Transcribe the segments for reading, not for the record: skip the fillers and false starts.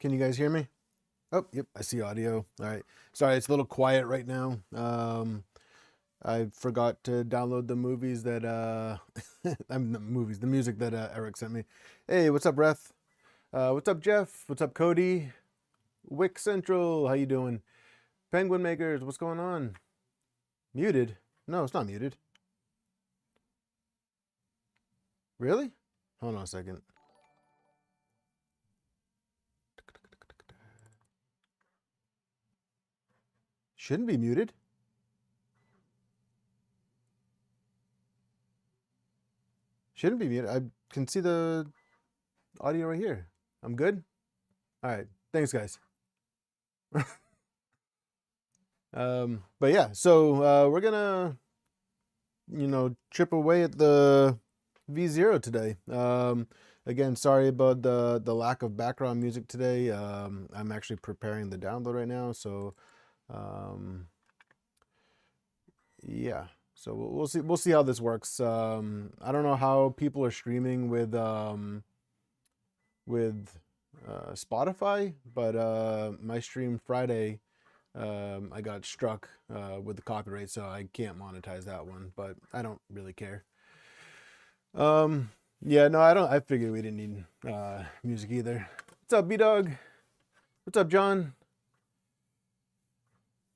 Can you guys hear me? Oh, yep, I see audio. All right. Sorry, it's a little quiet right now. I forgot to download the movies that the music that Eric sent me. Hey, what's up, Reth? What's up, Jeff? What's up, Cody? Wick Central, how you doing? Penguin Makers, what's going on? Muted? No, it's not muted. Really? Hold on a second. Shouldn't be muted. Shouldn't be muted. I can see the audio right here. I'm good? All right. Thanks, guys. But yeah, so we're gonna, chip away at the V0 today. Again, sorry about the lack of background music today. I'm actually preparing the download right now, so yeah. So we'll see how this works. I don't know how people are streaming with Spotify, but my stream Friday, I got struck with the copyright, so I can't monetize that one, but I don't really care. Yeah, no, I figured we didn't need music either. What's up, B-Dog? What's up, John?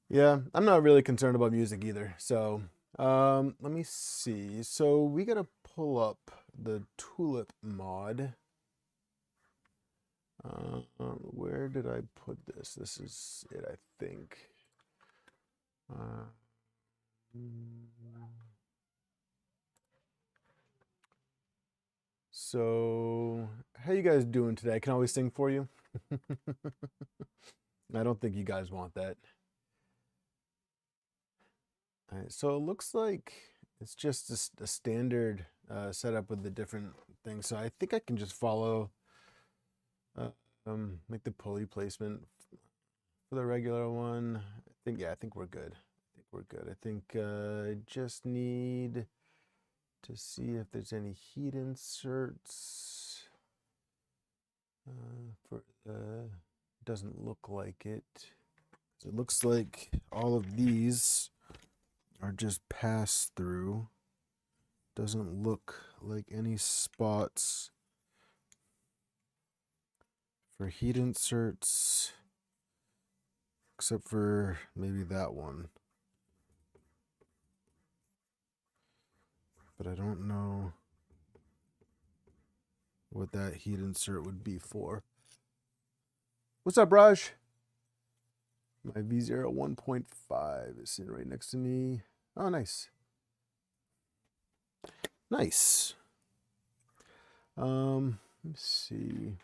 Yeah, I'm not really concerned about music either. So, let me see. So we gotta pull up the tulip mod. Where did I put this? This is it, I think. So, how you guys doing today? I can always sing for you. I don't think you guys want that. All right, so it looks like it's just a standard setup with the different things. So I think I can just follow like the pulley placement for the regular one. I think we're good. I think I just need to see if there's any heat inserts. Doesn't look like it. It looks like all of these are just pass through. Doesn't look like any spots for heat inserts, except for maybe that one. But I don't know what that heat insert would be for. What's up, Raj? My V0 1.5 is sitting right next to me. Oh, nice. Nice. Let me see.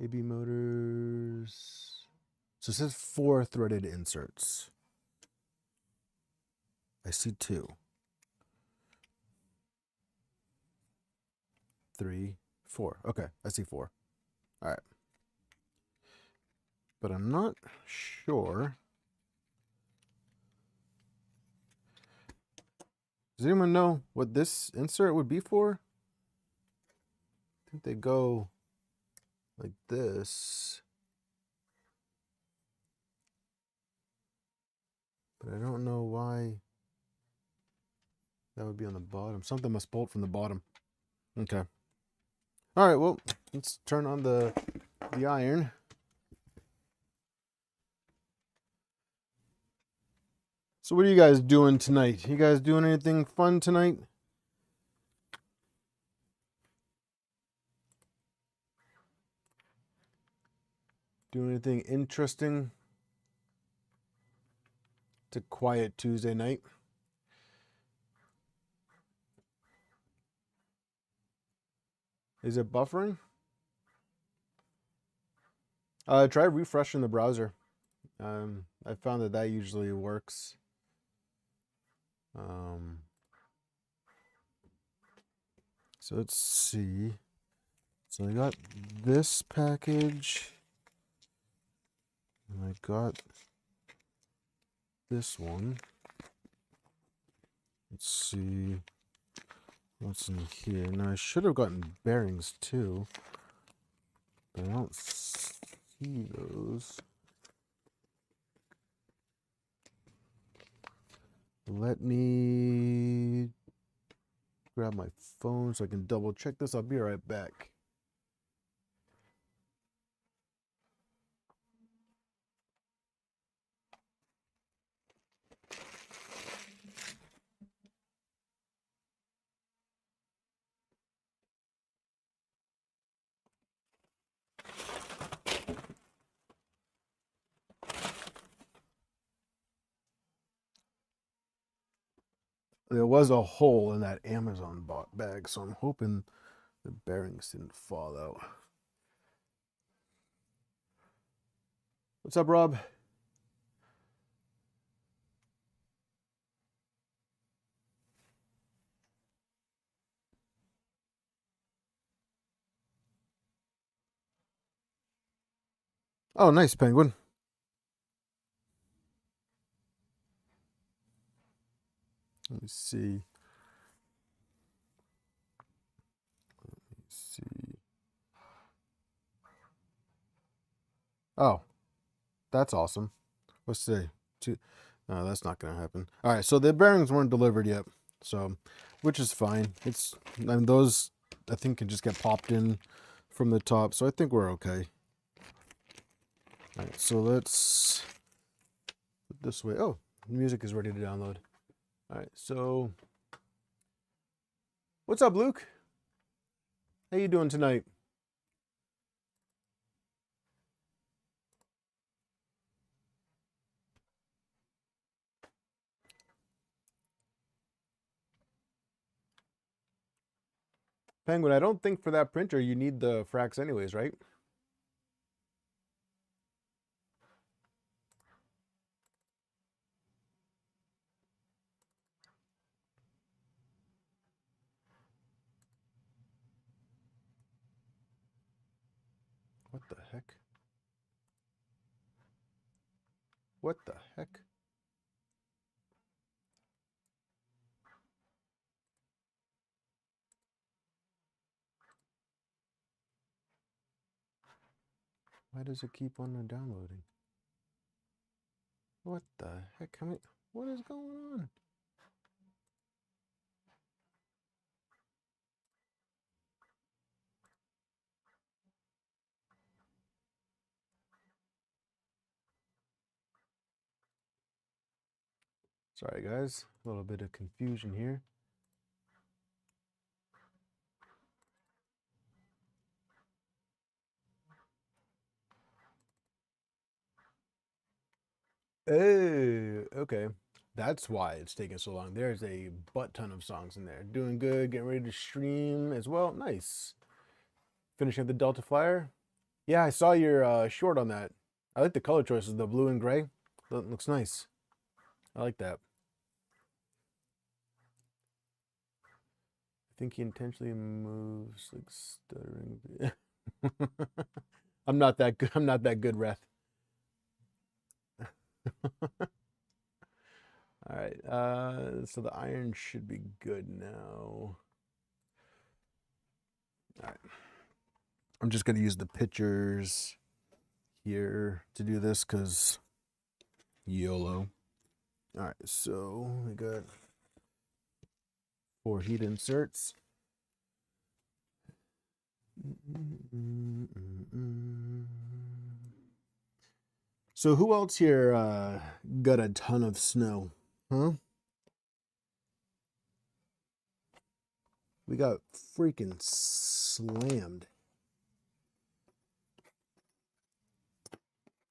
AB motors. So it says 4 threaded inserts. I see 2. 3, 4. Okay, I see 4. All right. But I'm not sure. Does anyone know what this insert would be for? I think they go like this. But I don't know why that would be on the bottom. Something must bolt from the bottom. Okay. All right, well, let's turn on the iron. So what are you guys doing tonight? You guys doing anything fun tonight? Doing anything interesting? It's a quiet Tuesday night. Is it buffering? Try refreshing the browser. I found that usually works. So let's see. So I got this package. And I got this one. Let's see what's in here. Now I should have gotten bearings too, but I don't see those. Let me grab my phone so I can double check this. I'll be right back. There was a hole in that Amazon bag, so I'm hoping the bearings didn't fall out. What's up, Rob? Oh, nice, Penguin. Let me see. Oh, that's awesome. Let's see. No, that's not going to happen. All right, so the bearings weren't delivered yet, so which is fine. Those I think can just get popped in from the top, so I think we're okay. All right, so let's put this way. Oh, the music is ready to download. All right, so what's up, Luke? How you doing tonight? Penguin, I don't think for that printer you need the fracks anyways, right? What the heck? What the heck? Why does it keep on downloading? What the heck? What is going on? Sorry, guys. A little bit of confusion here. Oh, okay. That's why it's taking so long. There's a butt ton of songs in there. Doing good, getting ready to stream as well. Nice. Finishing the Delta Flyer. Yeah, I saw your short on that. I like the color choices, the blue and gray. That looks nice. I like that. I think he intentionally moves like stuttering. I'm not that good. I'm not that good, Reth. All right. So the iron should be good now. All right. I'm just gonna use the pictures here to do this because YOLO. All right. So we got 4 heat inserts. So who else here got a ton of snow? Huh? We got freaking slammed.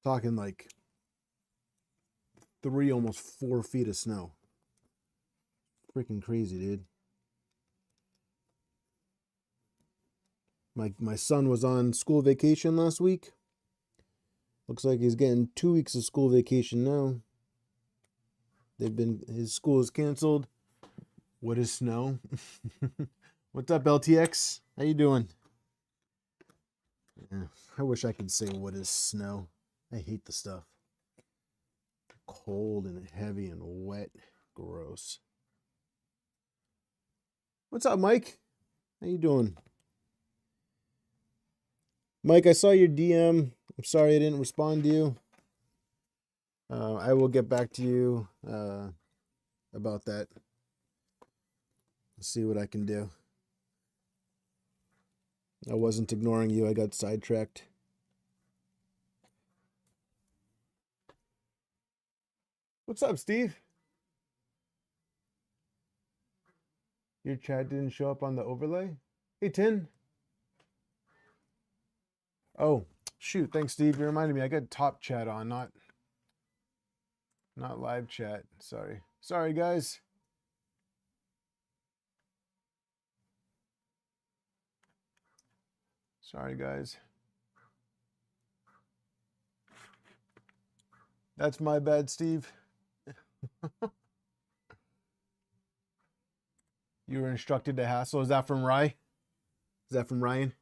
Talking like 3, almost 4 feet of snow. Freaking crazy, dude. My son was on school vacation last week. Looks like he's getting 2 weeks of school vacation now. His school is canceled. What is snow? What's up, LTX? How you doing? Yeah, I wish I could say what is snow. I hate the stuff. Cold and heavy and wet. Gross. What's up, Mike? How you doing? Mike, I saw your DM. I'm sorry I didn't respond to you. I will get back to you about that. See what I can do. I wasn't ignoring you. I got sidetracked. What's up, Steve? Your chat didn't show up on the overlay? Hey, Tin. Oh, shoot. Thanks, Steve. You reminded me. I got top chat on, not live chat. Sorry. Sorry, guys. Sorry, guys. That's my bad, Steve. You were instructed to hassle. Is that from Rye? Is that from Ryan?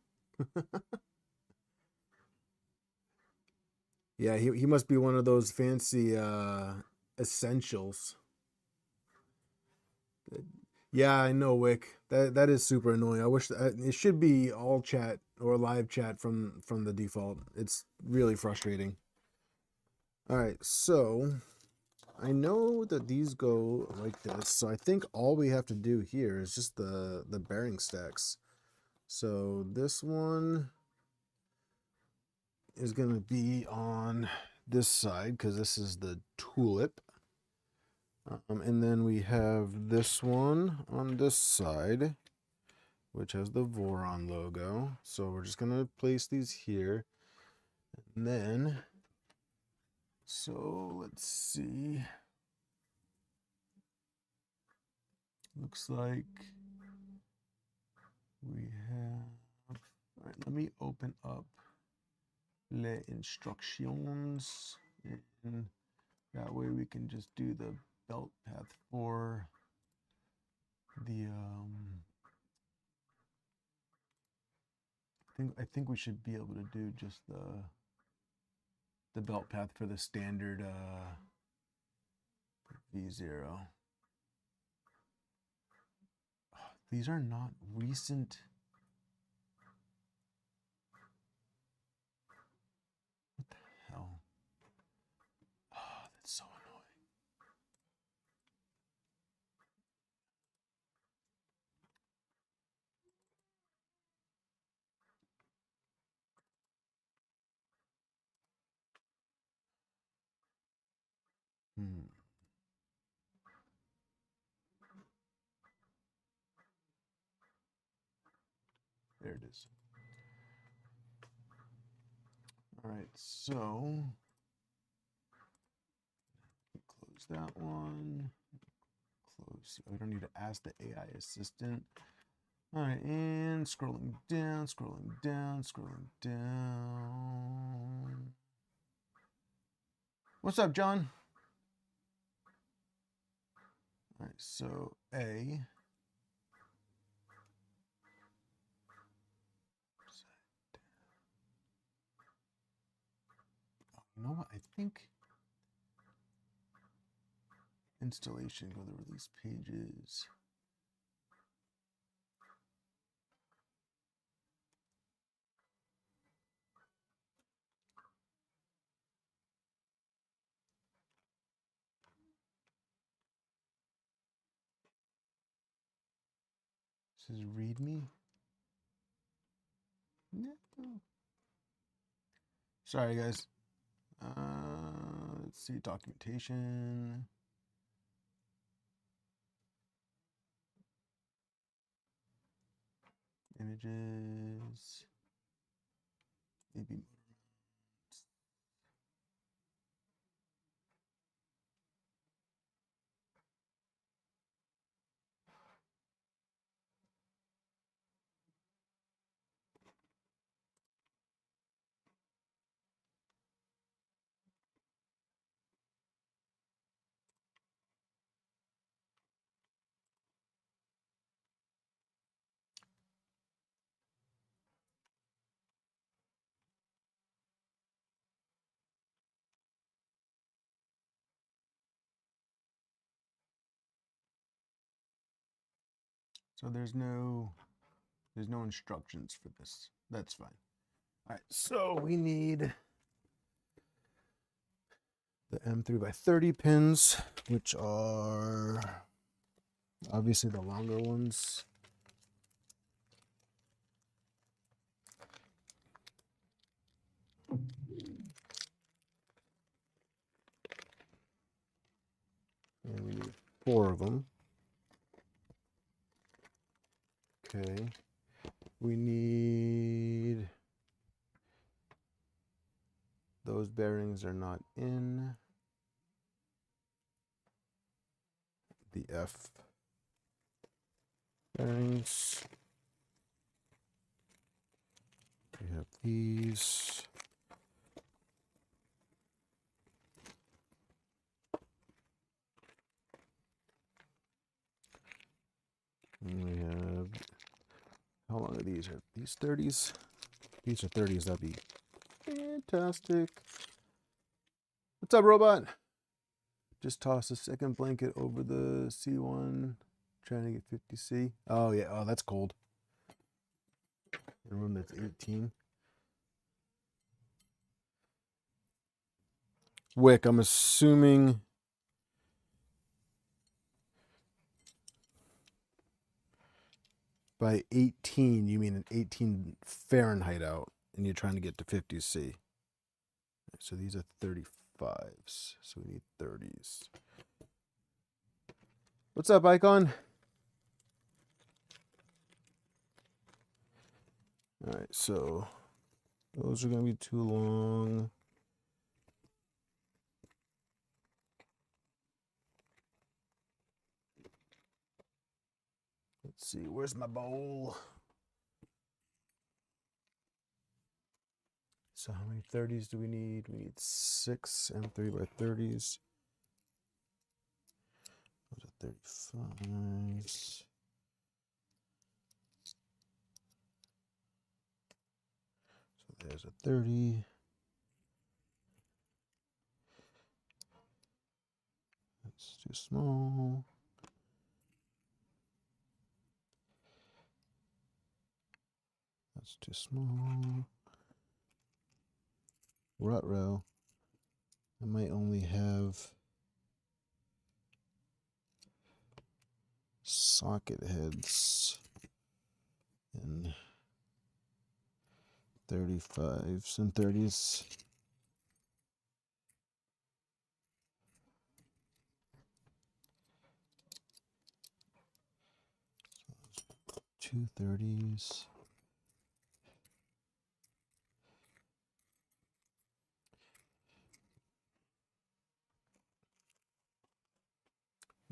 Yeah, he must be one of those fancy essentials. Yeah, I know, Wick. That is super annoying. I wish it should be all chat or live chat from the default. It's really frustrating. All right, so I know that these go like this. So I think all we have to do here is just the bearing stacks. So this one is going to be on this side because this is the tulip. And then we have this one on this side, which has the Voron logo. So we're just going to place these here. And then, so let's see. Looks like we have, all right, let me open up les instructions. And that way we can just do the belt path for the, I think we should be able to do just the belt path for the standard V0. Oh, these are not recent. What the hell? Oh, that's so annoying. There it is. All right, so close that one. Close. I don't need to ask the AI assistant. All right, and scrolling down, scrolling down, scrolling down. What's up, John? All right, so A. Oh, you know what? I think installation, go to release pages. This is README. No. Sorry, guys. Let's see, documentation. Images. Maybe. So there's no instructions for this. That's fine. All right, so we need the M3x30 pins, which are obviously the longer ones. And we need 4 of them. Okay. We need, those bearings are not in. The F bearings. We have these. And we have, how long are these? Are these 30s? These are 30s. That'd be fantastic. What's up, robot? Just toss a second blanket over the C1. Trying to get 50C. Oh, yeah. Oh, that's cold. In a room that's 18. Wick, I'm assuming by 18, you mean an 18 Fahrenheit out, and you're trying to get to 50C. So these are 35s, so we need 30s. What's up, Icon? All right, so those are going to be too long. Let's see, where's my bowl? So how many 30s do we need? We need 6 M3x30s. Those are 35s. So there's a 30. That's too small. That's too small. Ruh-roh. I might only have socket heads in 35s and 30s. Two 30s.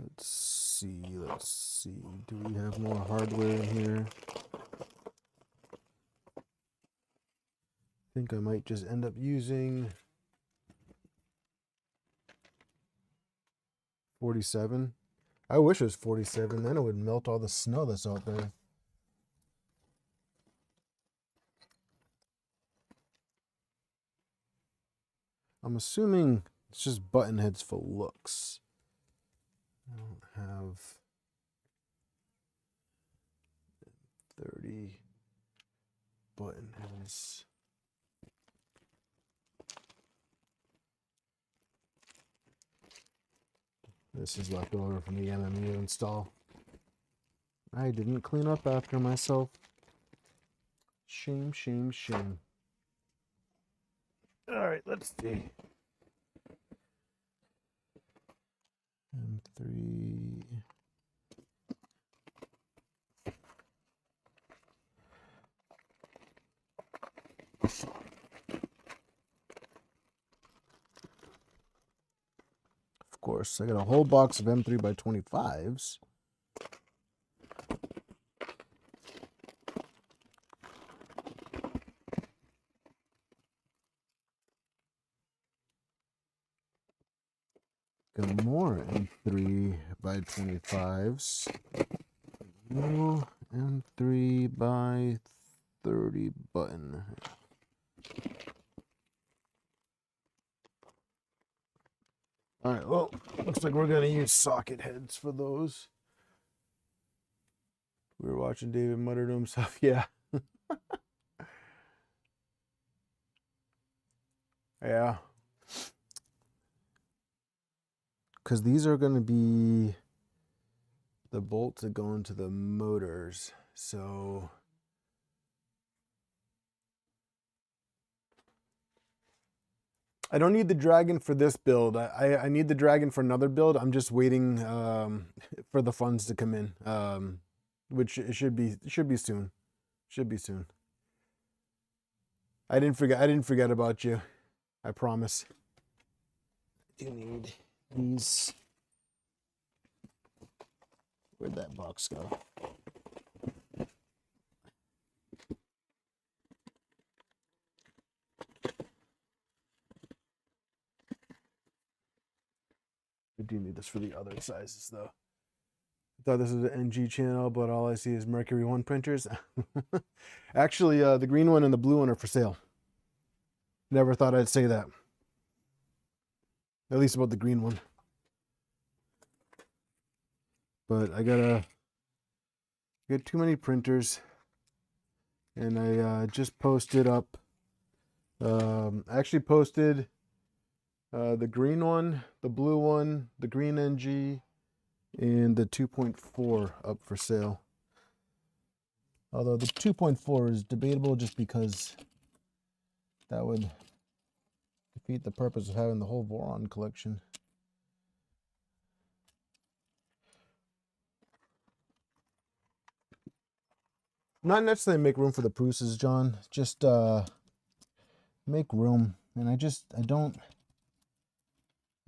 Let's see. Do we have more hardware in here? I think I might just end up using 47. I wish it was 47, then it would melt all the snow that's out there. I'm assuming it's just button heads for looks. I don't have 30 button heads. This is left over from the MMU install. I didn't clean up after myself. Shame, shame, shame. All right, let's see. M3. Of course, I got a whole box of M3x25s. Got more M3x25s. More M3x30 button. All right, well, looks like we're going to use socket heads for those. We were watching David mutter to himself. Yeah. Yeah. Because these are going to be the bolts that go into the motors. So I don't need the Dragon for this build. I need the Dragon for another build. I'm just waiting for the funds to come in, which it should be soon. Should be soon. I didn't forget about you. I promise. I do need these. Where'd that box go? I do need this for the other sizes though. I thought this was an NG channel, but all I see is Mercury 1 printers. Actually, the green one and the blue one are for sale. Never thought I'd say that. At least about the green one. But I got too many printers. And I just posted up. I actually posted the green one, the blue one, the green NG, and the 2.4 up for sale. Although the 2.4 is debatable just because that would defeat the purpose of having the whole Voron collection. Not necessarily make room for the Pruses, John. Just make room. And I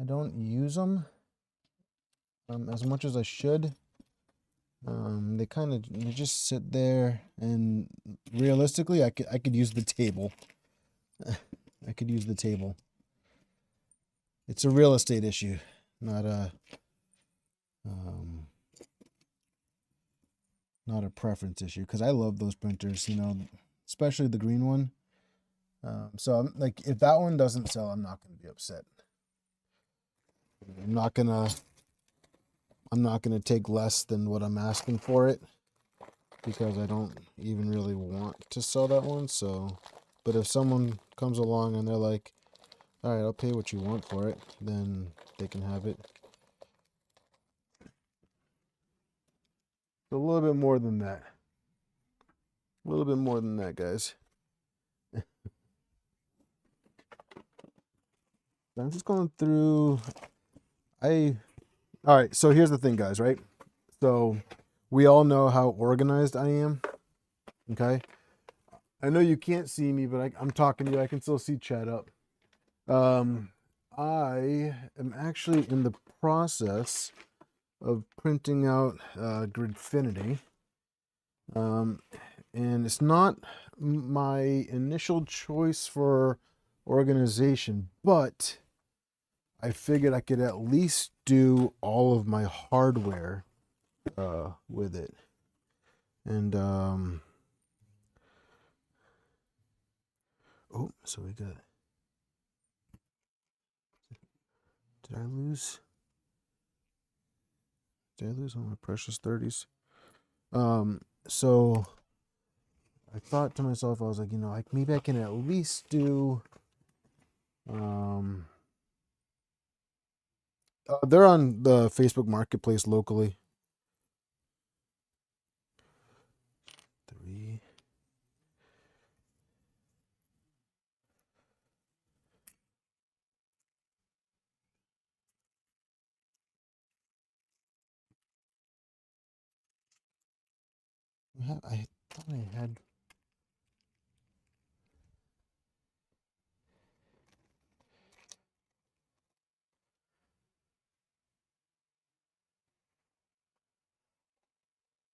don't use them as much as I should. They just sit there, and realistically, I could use the table. I could use the table. It's a real estate issue, not a preference issue. Because I love those printers, you know, especially the green one. So I'm like, if that one doesn't sell, I'm not going to be upset. I'm not gonna take less than what I'm asking for it, because I don't even really want to sell that one. So, but if someone comes along and they're like, all right, I'll pay what you want for it, then they can have it. A little bit more than that. A little bit more than that, guys. I'm just going through. All right, so here's the thing, guys, right? So we all know how organized I am, okay? I know you can't see me, but I'm talking to you. I can still see chat up. I am actually in the process of printing out Gridfinity. And it's not my initial choice for organization, but I figured I could at least do all of my hardware with it. And oh, so we got, did I lose all my precious 30s? So I thought to myself, I was like, you know, like maybe I can at least do they're on the Facebook Marketplace locally. 3. I thought I had.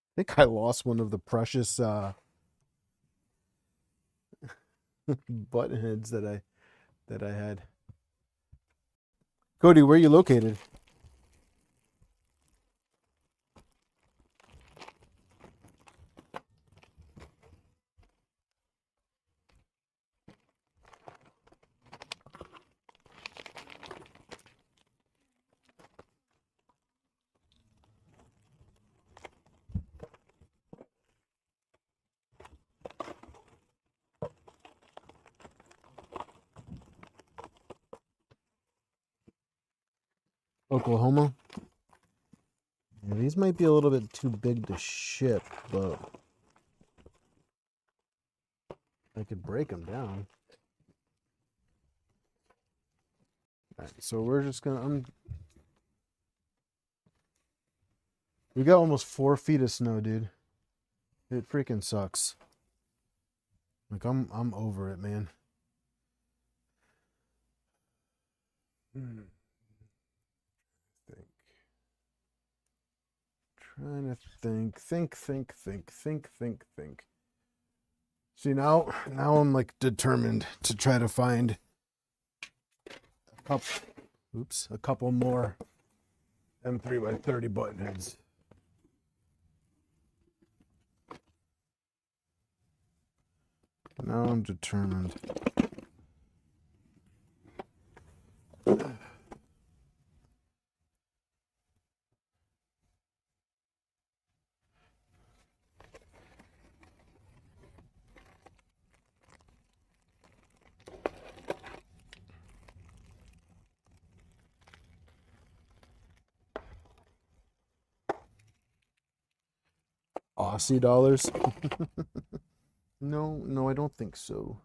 I think I lost one of the precious button heads that I had. Cody, where are you located? Oklahoma. Yeah, these might be a little bit too big to ship, but I could break them down. All right, so we're just gonna. We got almost 4 feet of snow, dude. It freaking sucks. Like I'm over it, man. Think. Trying to think. See, now I'm like determined to try to find a couple more M3x30 button heads. Now I'm determined. Aussie dollars? No, I don't think so.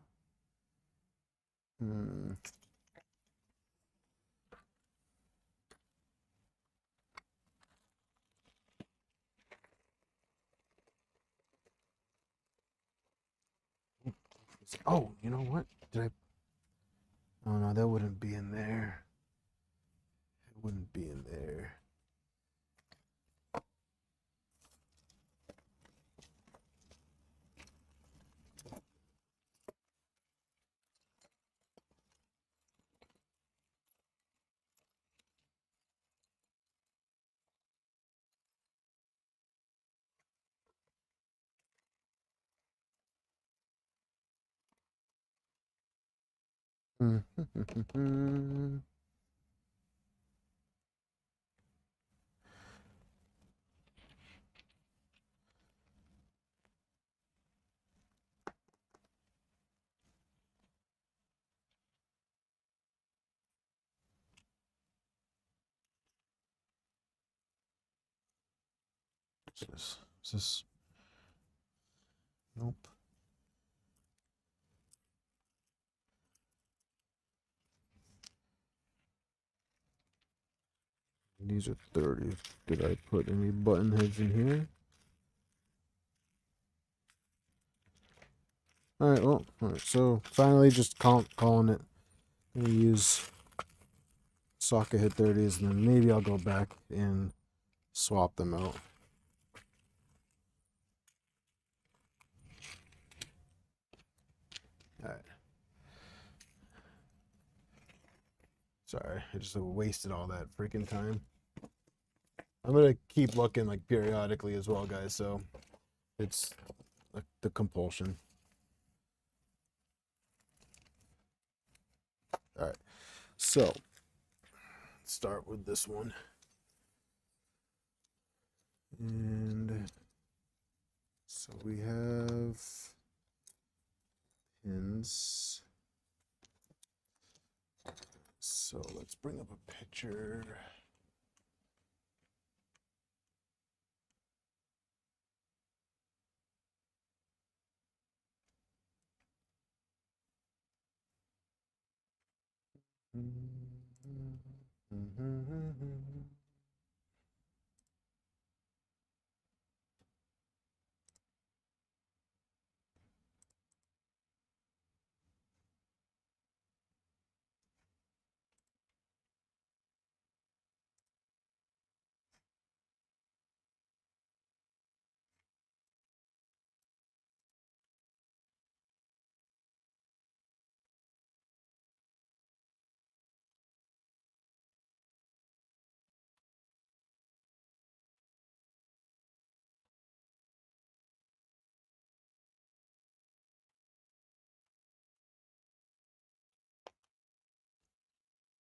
Oh, you know what? Did I? Oh no, that wouldn't be in there. It wouldn't be in there. Is this? Nope. These are 30. Did I put any button heads in here? Alright, well, alright, so finally just calling it. I'm gonna use socket head 30s, and then maybe I'll go back and swap them out. Alright. Sorry, I just wasted all that freaking time. I'm gonna keep looking like periodically as well, guys, so it's like the compulsion. Alright, so let's start with this one. And so we have pins. So let's bring up a picture.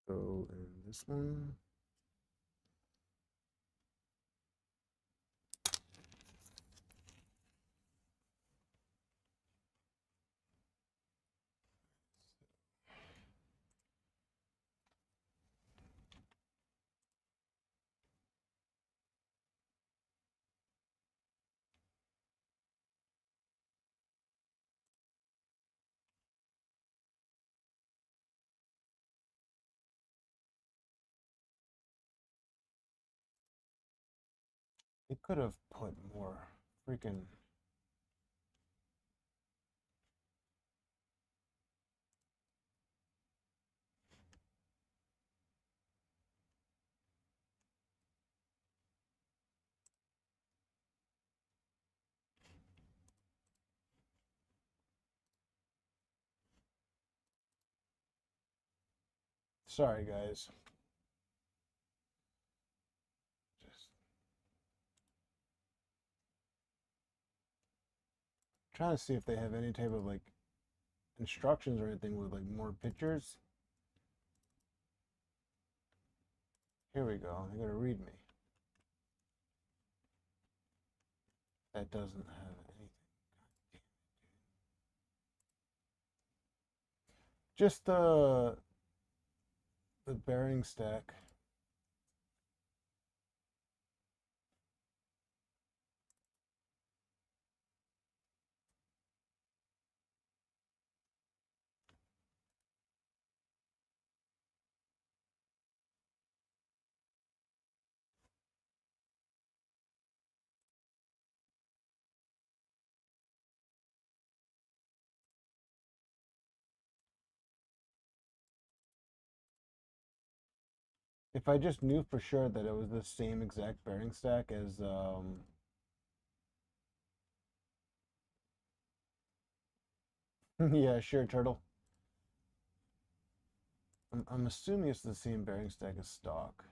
So, and this one. It could have put more freaking. Sorry, guys. Just trying to see if they have any type of like instructions or anything with like more pictures. Here we go. They gotta read me. That doesn't have anything. Just the bearing stack. If I just knew for sure that it was the same exact bearing stack as yeah, sure, turtle. I'm assuming it's the same bearing stack as stock.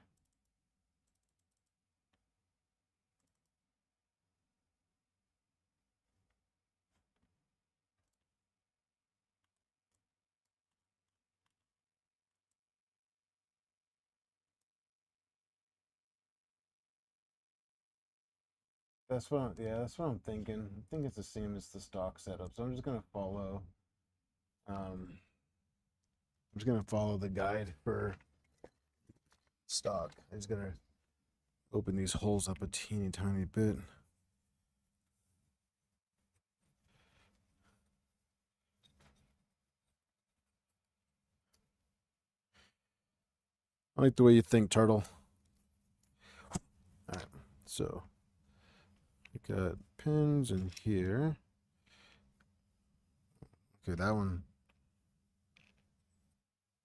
That's what I'm thinking. I think it's the same as the stock setup. So I'm just gonna follow I'm just gonna follow the guide for stock. I'm just gonna open these holes up a teeny tiny bit. I like the way you think, turtle. Alright, so we got pins in here. Okay, that one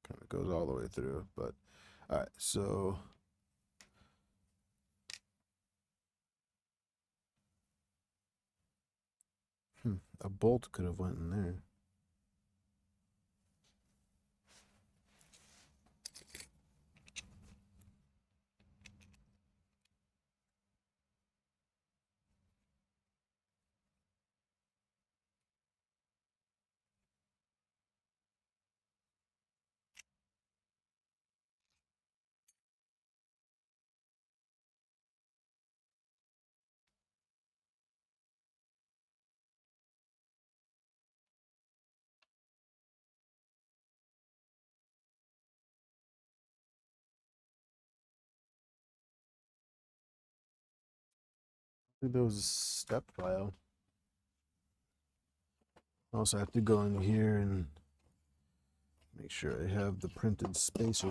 kind of goes all the way through, but alright, so a bolt could have went in there. I think there was a step file. Also, I have to go in here and make sure I have the printed spacer.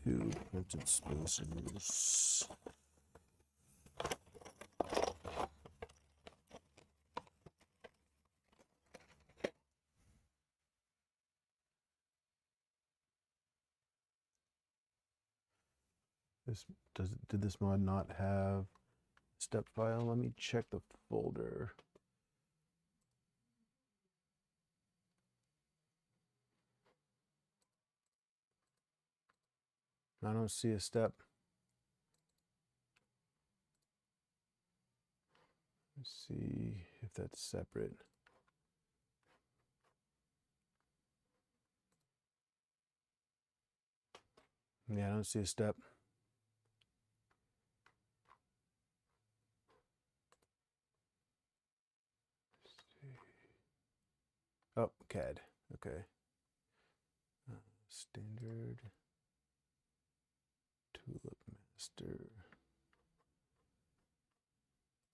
Two printed spacers. Did this mod not have step file? Let me check the folder. I don't see a step. Let's see if that's separate. Yeah, I don't see a step. Oh, CAD. Okay. Standard. Tulip master.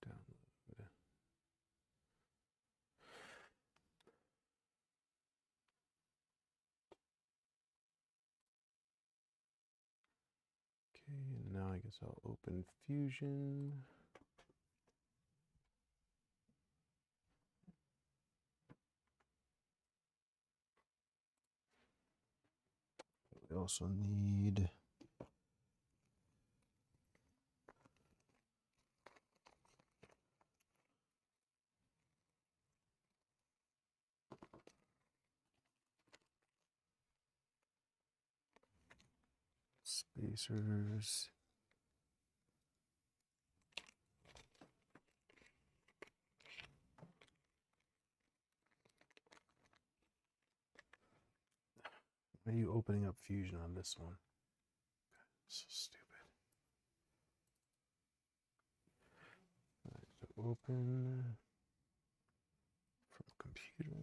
Download. I guess I'll open Fusion. We also need spacers. Why are you opening up Fusion on this one? So stupid. All right, so open from computer.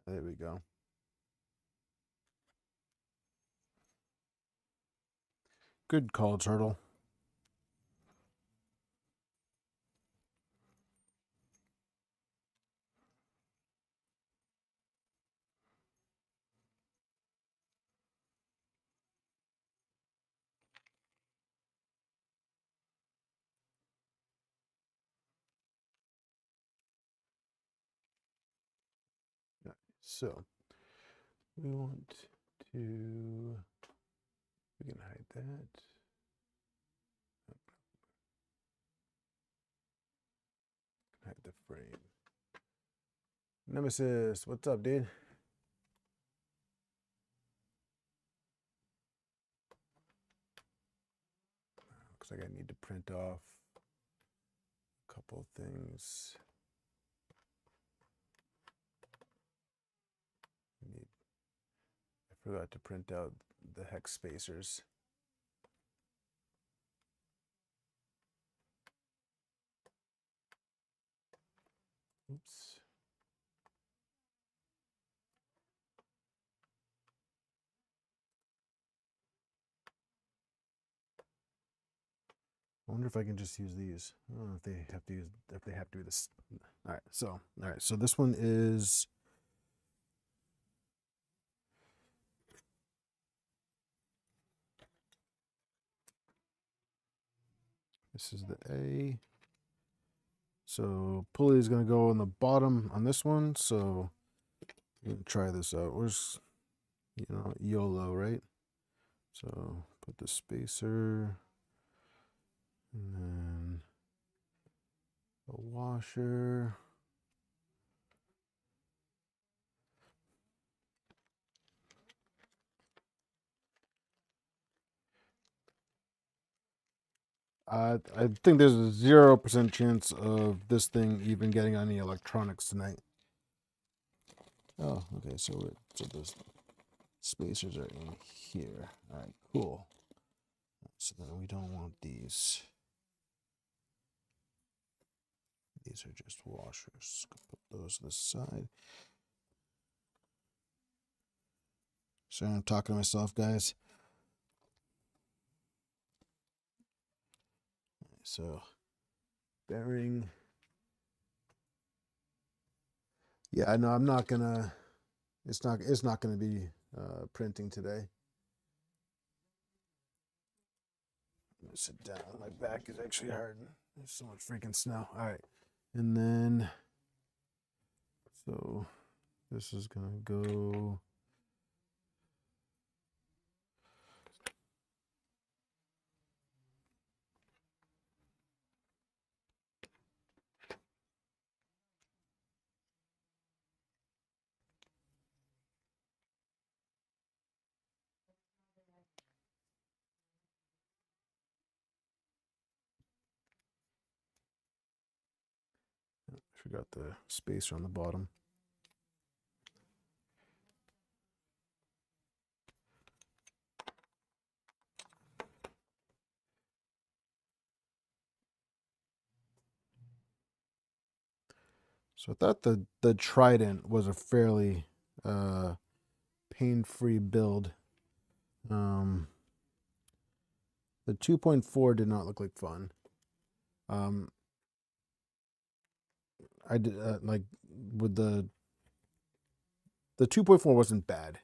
There we go. Good call, Turtle. Right, so we want to, we can hide that. Hide the frame. Nemesis, what's up, dude? Looks like I need to print off a couple things. I forgot to print out the hex spacers. Oops. I wonder if I can just use these. I don't know if they have to use, if they have to do this. All right, so this one is this is the A. So pulley is going to go on the bottom on this one. So we're going to try this out. Where's, YOLO, right? So put the spacer and then a washer. I think there's a 0% chance of this thing even getting any electronics tonight. Oh, okay. So the spacers are in here. All right, cool. So then we don't want these. These are just washers. Put those to the side. Sorry, I'm talking to myself, guys. So bearing. Yeah, I know I'm not gonna. It's not gonna be printing today. I'm gonna sit down. My back is actually hurting. There's so much freaking snow. All right, and then so this is gonna go. I forgot the spacer on the bottom. So I thought the Trident was a fairly pain-free build. The 2.4 did not look like fun. I did like with the 2.4 wasn't bad.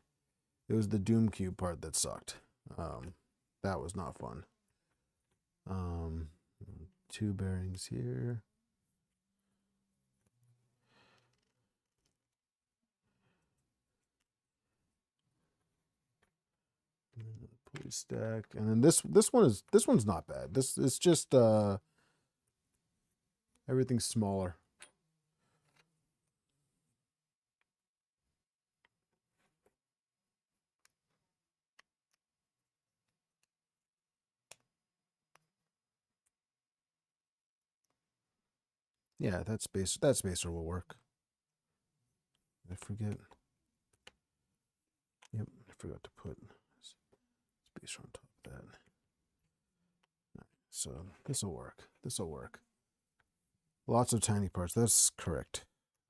It was the Doom Cube part that sucked. That was not fun. 2 bearings here. Pulley stack, and then this one's not bad. This is just everything's smaller. Yeah, that spacer will work. I forget. Yep, I forgot to put spacer on top of that. Right, so this will work. This will work. Lots of tiny parts. That's correct.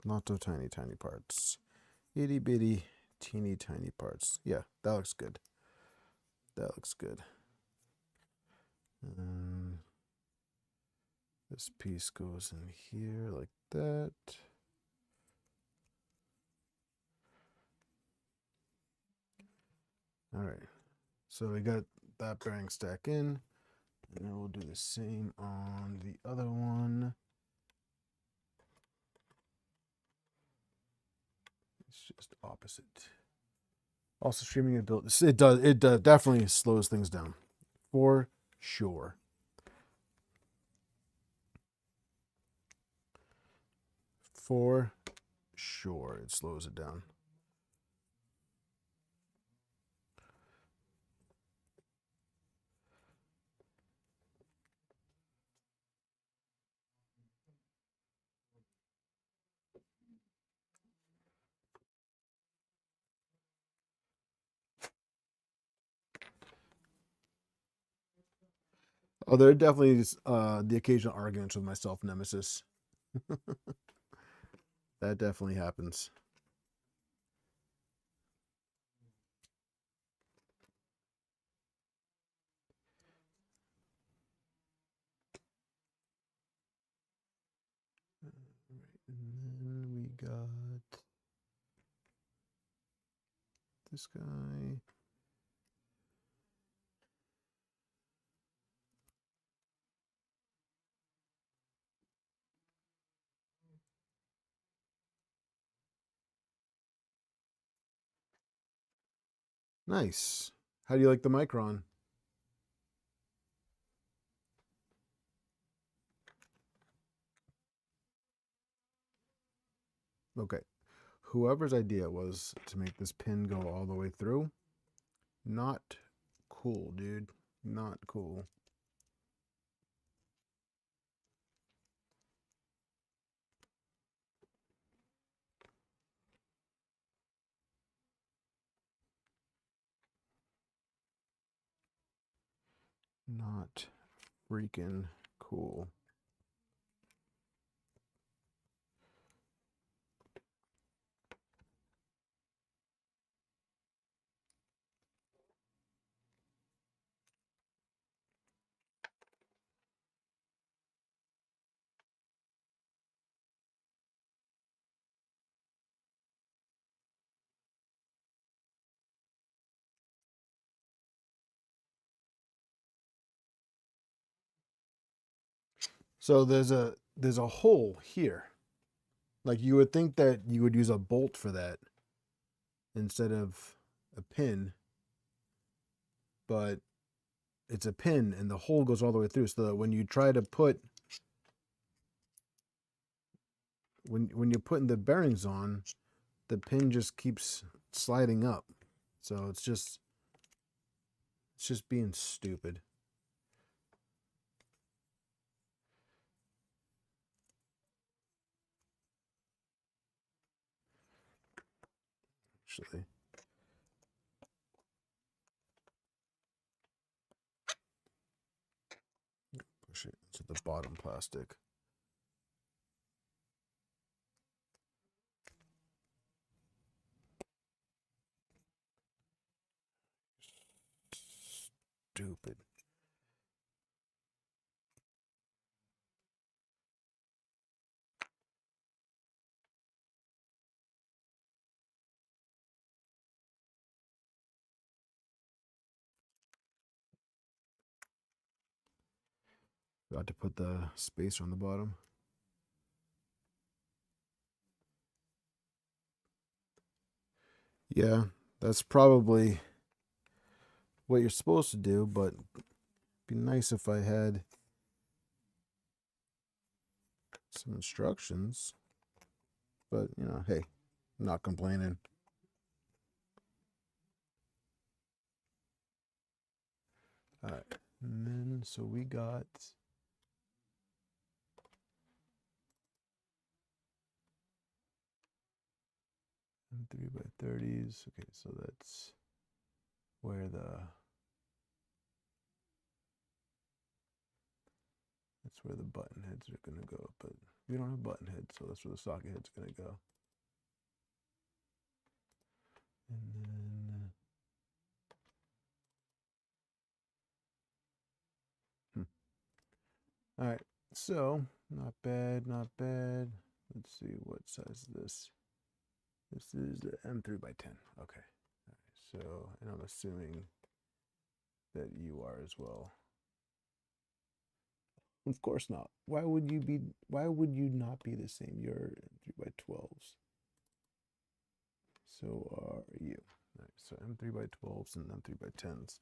Lots of tiny parts. Itty bitty, teeny tiny parts. Yeah, that looks good. That looks good. This piece goes in here like that. All right, so we got that bearing stack in, and then we'll do the same on the other one. It's just opposite. Also, streaming a build, it definitely slows things down, for sure. For sure, it slows it down. Oh, there definitely is the occasional arguments with myself, Nemesis. That definitely happens. And then we got this guy. Nice. How do you like the Micron? Okay. Whoever's idea was to make this pin go all the way through, not cool, dude. Not cool. Not freaking cool. So there's a hole here. Like you would think that you would use a bolt for that instead of a pin, but it's a pin and the hole goes all the way through, so that when you try to put when you're putting the bearings on, the pin just keeps sliding up. So it's just being stupid. Actually, push it into the bottom plastic. stupid. Got to put the spacer on the bottom. Yeah, that's probably what you're supposed to do, but it'd be nice if I had some instructions. But, you know, hey, I'm not complaining. All right, and then so we got M3x30s. Okay, so that's where the button heads are gonna go. But we don't have button heads, so that's where the socket head's gonna go. And then all right, so not bad, not bad. Let's see, what size is this? This is the M3x10. Okay. All right, so, and I'm assuming that you are as well. Of course not. Why would you not be the same? You're 3x12s. So are you. All right, so M3x12s and M3x10s.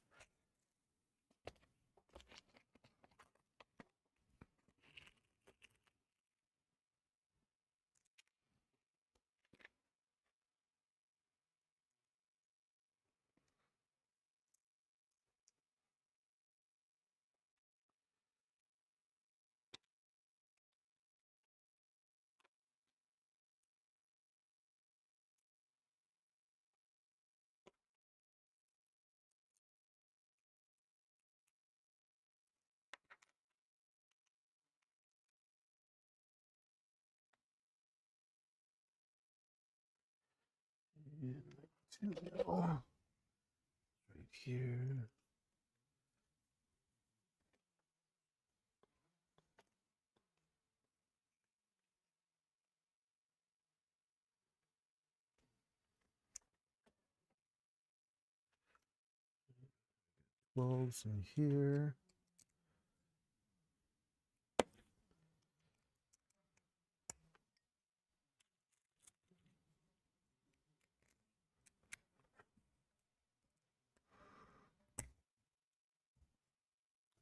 Right here. Bulbs in here.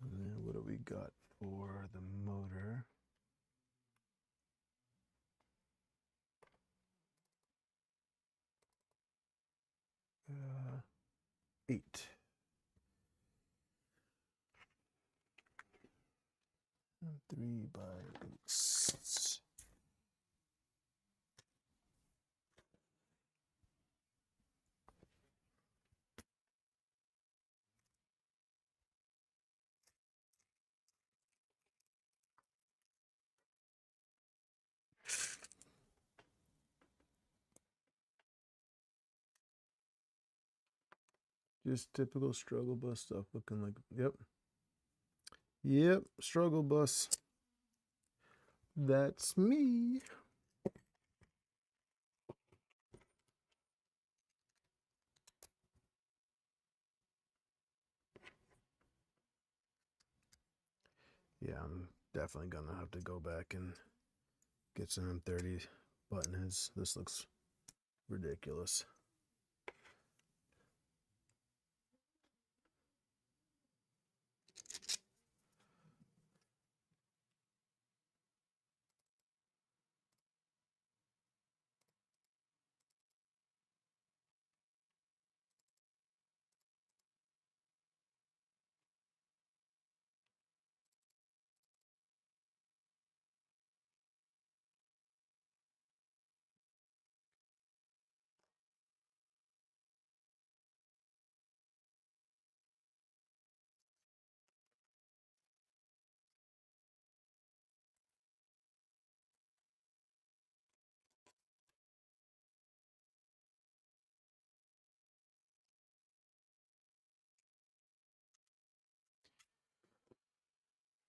And then what do we got for the motor? Uh, 8. 3x8. Just typical struggle bus stuff, looking like, yep, struggle bus. That's me. Yeah, I'm definitely gonna have to go back and get some M30 button heads. This looks ridiculous.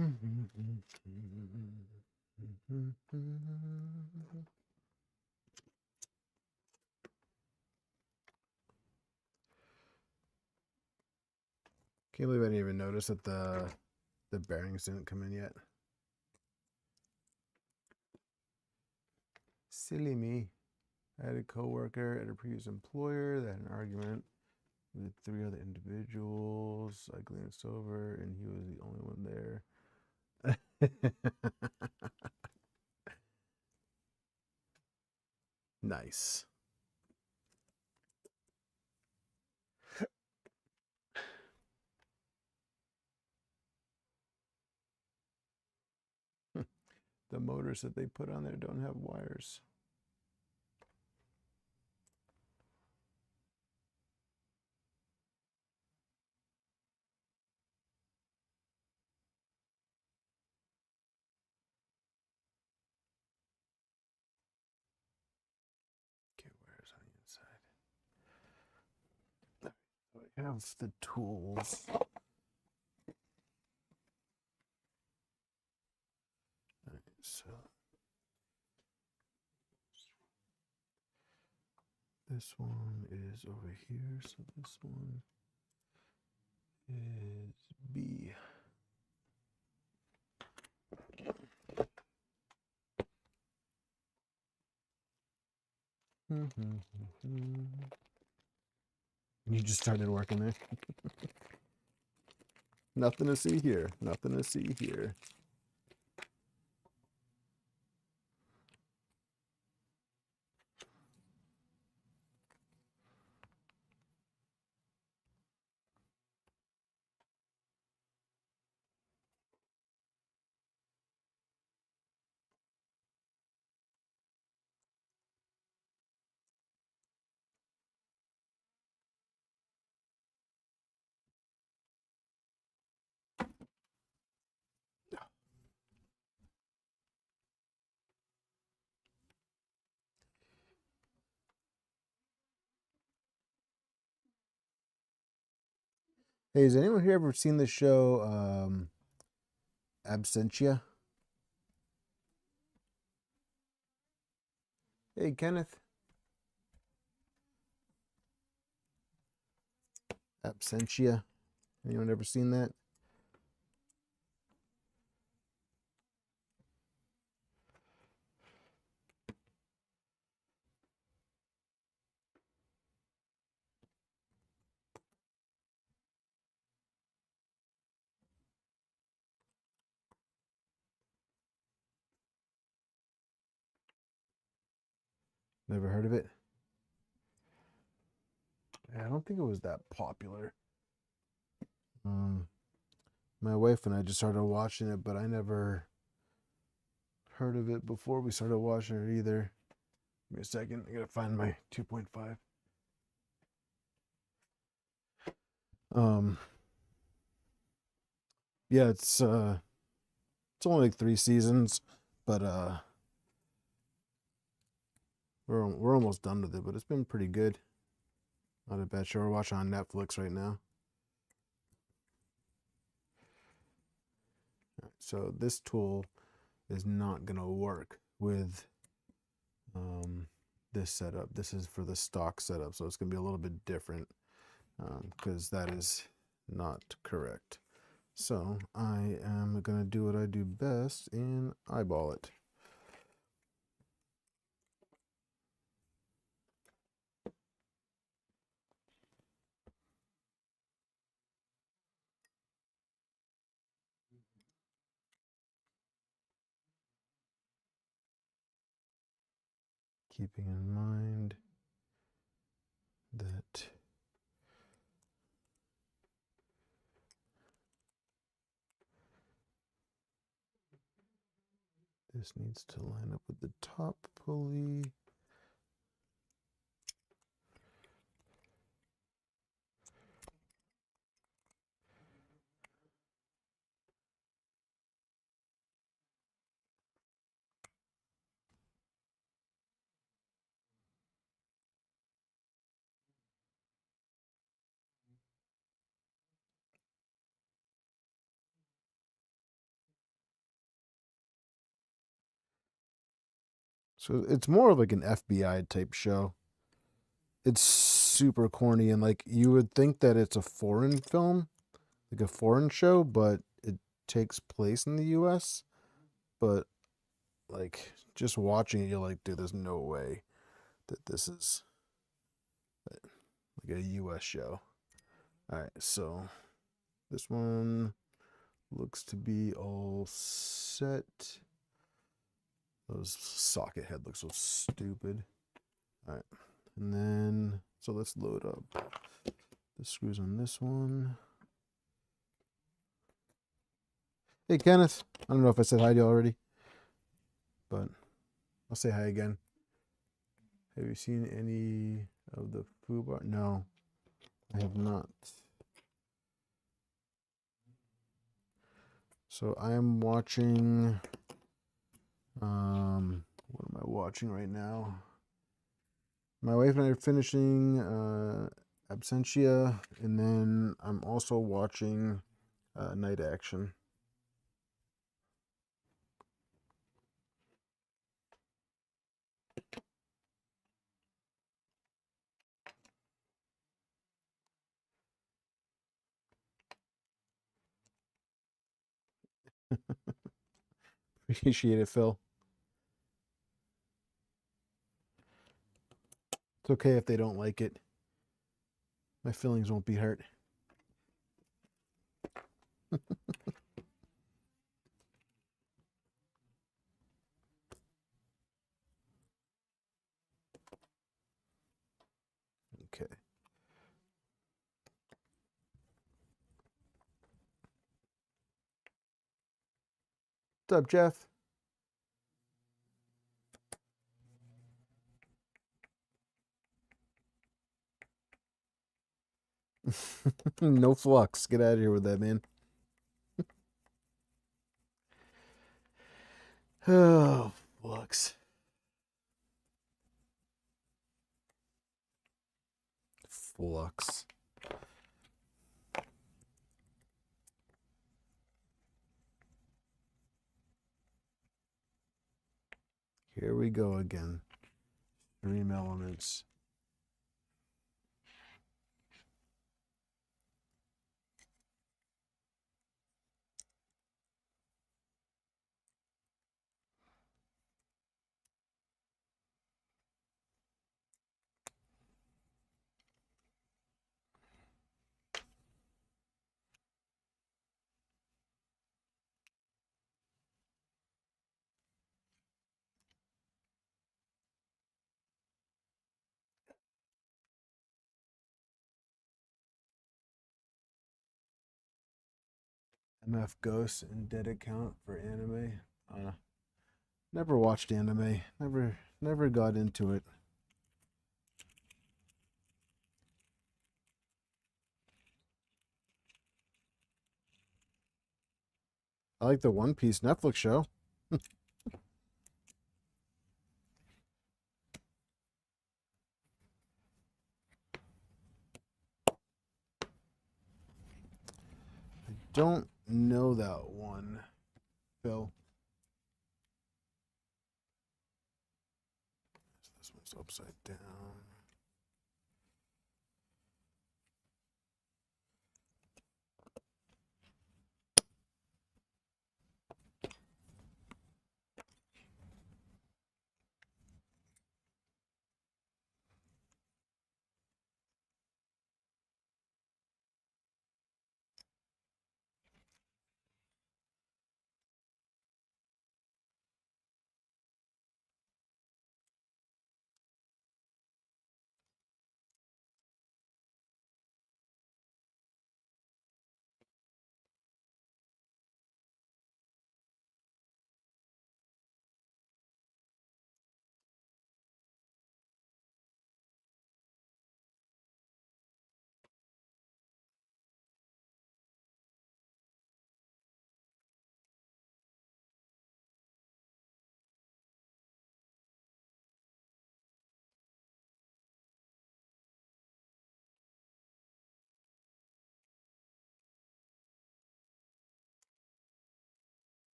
Can't believe I didn't even notice that the bearings didn't come in yet. Silly me. I had a coworker at a previous employer that had an argument with 3 other individuals. I glanced over and he was the only one there. Nice. The motors that they put on there don't have wires. Okay, wires on the inside. So I have the tools. So this one is over here, so this one is B. You just started working there. Nothing to see here. Nothing to see here. Hey, has anyone here ever seen the show Absentia? Hey, Kenneth. Absentia. Anyone ever seen that? Never heard of it? I don't think it was that popular. My wife and I just started watching it, but I never heard of it before we started watching it either. Give me a second. I gotta find my 2.5. Yeah, it's only like 3 seasons, but we're almost done with it, but it's been pretty good. Not a bad show. We're watching on Netflix right now. So this tool is not gonna work with this setup. This is for the stock setup, so it's gonna be a little bit different because that is not correct. So I am gonna do what I do best and eyeball it. Keeping in mind that this needs to line up with the top pulley. So it's more of like an FBI type show. It's super corny and like you would think that it's a foreign film, like a foreign show, but it takes place in the US. But like just watching it, you're like, dude, there's no way that this is like a US show. All right, so this one looks to be all set. Those socket head looks so stupid. All right, and then so let's load up the screws on this one. Hey Kenneth, I don't know if I said hi to you already, but I'll say hi again. Have you seen any of the food bar? No, I have not. So I am watching. What am I watching right now? My wife and I are finishing Absentia, and then I'm also watching Night Action. Appreciate it, Phil. It's okay if they don't like it. My feelings won't be hurt. Okay. What's up, Jeff? No flux. Get out of here with that, man. Oh, flux. Flux. Here we go again. Dream elements. MF Ghost and dead account for anime. Never watched anime. Never got into it. I like the One Piece Netflix show. I don't know that one, Phil. This one's upside down.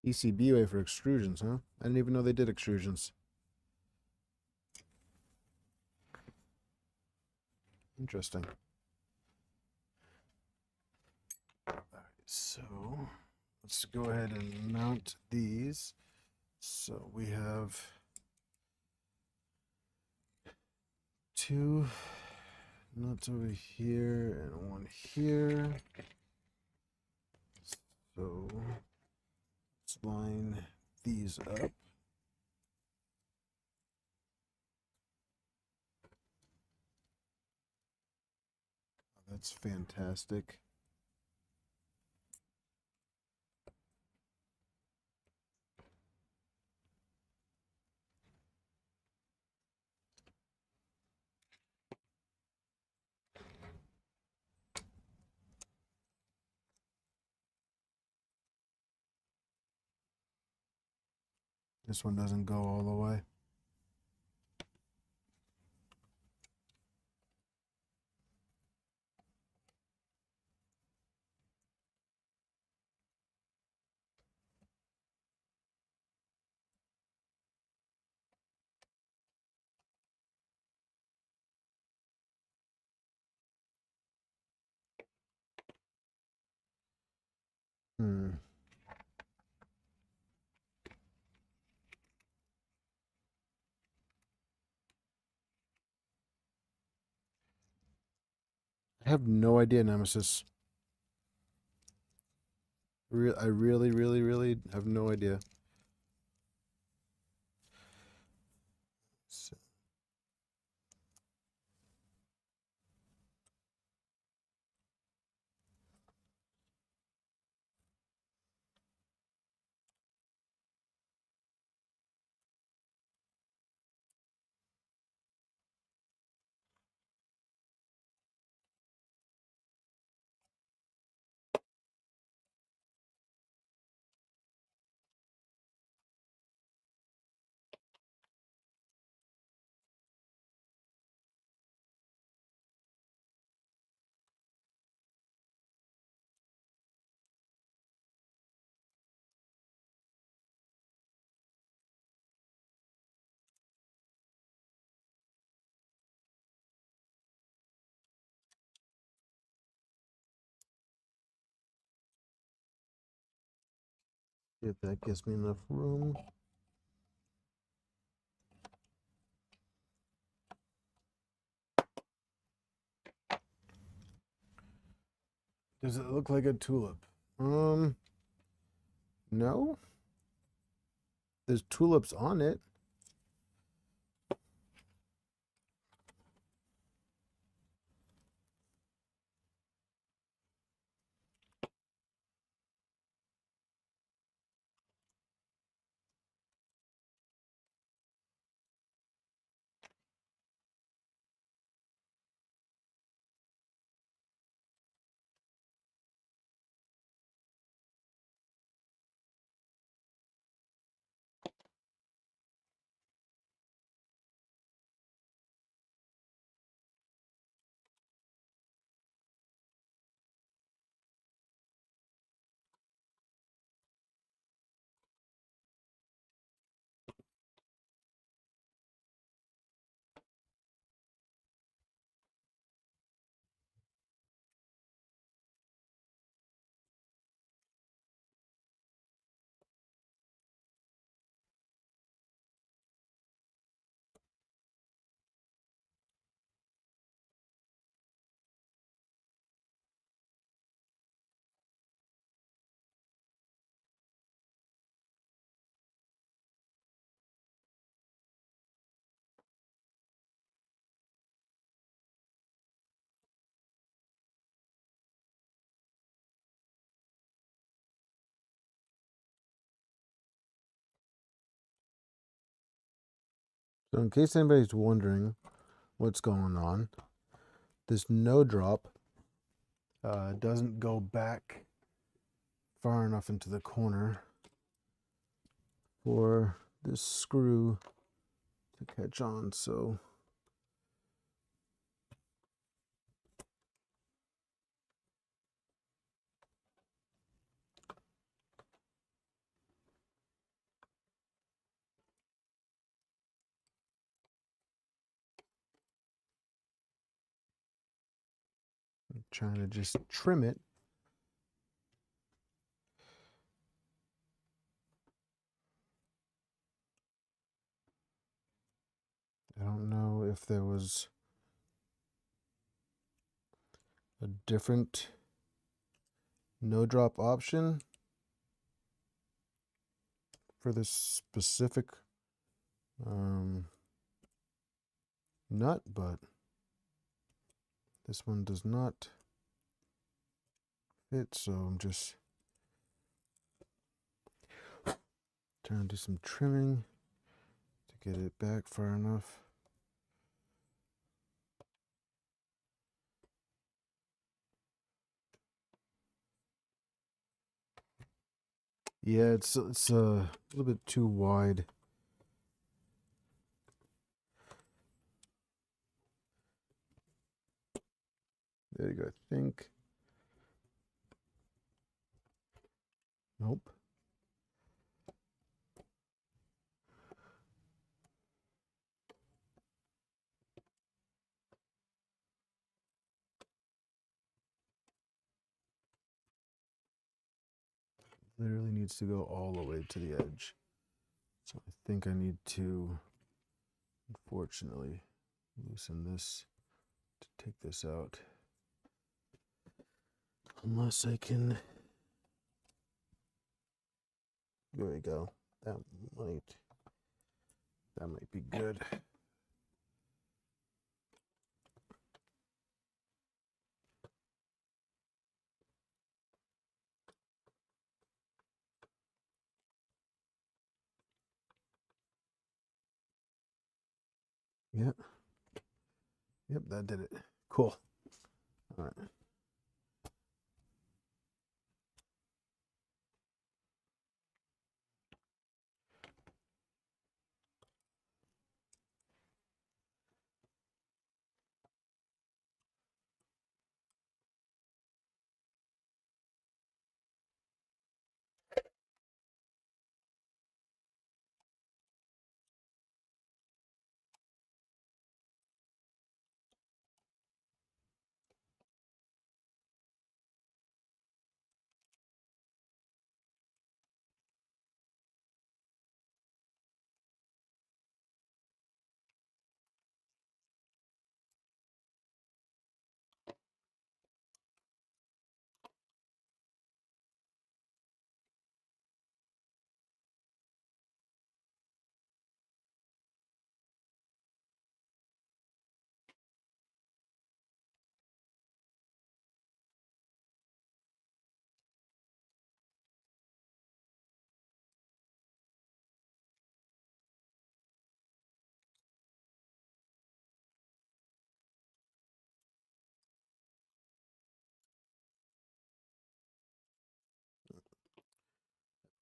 PCB way for extrusions, huh? I didn't even know they did extrusions. Interesting. Alright, so let's go ahead and mount these. So we have two nuts over here and one here. So let's line these up. That's fantastic. This one doesn't go all the way. I have no idea, Nemesis. I really, really, really have no idea. So, if that gives me enough room. Does it look like a tulip? No. There's tulips on it. So in case anybody's wondering what's going on, this no drop doesn't go back far enough into the corner for this screw to catch on. So trying to just trim it. I don't know if there was a different no drop option for this specific nut, but this one does not fit, so I'm just trying to do some trimming to get it back far enough. Yeah, it's a little bit too wide. There you go, I think. Nope. Literally needs to go all the way to the edge. So I think I need to, unfortunately, loosen this to take this out. Unless I can, there we go. That might be good. Yep. Yep, that did it. Cool. All right.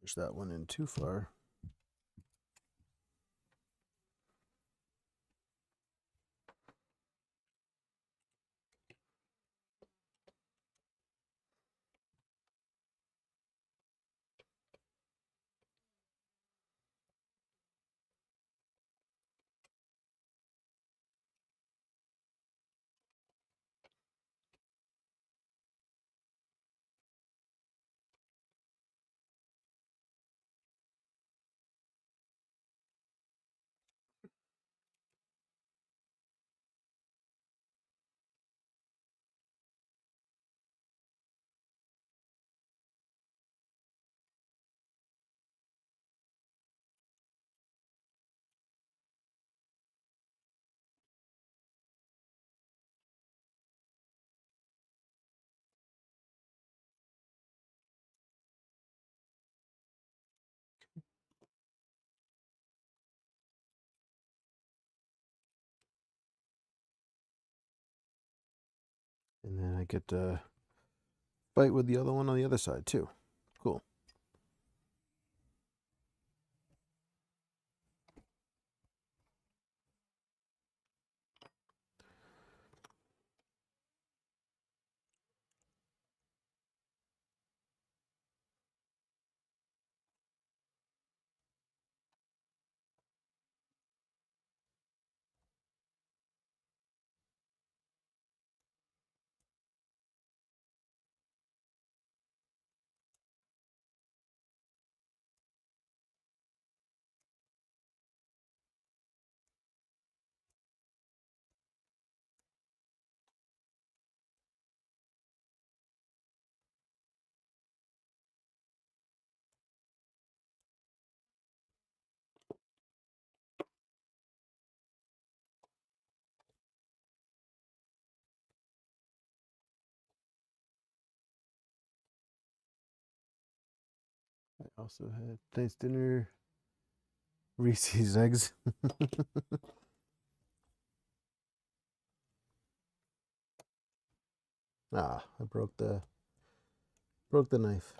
Push that one in too far. And then I get to fight with the other one on the other side too. Cool. Also had tonight's dinner, Reese's eggs. Ah, I broke the knife.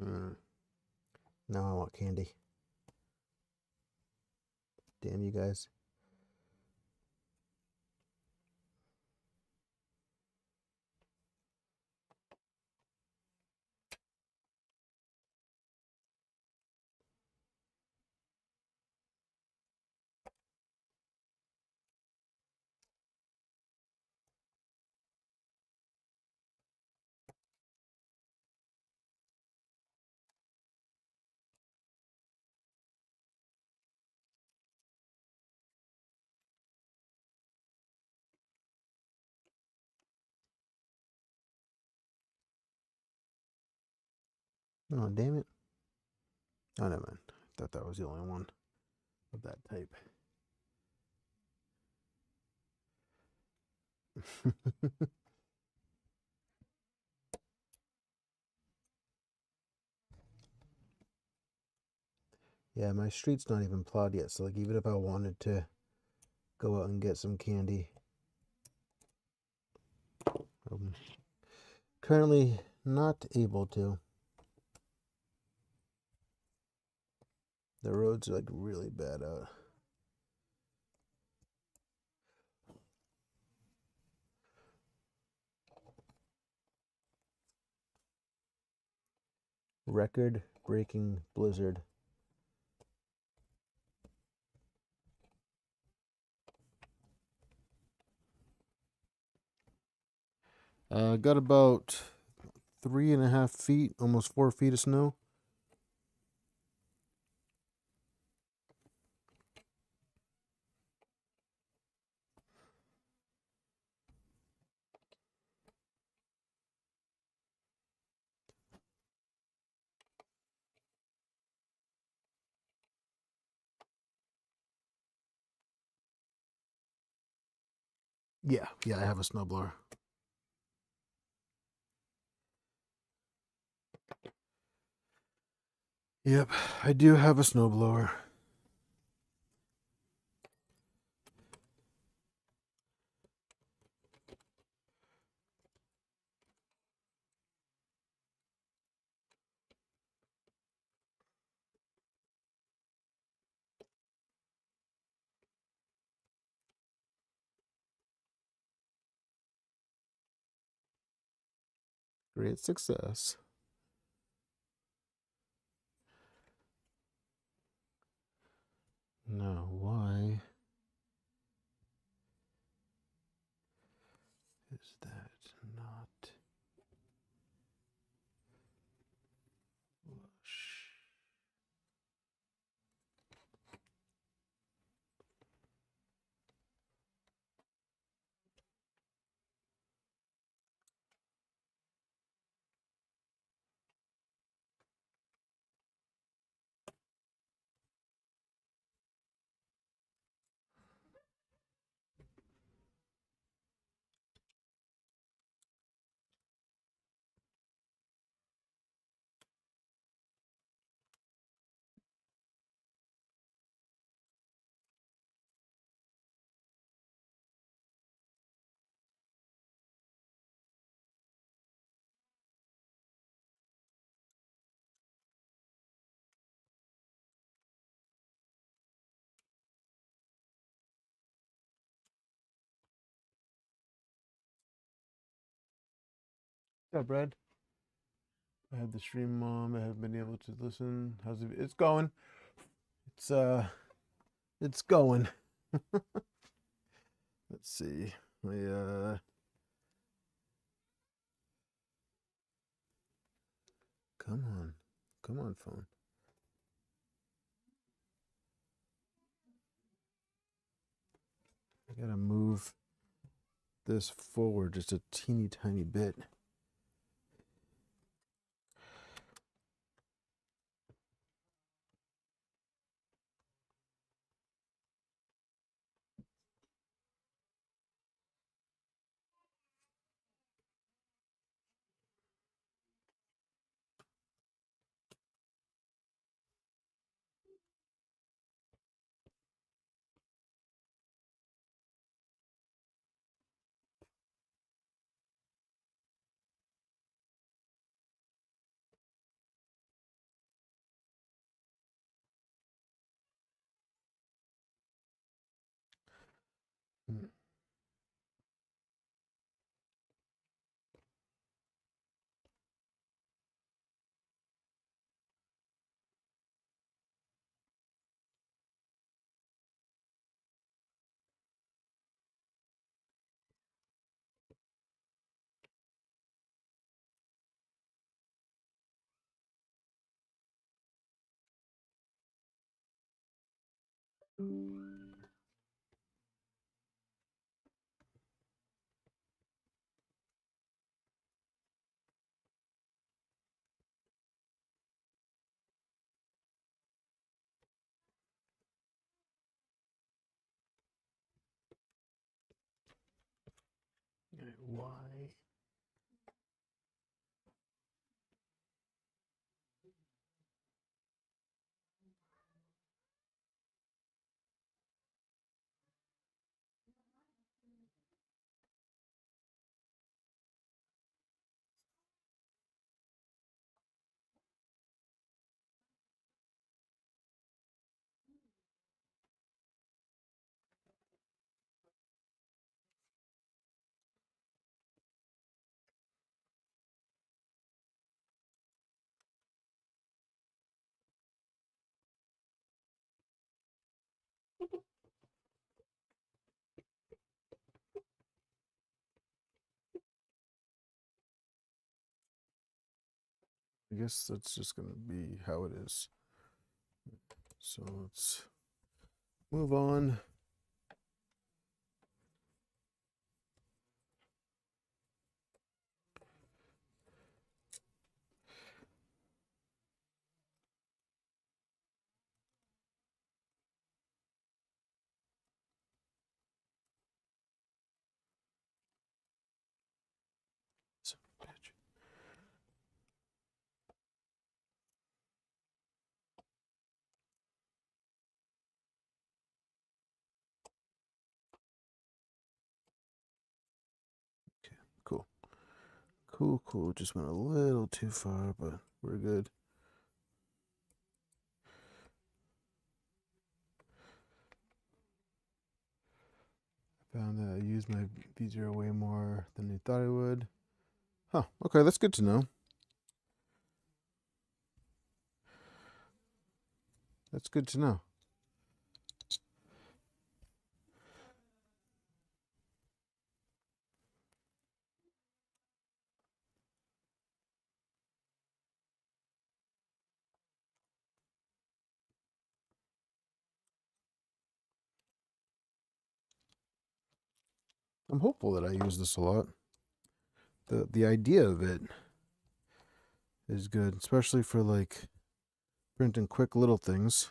Mm. Now I want candy. Damn you guys. Oh, damn it. Oh, never mind. I thought that was the only one of that type. Yeah, my street's not even plowed yet, so like even if I wanted to go out and get some candy, I'm currently not able to. The roads are like really bad out. Record-breaking blizzard. Got about 3.5 feet, almost 4 feet of snow. Yeah, I have a snowblower. Yep, I do have a snowblower. Great success. Now, why is that not flush? Yeah, Brad. I had the stream on. I haven't been able to listen. How's it? It's going. It's it's going. Let's see. My come on. Come on, phone. I gotta move this forward just a teeny tiny bit. Why? I guess that's just gonna be how it is. So let's move on. Son of a bitch. Okay, cool. Cool. Just went a little too far, but we're good. Found that I use my V0 way more than I thought I would. Huh, okay, that's good to know. That's good to know. I'm hopeful that I use this a lot. The idea of it is good, especially for like printing quick little things.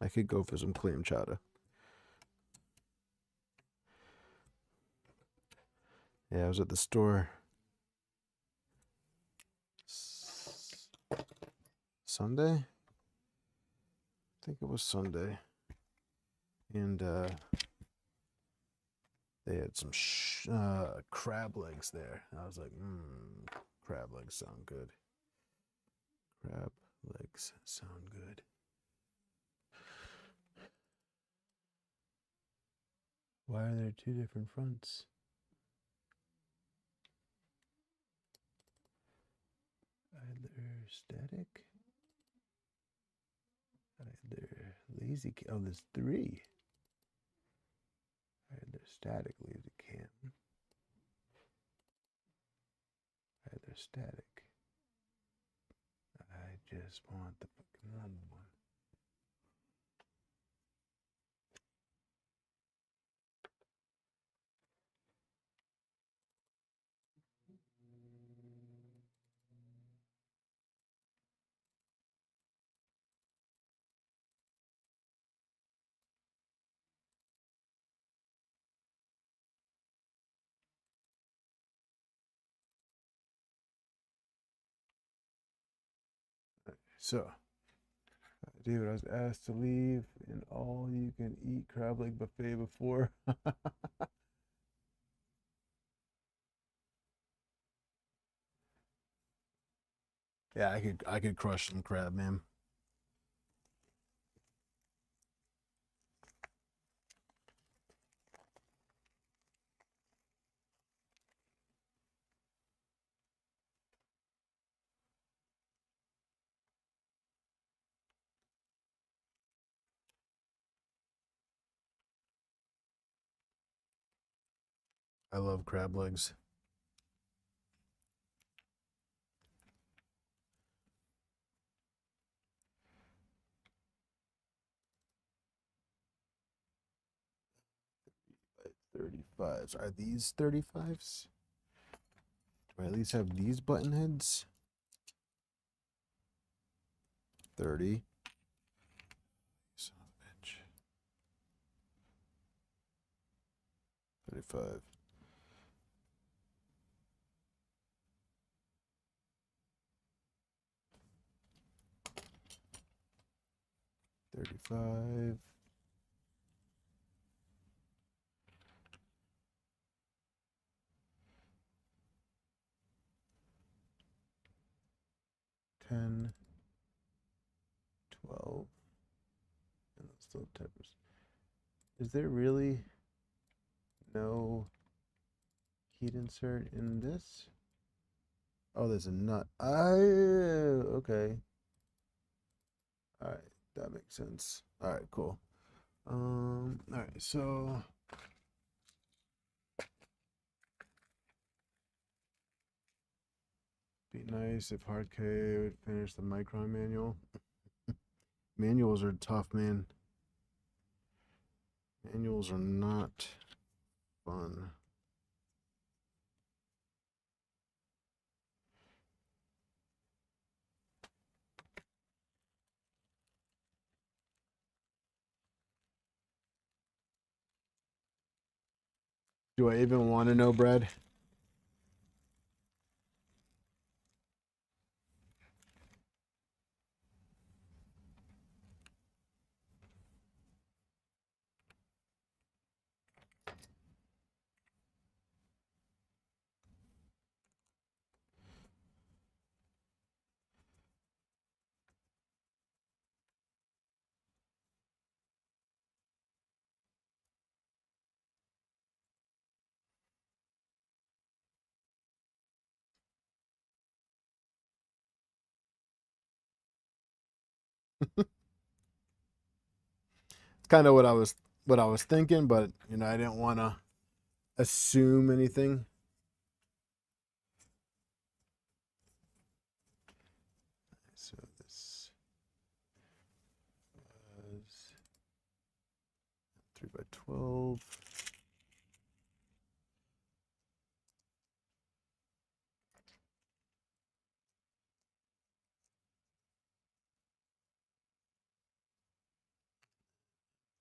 I could go for some clam chowder. Yeah, I was at the store Sunday. I think it was Sunday. And they had some crab legs there. I was like, crab legs sound good. Crab legs sound good. Why are there two different fronts? Either static. Either lazy cam. Oh, there's three. Either static lazy cam. Either static. I just want the fucking normal one. So, David, I was asked to leave an all-you-can-eat crab leg buffet before. Yeah, I could crush some crab, man. I love crab legs. $35s. Are these 35s? Do I at least have these button heads? 30. Son of a bitch. 35. $35. $10. $12. And that's still 10%. Is there really no heat insert in this? Oh, there's a nut. Okay. All right, that makes sense. All right, cool. All right, so be nice if Hard K would finish the Micron manual. Manuals are tough, man. Manuals are not fun. Do I even want to know, Brad? It's kind of what I was thinking, but I didn't want to assume anything. So this was 3x12.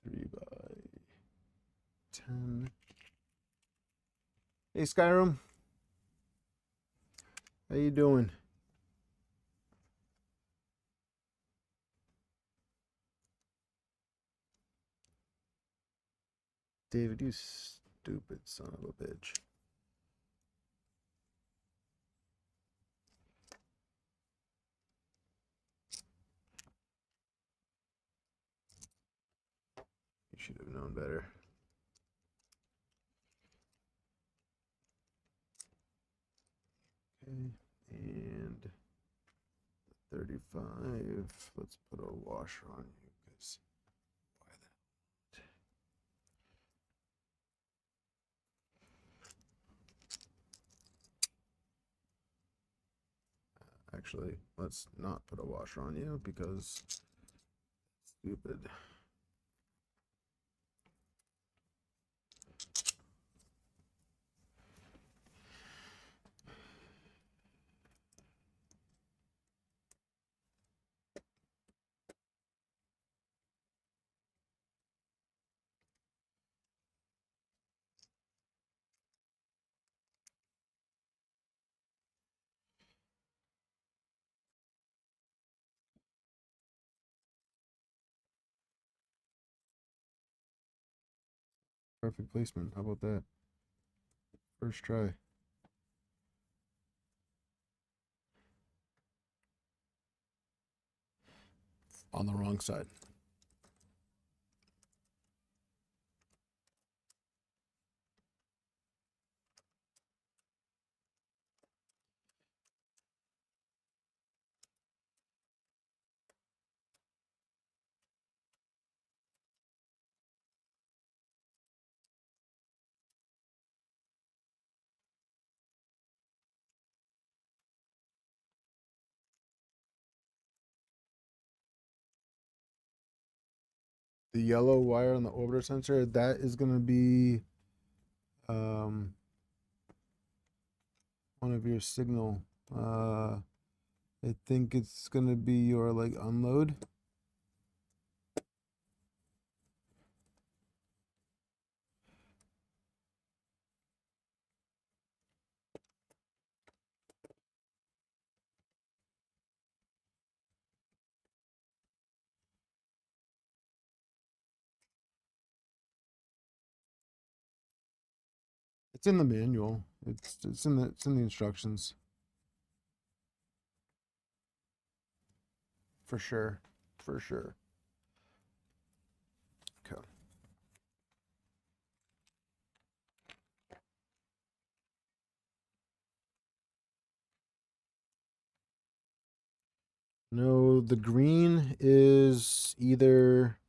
Three by 10. Hey Skyrim, how you doing? David, you stupid son of a bitch. You should have known better. Okay, and 35. Let's put a washer on you because why that? Actually, let's not put a washer on you because stupid. Perfect placement. How about that? First try. On the wrong side. The yellow wire on the orbiter sensor, that is going to be one of your signal. I think it's going to be your like unload. It's in the manual. It's in the instructions. For sure. For sure. Okay. No, the green is either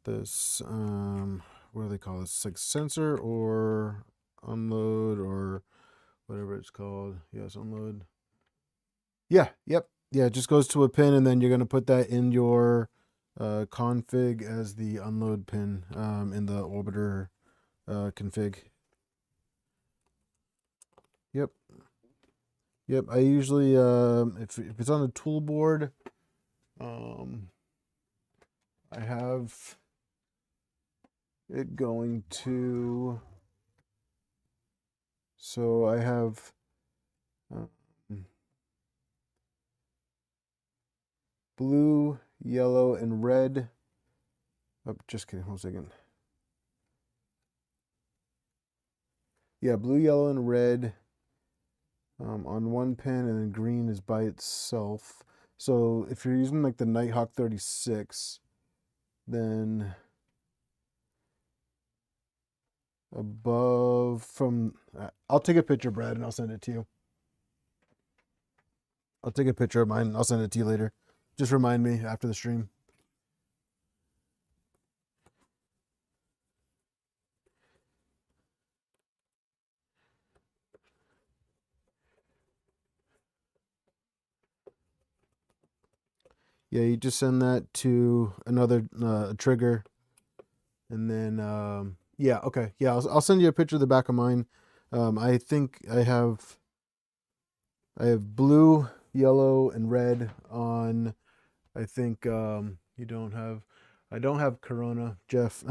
this what do they call this? Like sensor or unload or whatever it's called. Yes, unload. Yeah, yep. Yeah, it just goes to a pin and then you're gonna put that in your config as the unload pin in the orbiter config. Yep. Yep. I usually if it's on the tool board, I have it going to, so I have blue, yellow, and red. Oh, just kidding. 1 second. Yeah, blue, yellow, and red on one pin, and then green is by itself. So if you're using like the Nighthawk 36, then above from, I'll take a picture, Brad, and I'll send it to you. I'll take a picture of mine. I'll send it to you later. Just remind me after the stream. Yeah, you just send that to another trigger, and then yeah, okay, yeah, I'll send you a picture of the back of mine. I think I have blue, yellow, and red on. I think you don't have. I don't have Corona, Jeff.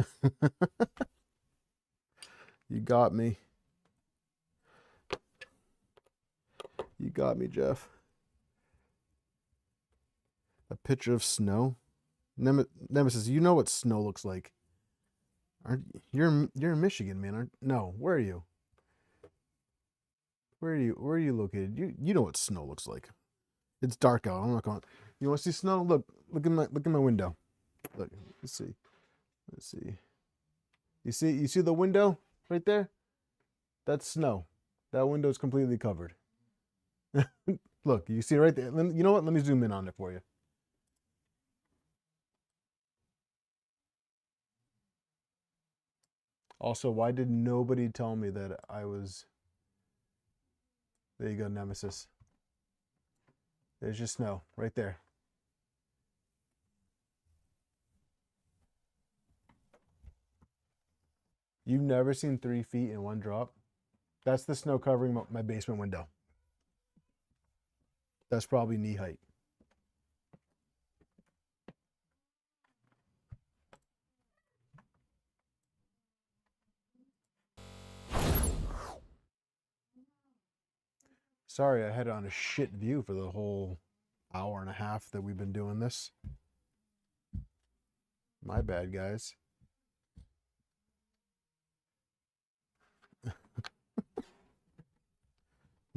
You got me. You got me, Jeff. A picture of snow. Nemesis, you know what snow looks like. You're in Michigan, man? No, where are you? Where are you located? You know what snow looks like. It's dark out. I'm not going. You want to see snow? Look in my window. Look, let's see. Let's see. You see the window right there? That's snow. That window is completely covered. Look, you see right there. You know what? Let me zoom in on it for you. Also, why did nobody tell me that I was... There you go, Nemesis. There's your snow right there. You've never seen 3 feet in one drop? That's the snow covering my basement window. That's probably knee height. Sorry, I had on a shit view for the whole hour and a half that we've been doing this. My bad, guys.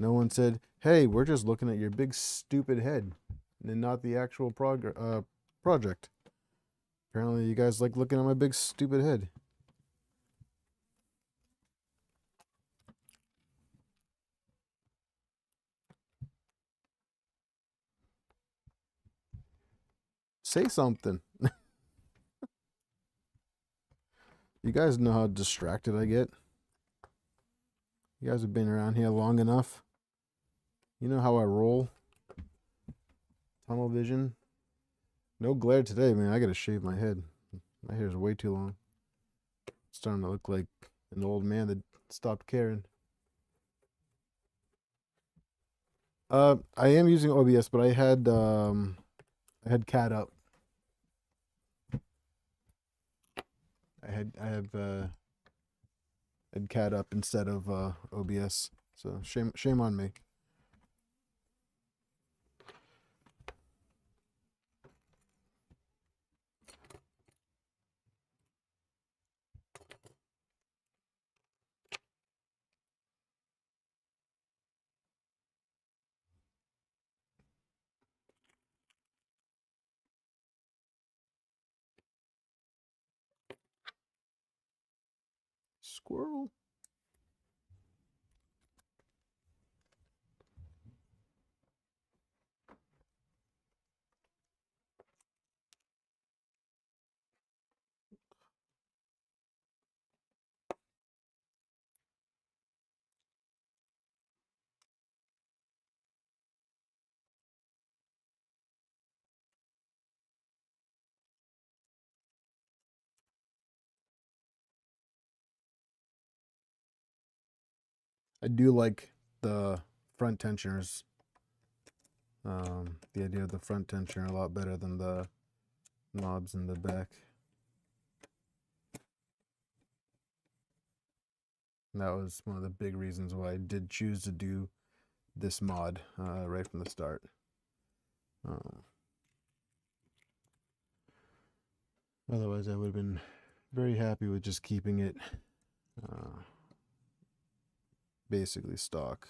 No one said, hey, we're just looking at your big stupid head and not the actual project. Apparently you guys like looking at my big stupid head. Say something. You guys know how distracted I get. You guys have been around here long enough. You know how I roll. Tunnel vision. No glare today, man. I gotta shave my head. My hair's way too long. It's starting to look like an old man that stopped caring. I am using OBS, but I had CAD up. I have had CAD up instead of OBS. So shame on me. Squirrel. I do like the front tensioners. The idea of the front tensioner a lot better than the knobs in the back. And that was one of the big reasons why I did choose to do this mod right from the start. Otherwise, I would have been very happy with just keeping it basically stock.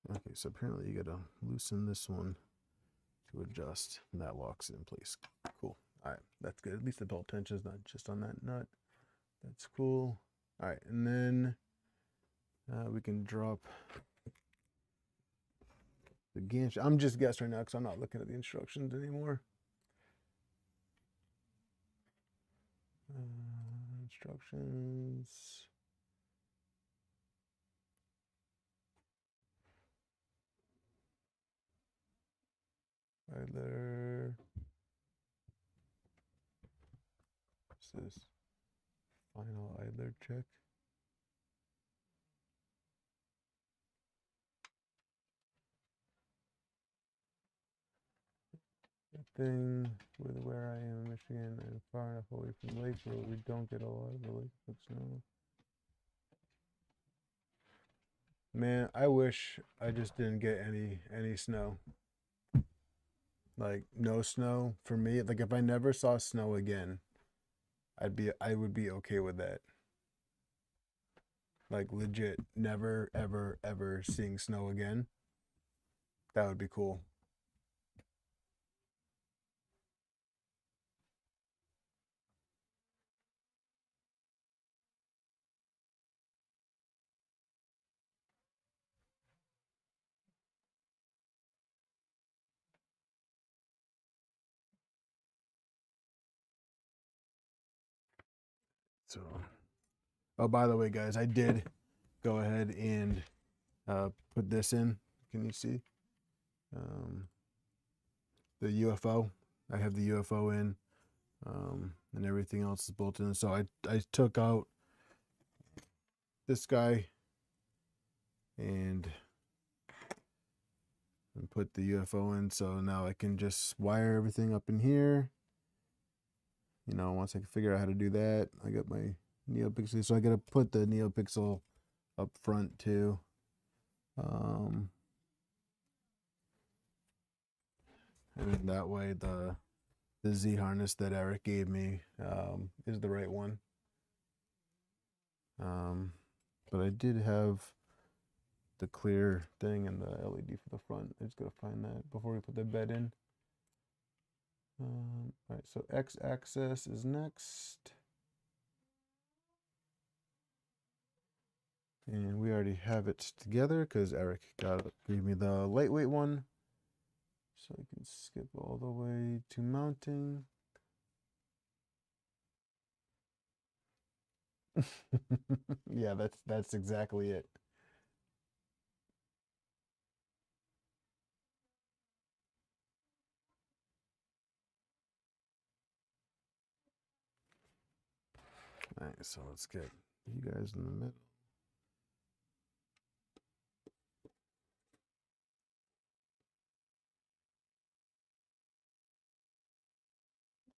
Okay, so apparently you gotta loosen this one to adjust, and that locks it in place. Cool. All right, that's good. At least the belt tension is not just on that nut. That's cool. All right, and then we can drop the ganch. I'm just guessing right now because I'm not looking at the instructions anymore. Instructions. Idler. What's this? Final idler check. thing with where I am in Michigan and far enough away from Lake Road, we don't get a lot of the lake snow. Man, I wish I just didn't get any snow. Like no snow for me. Like if I never saw snow again, I would be okay with that. Like legit never ever ever seeing snow again. That would be cool. So, oh, by the way, guys, I did go ahead and put this in. Can you see the UFO? I have the UFO in, and everything else is bolted in. So I took out this guy and put the UFO in. So now I can just wire everything up in here. You know, once I can figure out how to do that, I got my NeoPixel. So I got to put the NeoPixel up front too. And then that way the Z harness that Eric gave me is the right one. But I did have the clear thing and the LED for the front. I just gotta find that before we put the bed in. All right, so X-axis is next. And we already have it together because Eric gave me the lightweight one. So I can skip all the way to mounting. Yeah, that's exactly it. All right, so let's get you guys in the middle.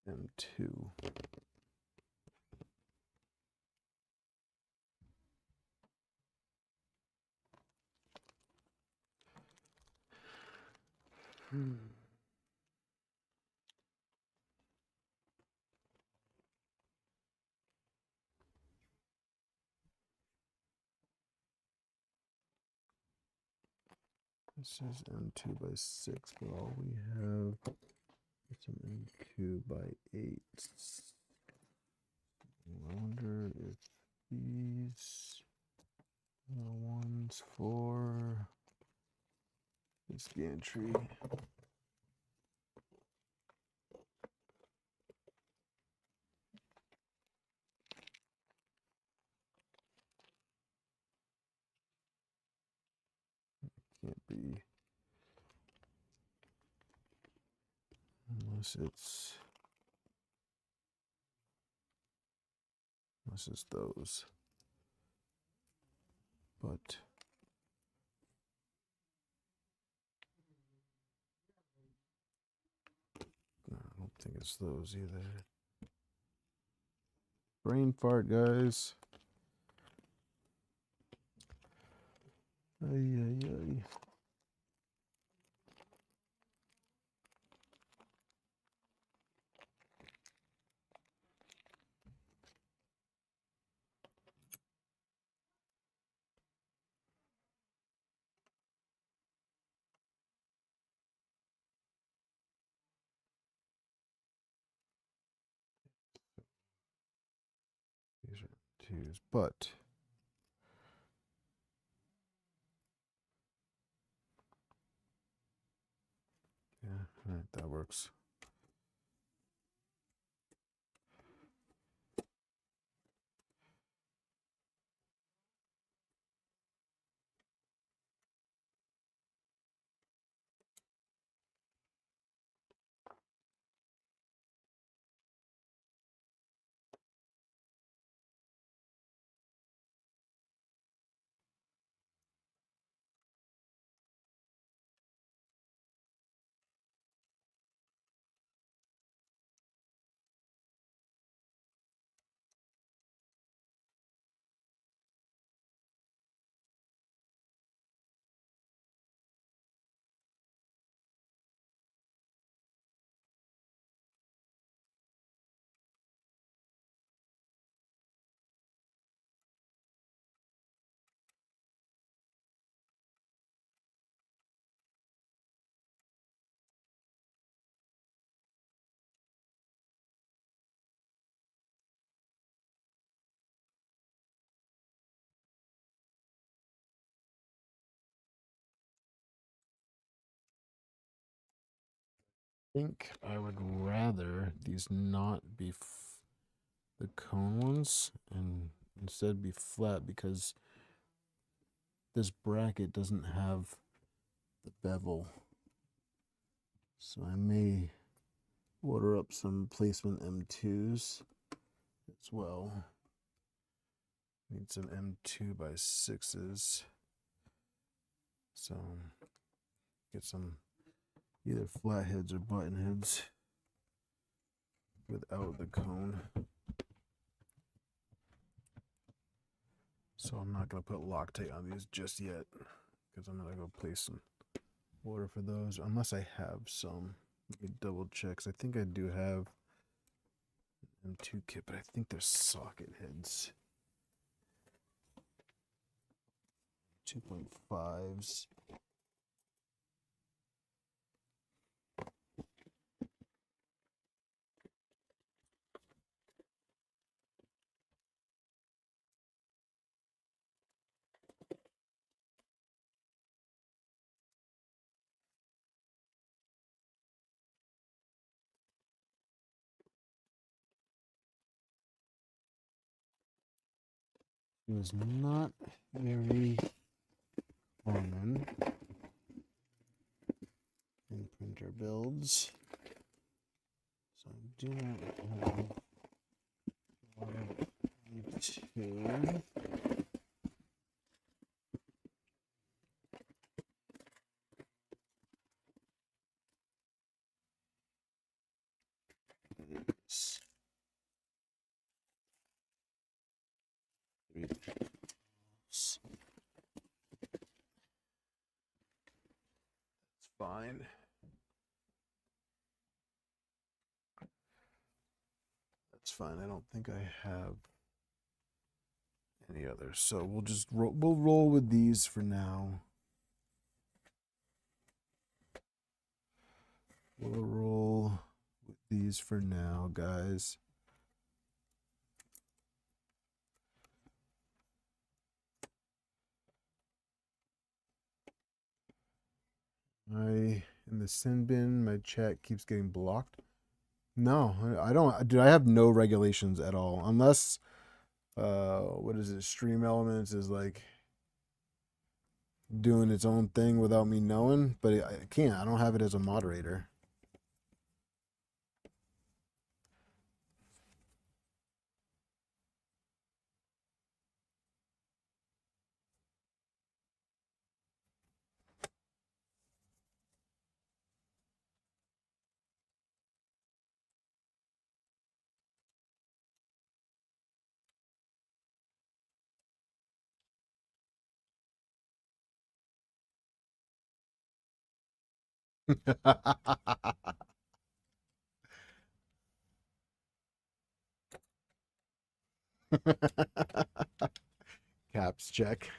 M2. This is M2 by 6, but all we have is some M2 by 8. I wonder if these are the ones for this gantry. Can't be unless it's those. But no, I don't think it's those either. Brain fart, guys. Ay, ay, ay. These are twos, but yeah, all right, that works. think I would rather these not be the cone ones and instead be flat because this bracket doesn't have the bevel. So I may order up some placement M2s as well. Need some M2 by 6s. So get some either flatheads or button heads without the cone. So I'm not going to put Loctite on these just yet because I'm going to go place some order for those unless I have some. Let me double check. I think I do have an M2 kit, but I think they're socket heads. 2.5s. It was not very common in printer builds. So I do not have a lot of M2. It's fine. That's fine. I don't think I have any others. So we'll roll with these for now. We'll roll with these for now, guys. In the sin bin, my chat keeps getting blocked. No, I don't. Dude, I have no regulations at all. Unless, what is it? Stream Elements is like doing its own thing without me knowing, but I can't. I don't have it as a moderator. Caps check.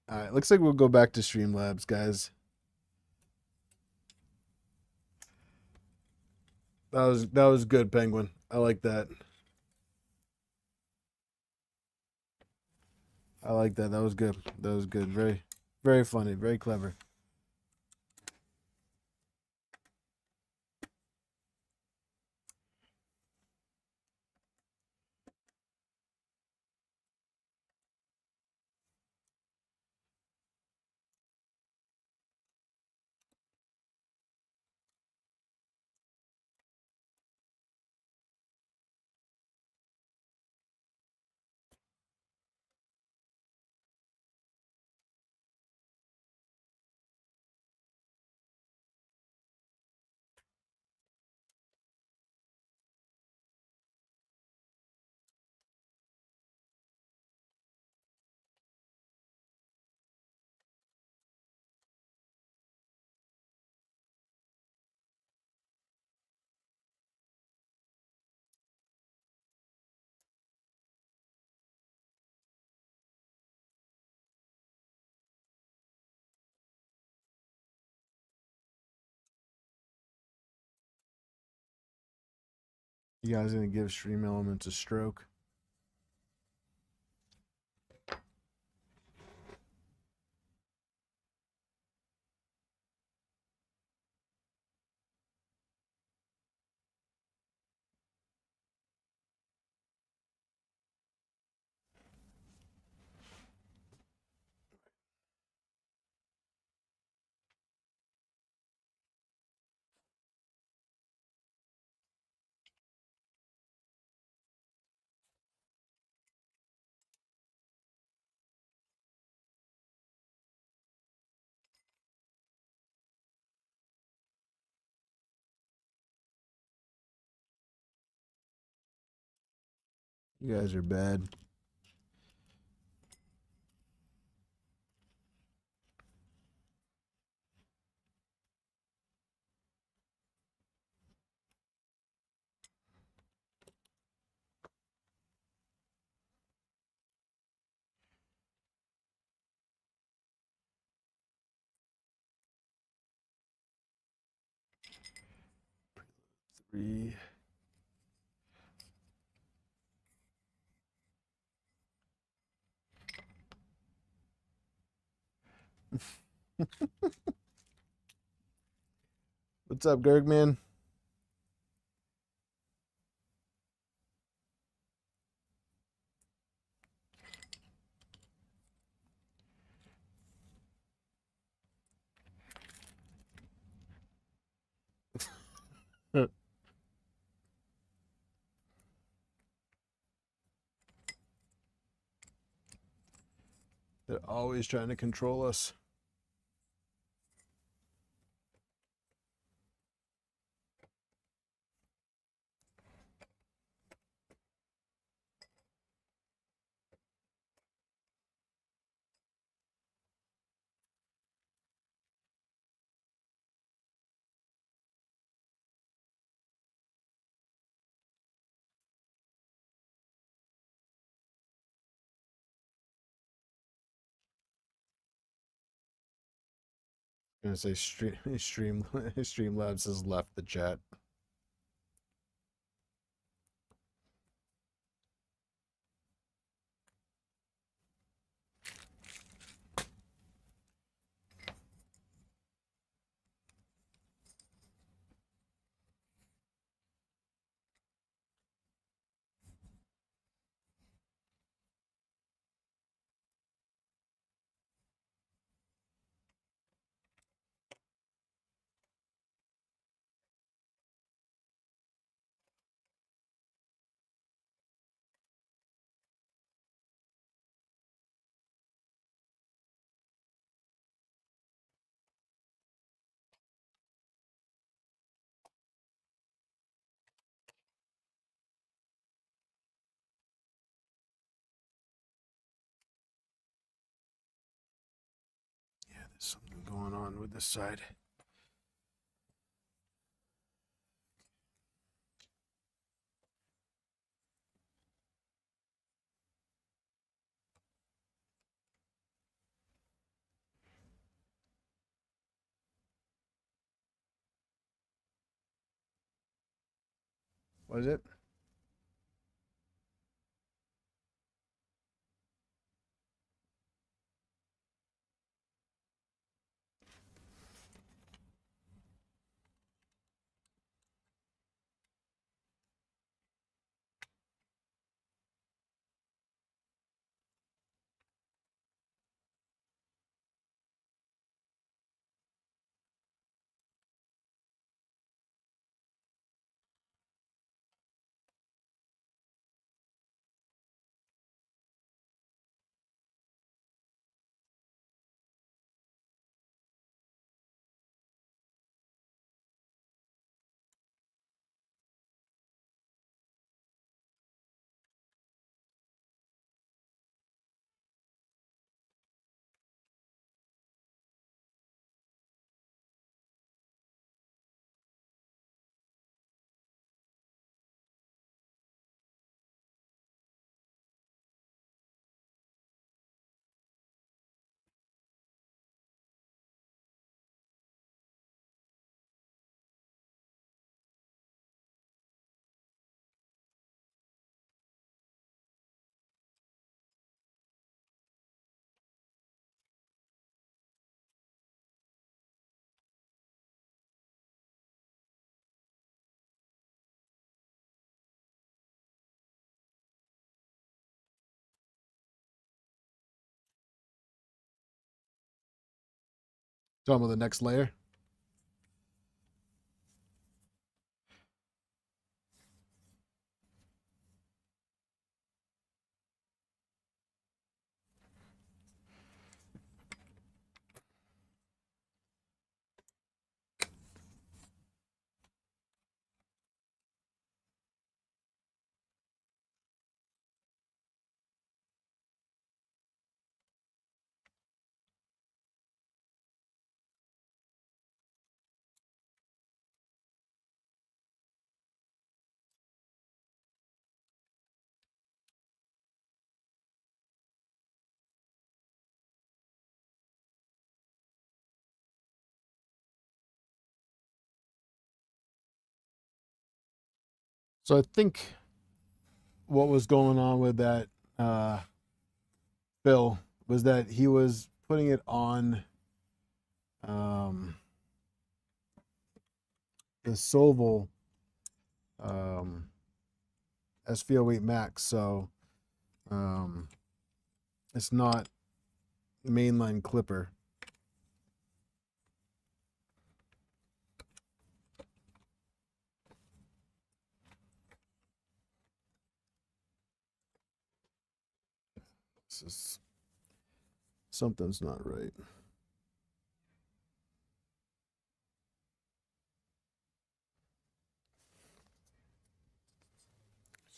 All right, looks like we'll go back to Streamlabs, guys. That was good, Penguin. I like that. I like that. That was good. That was good. Very, very funny. Very clever. You guys gonna give Stream Elements a stroke? You guys are bad. Three. What's up, Gergman? They're always trying to control us. I'm gonna say Streamlabs has left the chat. Yeah, there's something going on with this side. What is it? Talking about the next layer. So I think what was going on with that Phil was that he was putting it on the Soval SV08 Max, so it's not mainline clipper. This is, something's not right.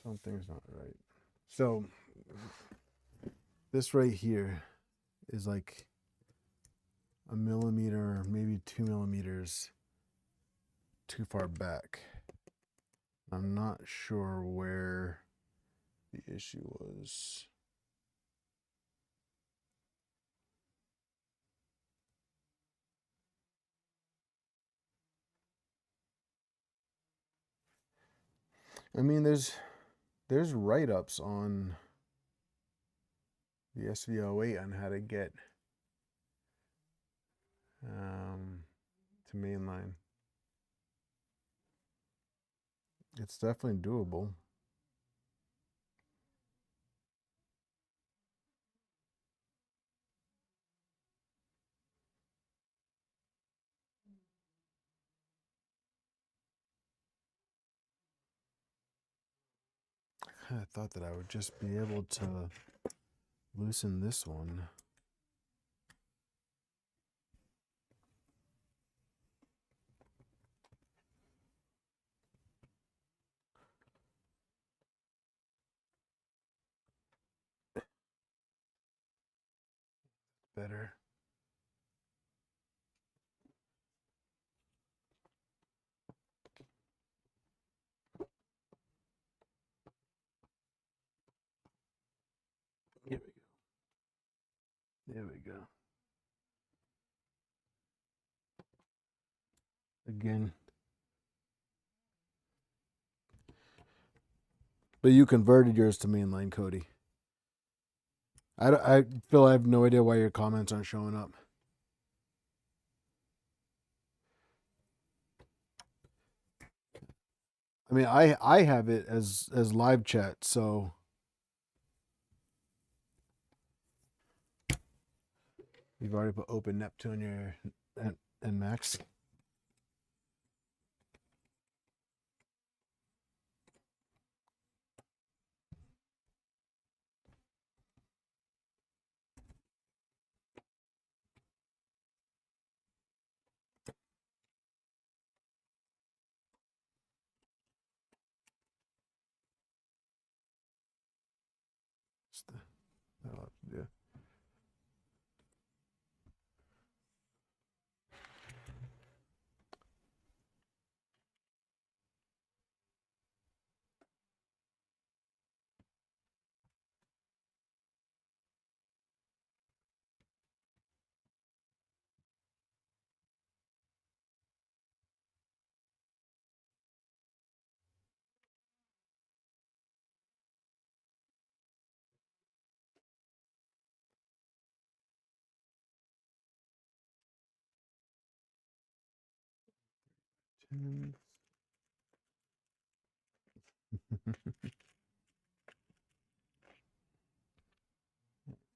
Something's not right. So this right here is like a millimeter, maybe 2 millimeters too far back. I'm not sure where the issue was. I mean, there's write-ups on the SV08 on how to get to mainline. It's definitely doable. I thought that I would just be able to loosen this one. Better. Here we go. There we go. Again. But you converted yours to mainline, Cody. I feel I have no idea why your comments aren't showing up. I mean, I have it as live chat, so you've already put open Neptune your and Max. Yeah.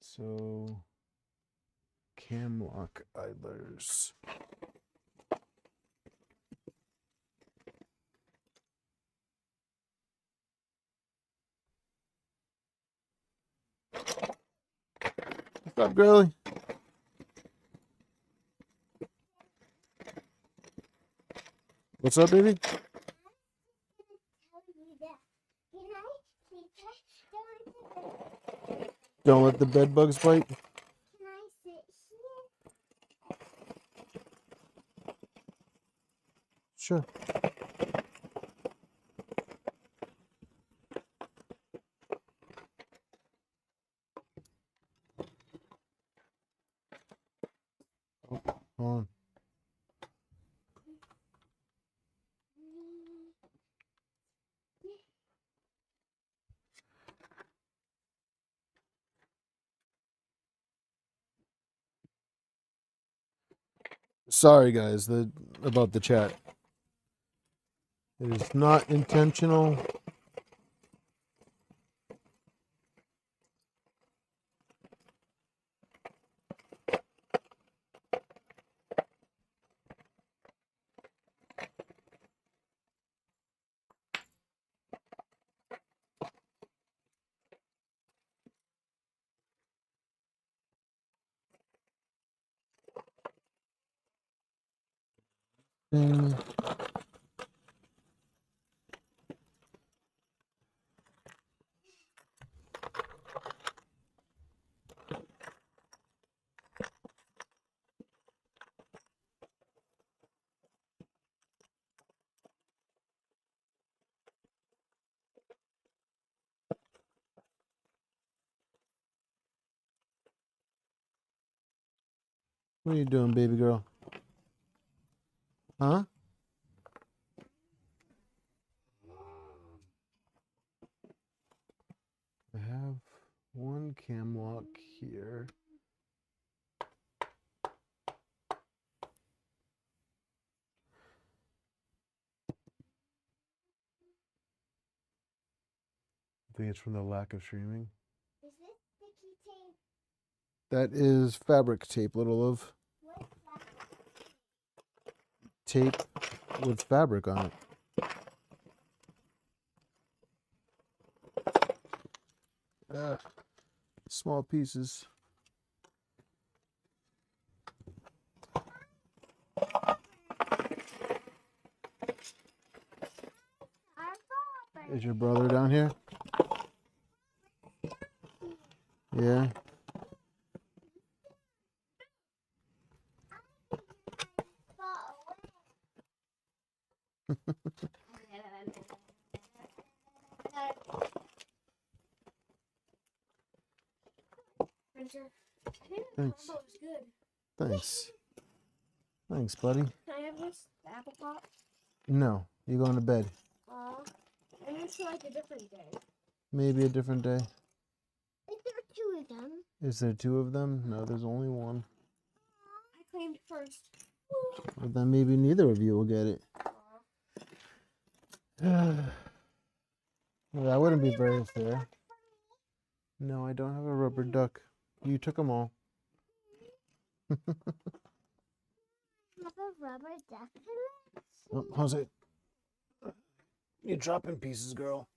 So, cam lock idlers. What's up, girlie? What's up, baby? Don't let the bed bugs bite. Can I sit here? Sure. Oh, hold on. Sorry, guys, about the chat. It is not intentional. Mm. What are you doing, baby girl? Huh? I have one cam lock here. I think it's from the lack of streaming. Is this sticky tape? That is fabric tape, little love. What's that? Tape with fabric on it. Small pieces. Our Robert. Is your brother down here? Yeah. Thanks. Thanks. Thanks, buddy. Can I have this apple pop? No, you going to bed. I need to like a different day. Maybe a different day. Is there two of them? Is there two of them? No, there's only one. I claimed first. Well, then maybe neither of you will get it. Well, that wouldn't be very fair. No, I don't have a rubber duck. You took them all. Have a rubber duck in it? Oh, how's it? You're dropping pieces, girl.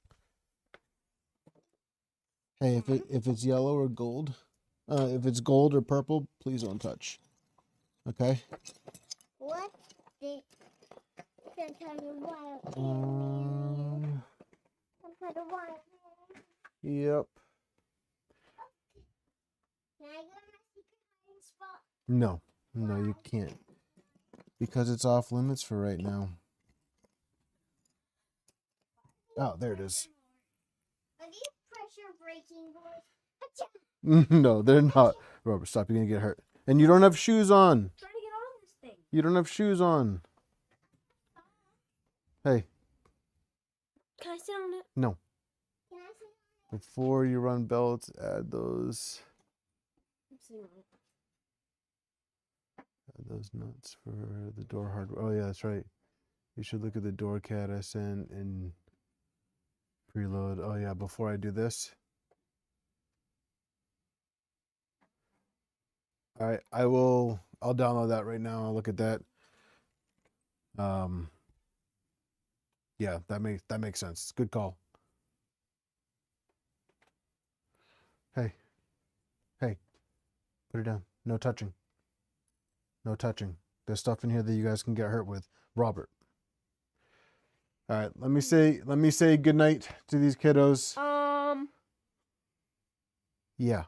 Hey, if it's yellow or gold, if it's gold or purple, please don't touch. Okay. What? Can tell me why. Can put a wire. Yep. Can I go to my secret hiding spot? No, no, you can't. Because it's off limits for right now. Oh, there it is. Are these pressure braking boards? Achoo! No, they're not. Robert, stop. You're going to get hurt. And you don't have shoes on. Trying to get on this thing. You don't have shoes on. Hey, Can I sit on it? no. Can I sit on it? Before you run belts, add those. I'm sitting on it. Add those nuts for the door hardware. Oh, yeah, that's right. You should look at the door CAD I sent and preload. Oh, yeah, before I do this. All right, I'll download that right now. I'll look at that. Yeah, that makes sense. Good call. Hey, put it down. No touching. No touching. There's stuff in here that you guys can get hurt with. Robert. All right, let me say good night to these kiddos. Yeah.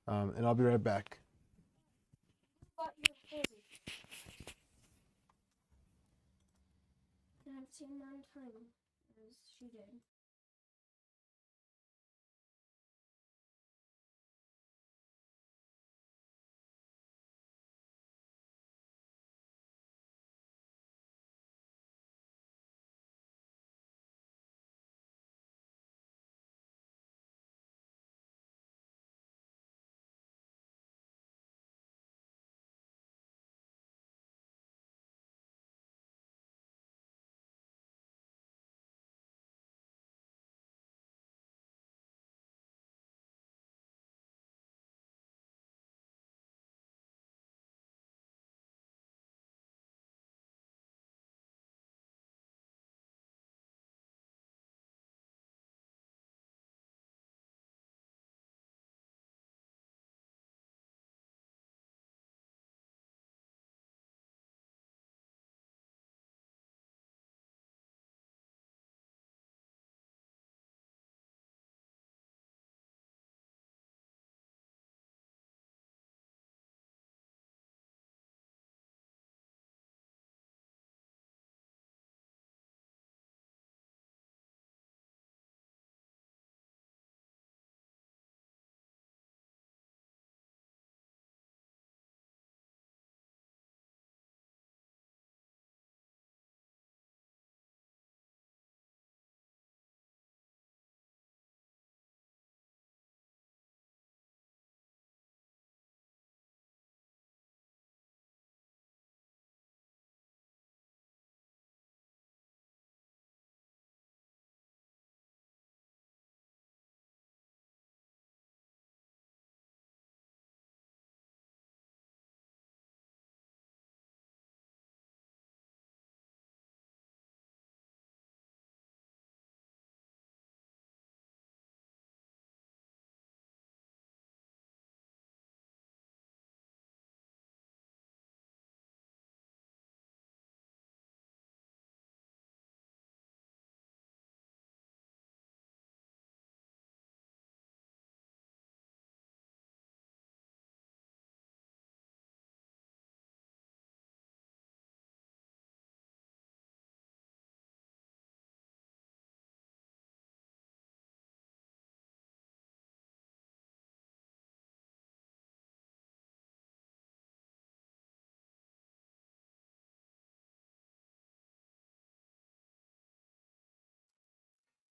And I'll be right back. What you're busy. I have seen my time as she did.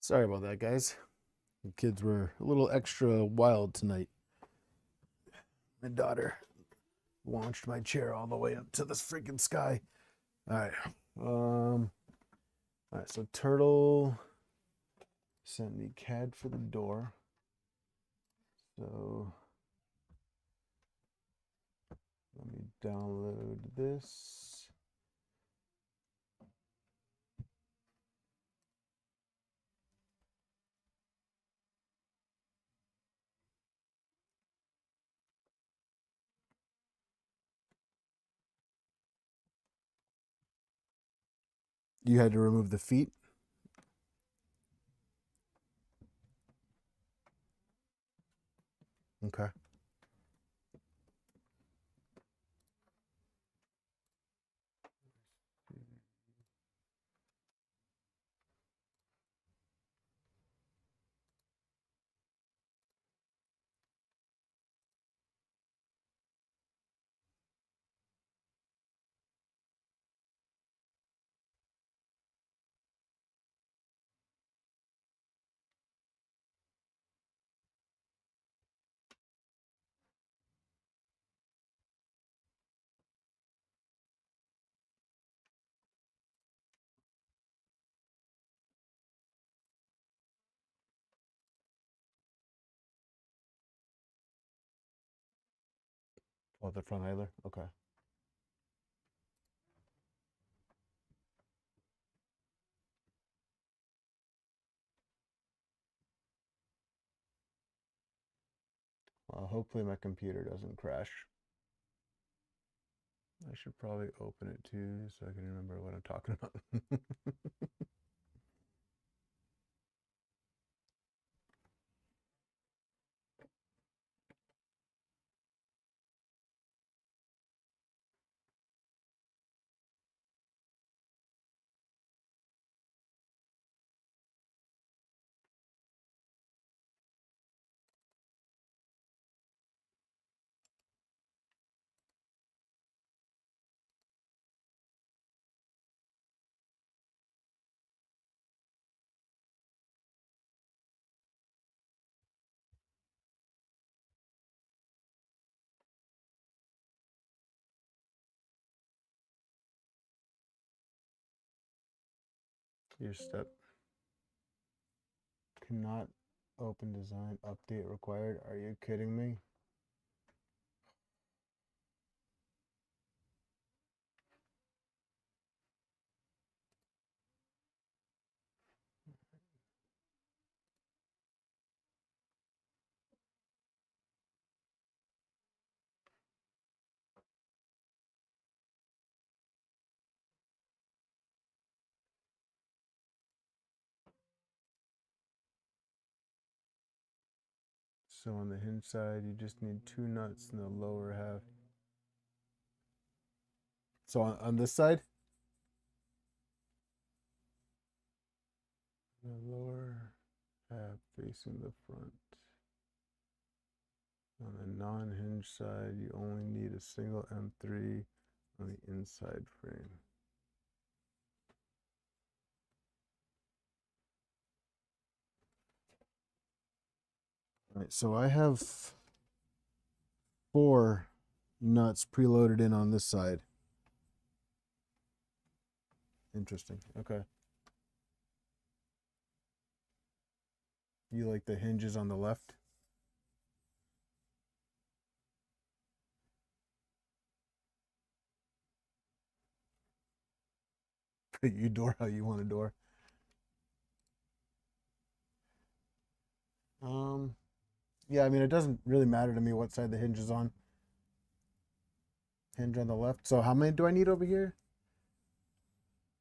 Sorry about that, guys. The kids were a little extra wild tonight. My daughter launched my chair all the way up to the freaking sky. All right. All right. So Turtle sent me CAD for the door. So let me download this. You had to remove the feet. Okay. Oh, the front idler. Okay. Hopefully my computer doesn't crash. I should probably open it too so I can remember what I'm talking about. Your step. Cannot open design update required. Are you kidding me? So on the hinge side, you just need 2 nuts in the lower half. So on this side, the lower half facing the front. On the non-hinge side, you only need a single M3 on the inside frame. All right, so I have 4 nuts preloaded in on this side. Interesting. Okay. You like the hinges on the left? You door how you want to door. Yeah, I mean, it doesn't really matter to me what side the hinge is on. Hinge on the left. So how many do I need over here?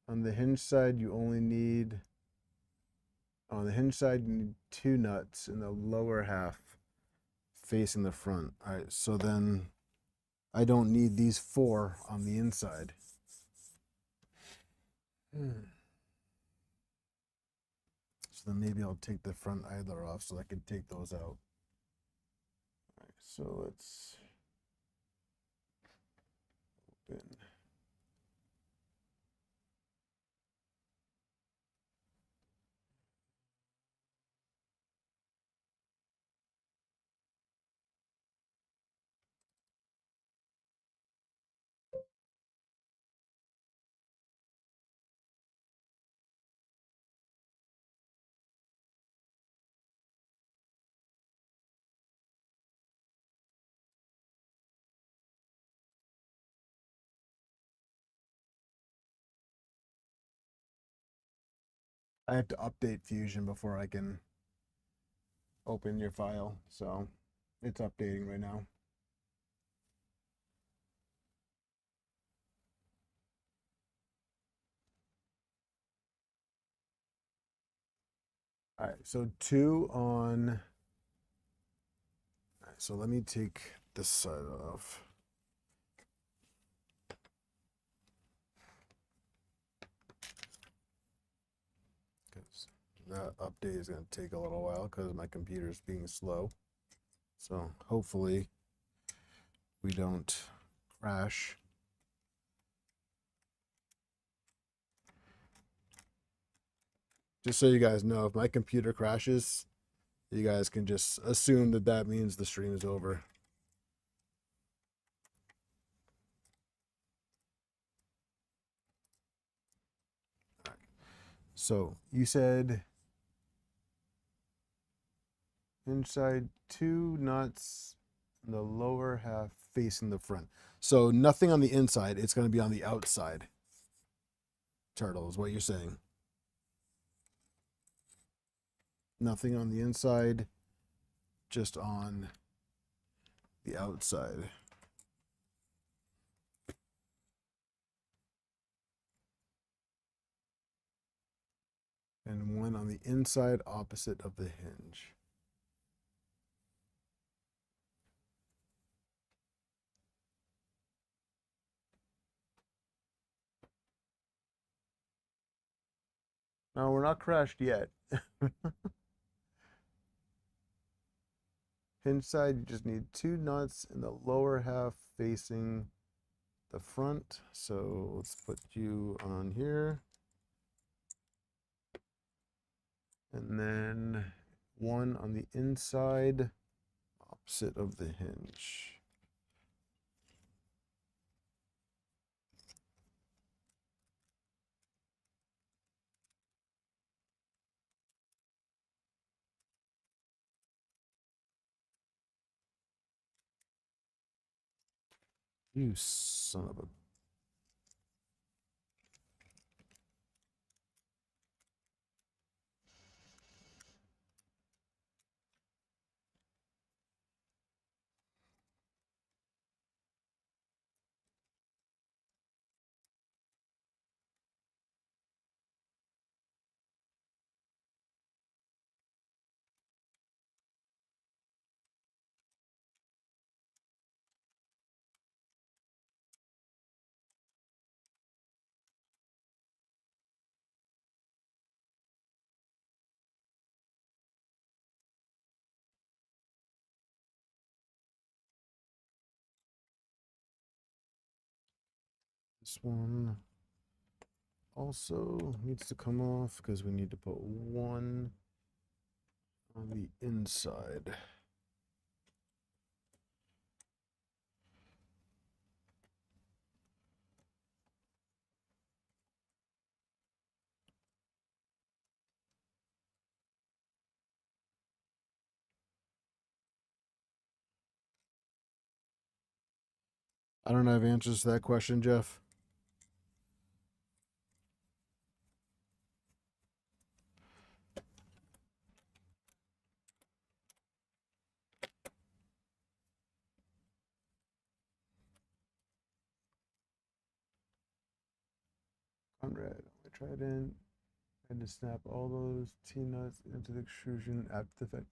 On the hinge side, you only need, on the hinge side, you need 2 nuts in the lower half facing the front. All right, so then I don't need these 4 on the inside. So then maybe I'll take the front idler off so I can take those out. All right, so let's open. I have to update Fusion before I can open your file, so it's updating right now. All right, so 2 on. All right, so let me take this side off. Because that update is going to take a little while because my computer's being slow. So hopefully we don't crash. Just so you guys know, if my computer crashes, you guys can just assume that that means the stream is over. All right. So you said inside 2 nuts in the lower half facing the front. So nothing on the inside, it's going to be on the outside. Turtle is what you're saying. Nothing on the inside, just on the outside. And one on the inside opposite of the hinge. No, we're not crashed yet. Hinge side, you just need 2 nuts in the lower half facing the front. So let's put you on here. And then 1 on the inside opposite of the hinge. You son of a. This one also needs to come off because we need to put 1 on the inside. I don't have answers to that question, Jeff. Conrad, I tried in. Had to snap all those T-nuts into the extrusion after the fact.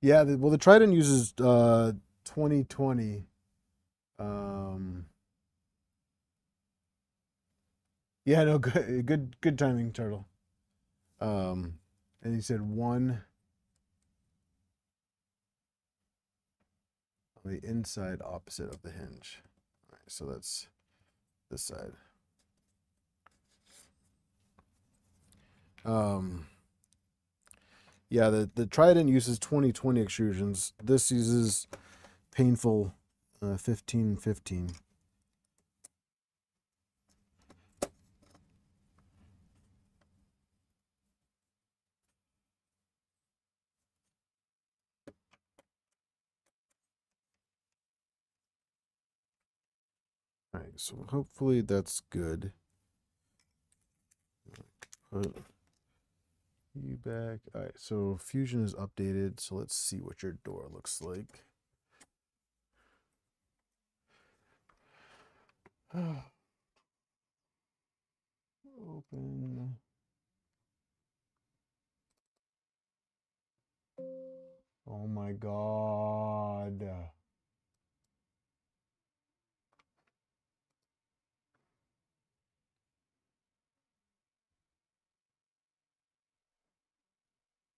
Yeah, well, the Trident uses 2020. Yeah, no, good timing, Turtle. And he said 1 on the inside opposite of the hinge. All right, so that's this side. Yeah, the Trident uses 2020 extrusions. This uses painful 1515. All right, so hopefully that's good. Put you back. All right, so Fusion is updated. So let's see what your door looks like. Open. Oh my God.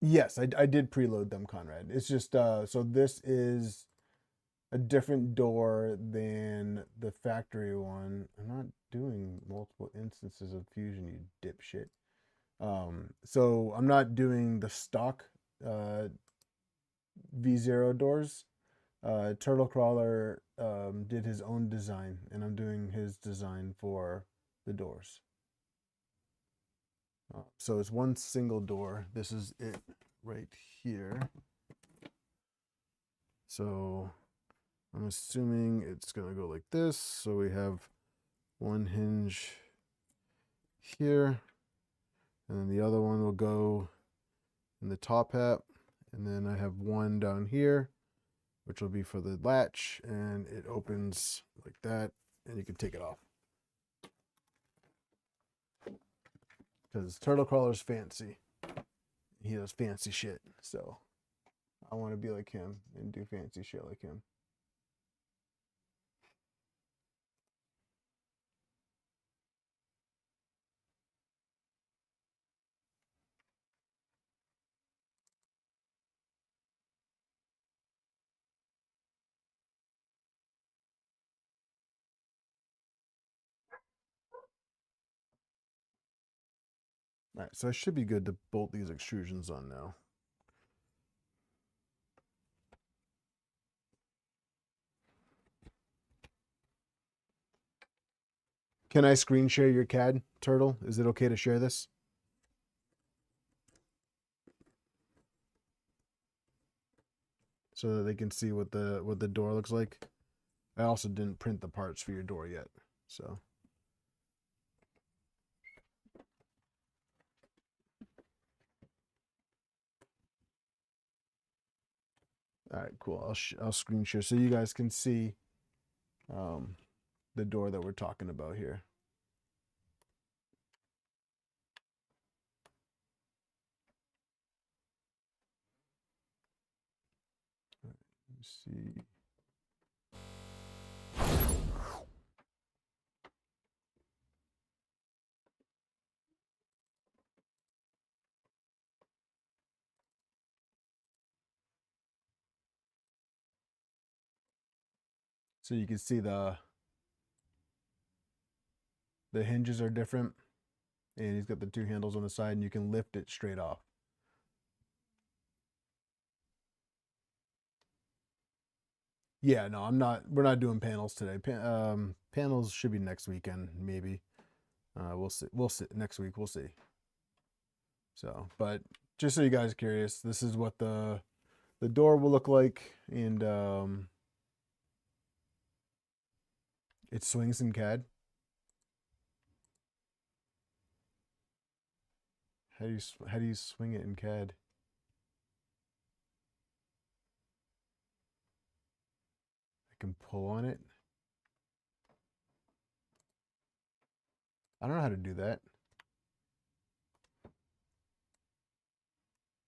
Yes, I did preload them, Conrad. It's just so this is a different door than the factory one. I'm not doing multiple instances of Fusion, you dipshit. So I'm not doing the stock V0 doors. Turtle Crawler did his own design, and I'm doing his design for the doors. So it's one single door. This is it right here. So I'm assuming it's gonna go like this. So we have one hinge here, and then the other one will go in the top hat, and then I have one down here, which will be for the latch, and it opens like that, and you can take it off. Because Turtle Crawler's fancy. He does fancy shit, so I want to be like him and do fancy shit like him. All right, so I should be good to bolt these extrusions on now. Can I screen share your CAD, Turtle? Is it okay to share this? So that they can see what the door looks like. I also didn't print the parts for your door yet, so. All right, cool. I'll screen share so you guys can see the door that we're talking about here. Let's see. So you can see the hinges are different, and he's got the two handles on the side, and you can lift it straight off. Yeah, no, I'm not. We're not doing panels today. Panels should be next weekend, maybe. We'll see. We'll see next week. We'll see. So, but just so you guys are curious, this is what the door will look like, and it swings in CAD. How do you swing it in CAD? I can pull on it. I don't know how to do that.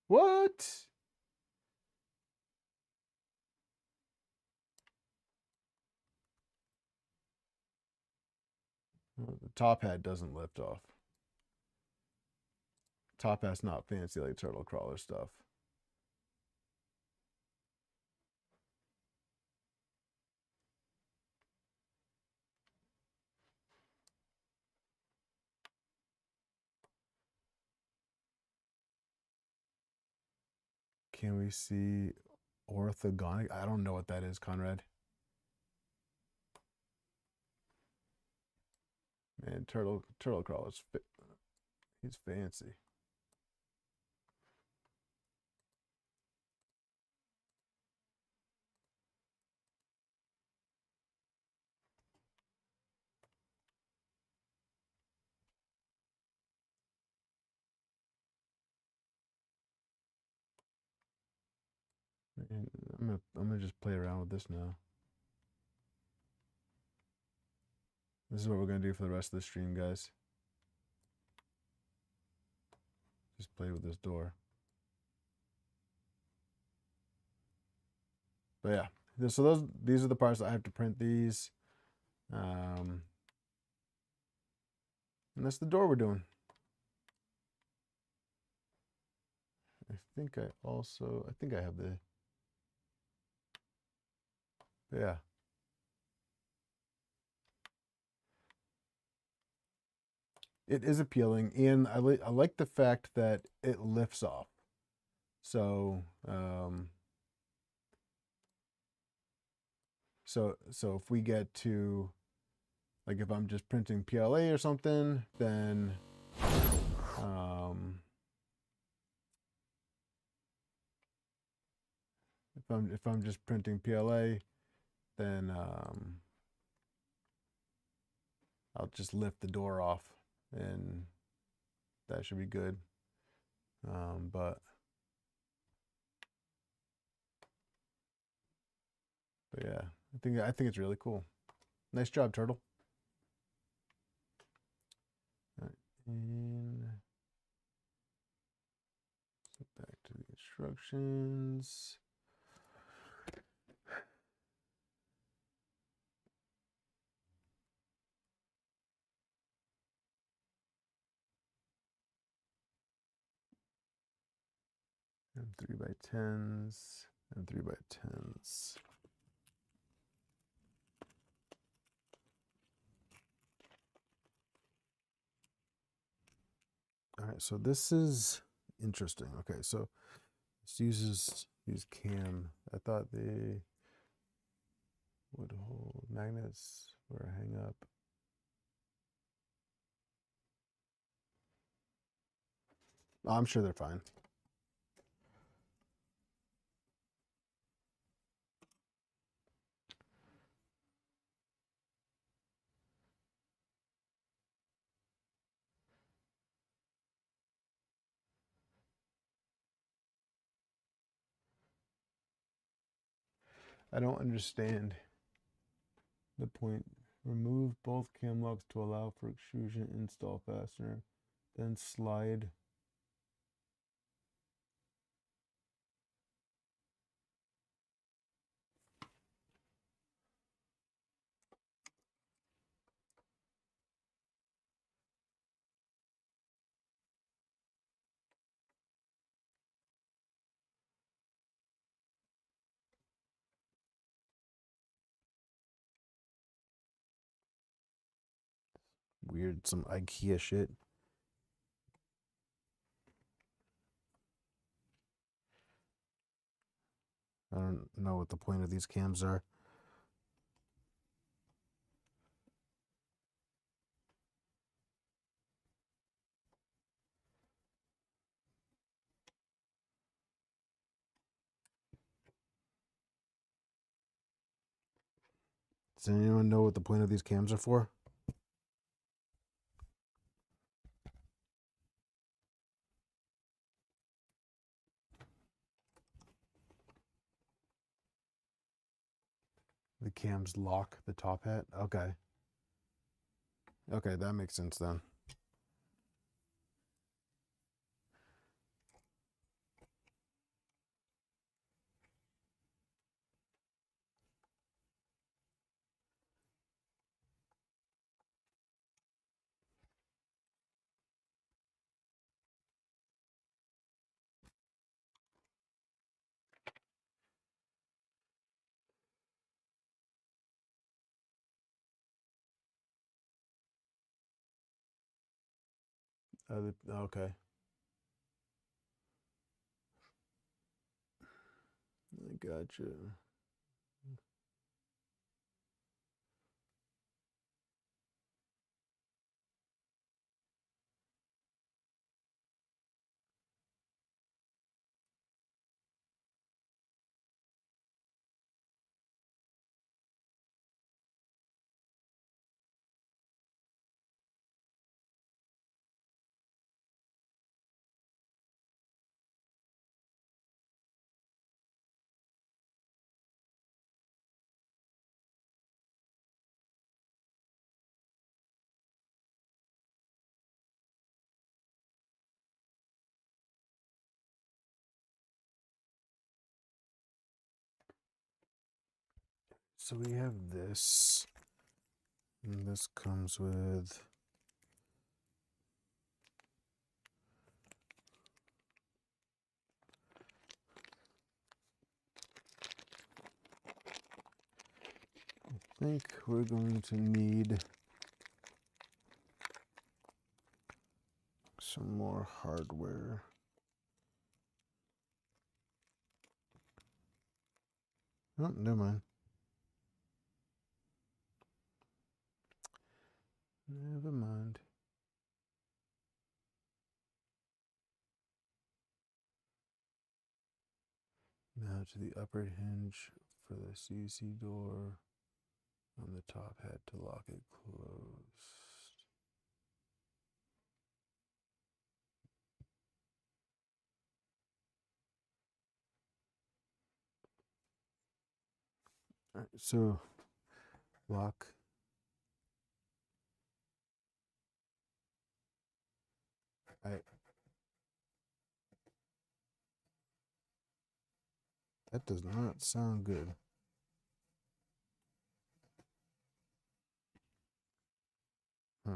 What? Oh, the top hat doesn't lift off. Top hat's not fancy like Turtle Crawler stuff. Can we see orthogonic? I don't know what that is, Conrad. Man, Turtle Crawler's he's fancy. And I'm gonna just play around with this now. This is what we're gonna do for the rest of the stream, guys. Just play with this door. But yeah, so these are the parts that I have to print these. And that's the door we're doing. I think I have the, yeah. It is appealing, and I like the fact that it lifts off. So, so if we get to, like, if I'm just printing PLA or something, then, if I'm just printing PLA, then I'll just lift the door off, and that should be good. But yeah, I think it's really cool. Nice job, Turtle. All right, and so back to the instructions. And 3x10s and 3x10s. All right, so this is interesting. Okay, so this uses cam. I thought they would hold magnets for a hang up. Oh, I'm sure they're fine. I don't understand the point. Remove both cam locks to allow for extrusion, install fastener, then slide. Weird, some IKEA shit. I don't know what the point of these cams are. Does anyone know what the point of these cams are for? The cams lock the top hat? Okay. Okay, that makes sense then. Okay. I gotcha. so we have this, and this comes with I think we're going to need some more hardware. Oh, never mind. Never mind. Now to the upper hinge for the CC door. On the top had to lock it closed. All right, so lock. That does not sound good. Huh.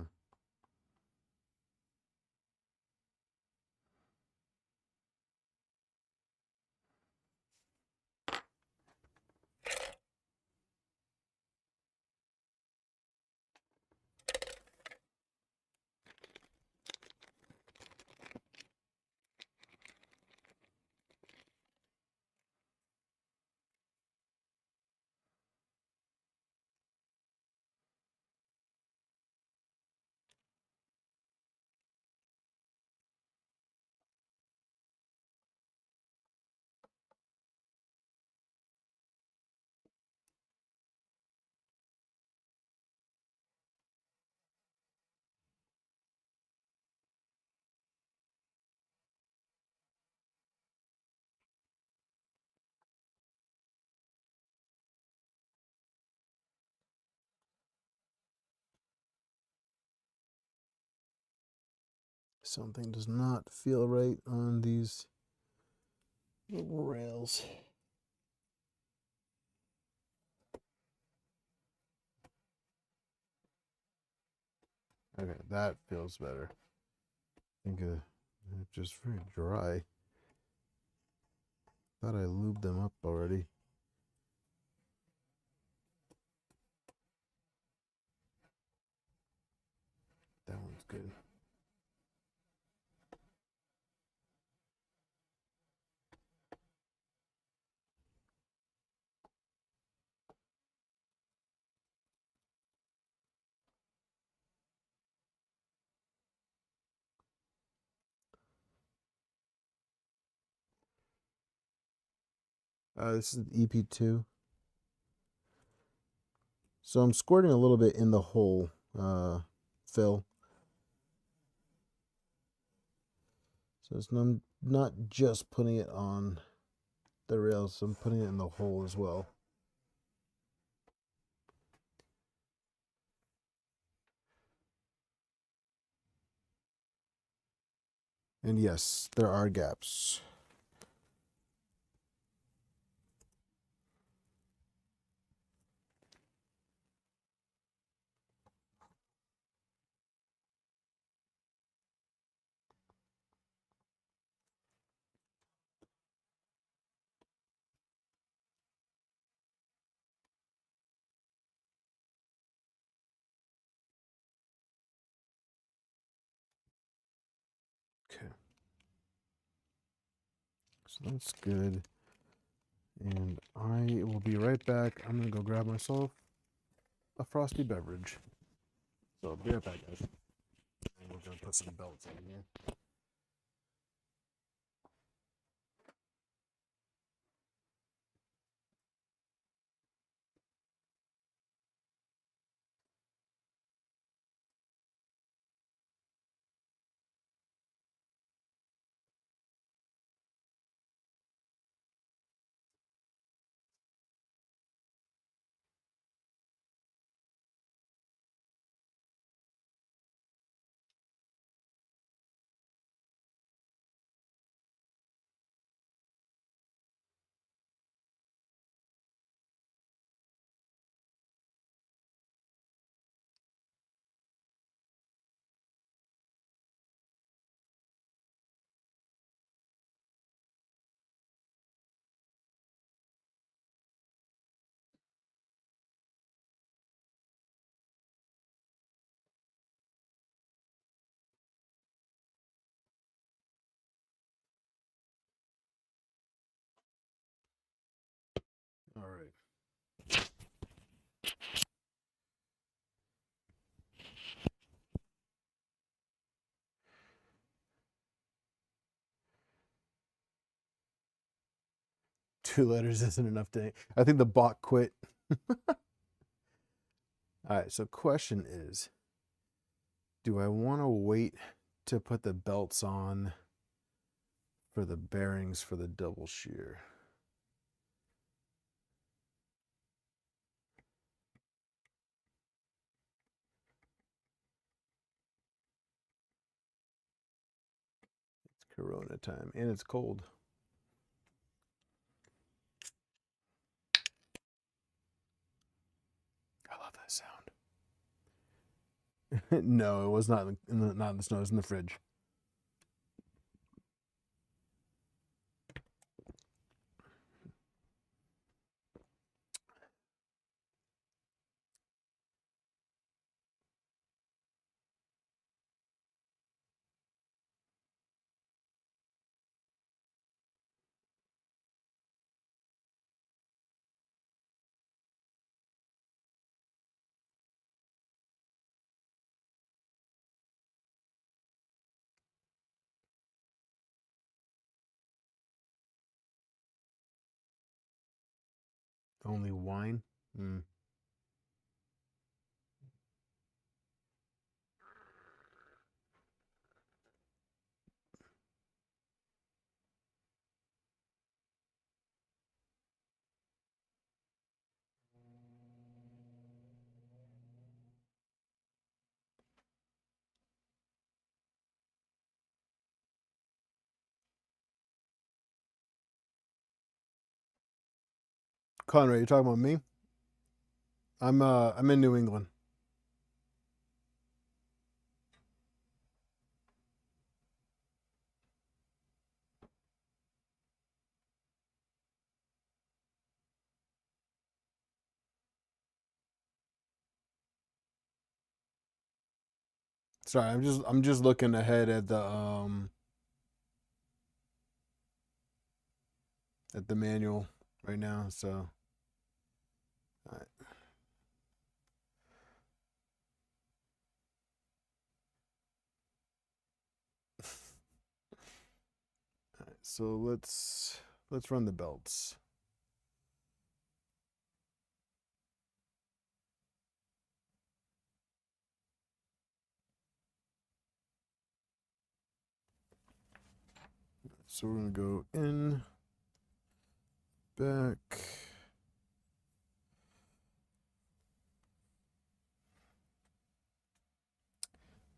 Something does not feel right on these little rails. Okay, that feels better. I think it's just very dry. Thought I lubed them up already. That one's good. This is EP2. So I'm squirting a little bit in the hole, fill. So it's not just putting it on the rails, I'm putting it in the hole as well. And yes, there are gaps. Okay. So that's good. And I will be right back. I'm going to go grab myself a frosty beverage. So I'll be right back, guys. And we're going to put some belts on here. 2 letters isn't enough to. I think the bot quit. All right. So question is, do I want to wait to put the belts on for the bearings for the double shear? It's Corona time and it's cold. I love that sound. No, it was not not in the snow. It was in the fridge. Only wine. Mm. Conrad, you talking about me? I'm in New England. Sorry, I'm just looking ahead at the manual right now. So, all right. All right, so let's run the belts. So we're gonna go in, back.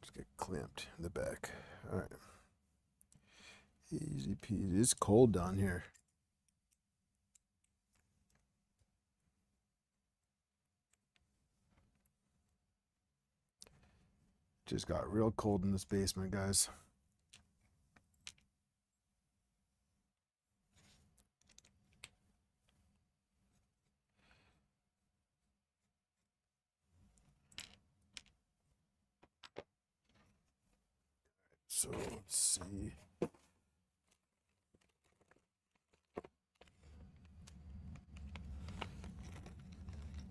Just get clamped in the back. All right. Easy peasy. It's cold down here. Just got real cold in this basement, guys. So let's see.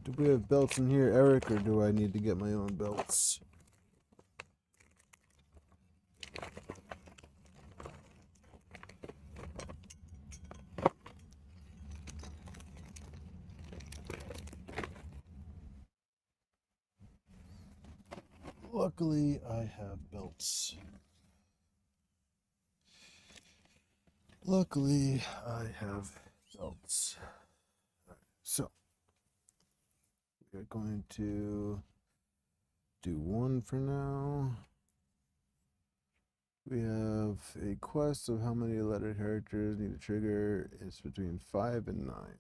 Do we have belts in here, Eric, or do I need to get my own belts? Luckily, I have belts. Luckily, I have belts. So, we're going to do one for now. We have a quest of how many letter characters need a trigger. It's between 5 and 9.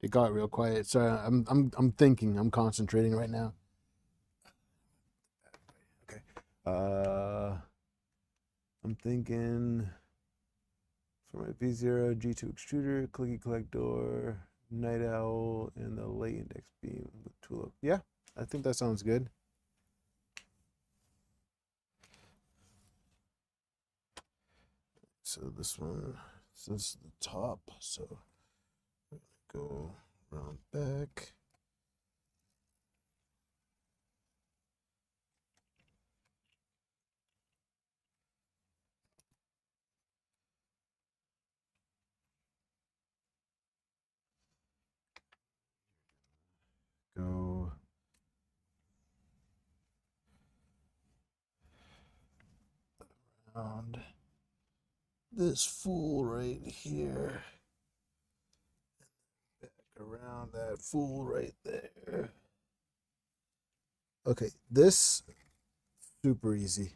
It got real quiet. Sorry, I'm thinking. I'm concentrating right now. Okay. I'm thinking for my V0 G2 extruder, clicky collect door, night owl, and the late index beam with tulip. Yeah, I think that sounds good. So this one, this is the top. So go around back. Go around this fool right here. Back around that fool right there. Okay, this super easy.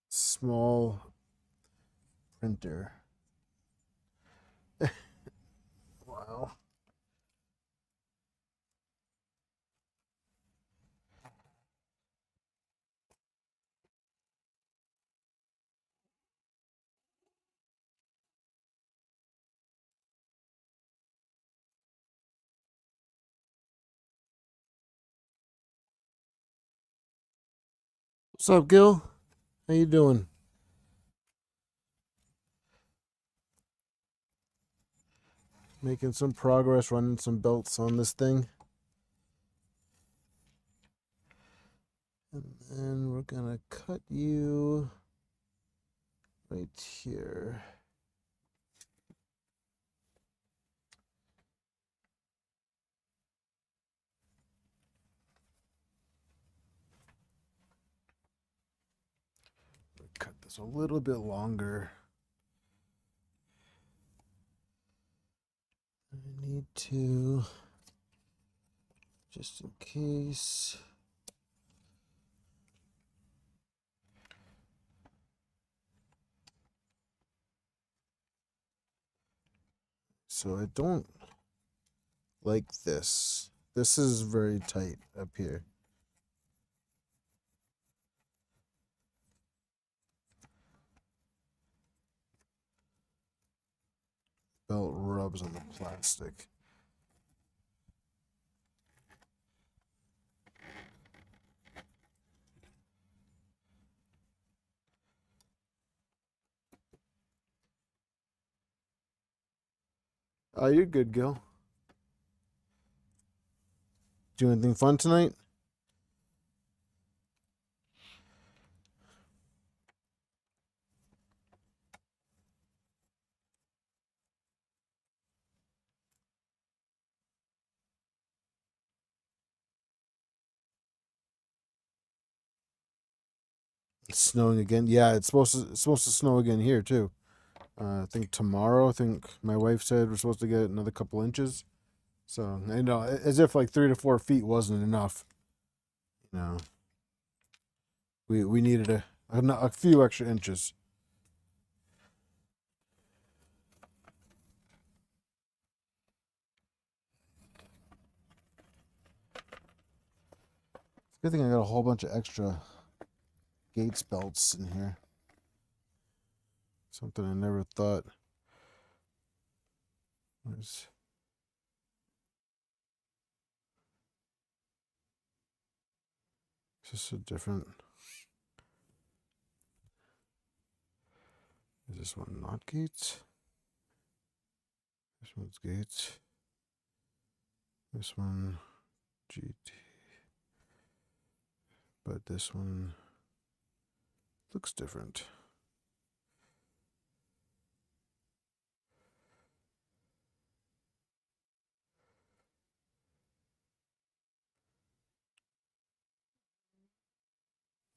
Small printer. Wow. What's up, Gil? How you doing? Making some progress, running some belts on this thing. And then we're gonna cut you right here. Cut this a little bit longer. I need to, just in case. So I don't like this. This is very tight up here. Belt rubs on the plastic. Oh, you're good, Gil. Do anything fun tonight? It's snowing again. Yeah, it's supposed to snow again here too. I think tomorrow. I think my wife said we're supposed to get another couple inches. So you know, as if like 3 to 4 feet wasn't enough. You know, we needed a few extra inches. Good thing I got a whole bunch of extra Gates belts in here. Something I never thought was. Just a different. Is this one not Gates? This one's Gates. This one GT. But this one looks different.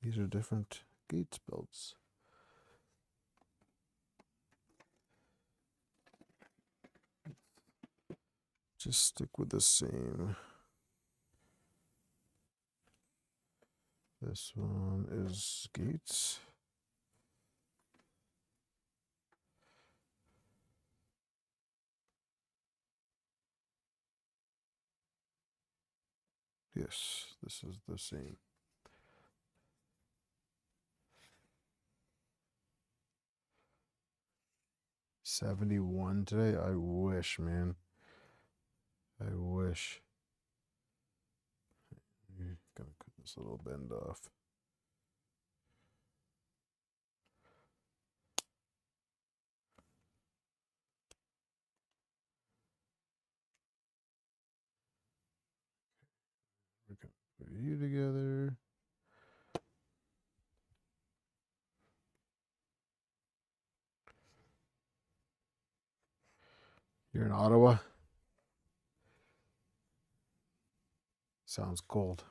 These are different Gates belts. Just stick with the same. This one is Gates. Yes, this is the same. $71 today. I wish, man. I wish. Gonna cut this little bend off. We're gonna put you together. You're in Ottawa? Sounds cold.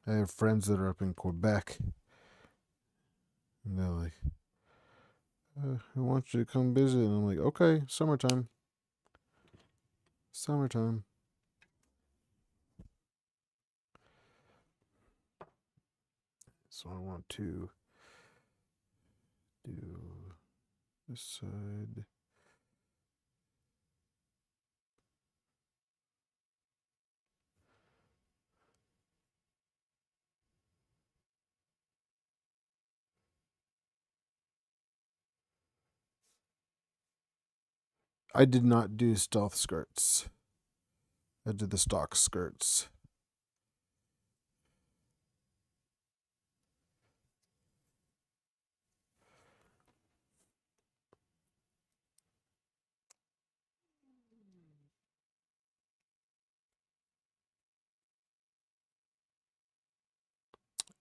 I have friends that are up in Quebec. And they're like, I want you to come visit. And I'm like, okay, summertime. Summertime. So I want to do this side. I did not do stealth skirts. I did the stock skirts.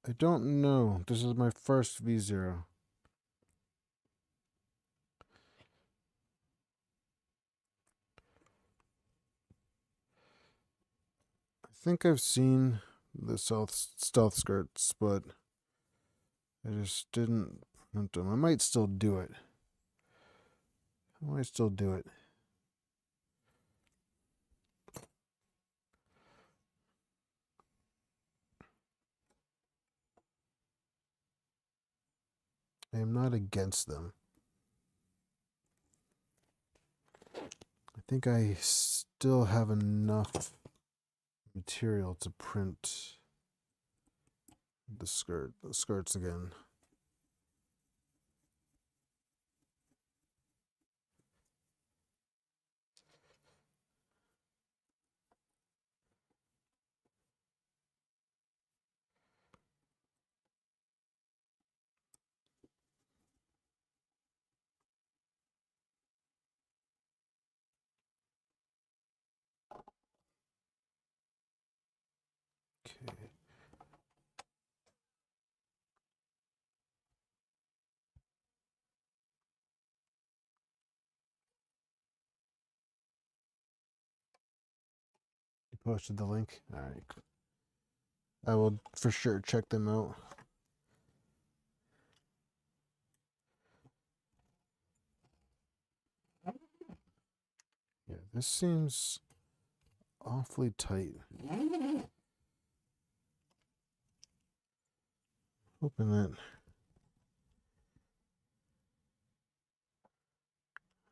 I don't know. This is my first V0. I think I've seen the stealth skirts, but I just didn't print them. I might still do it. I might still do it. I am not against them. I think I still have enough material to print the skirts again. Okay. You posted the link? All right. I will for sure check them out. Yeah, this seems awfully tight. Hoping that.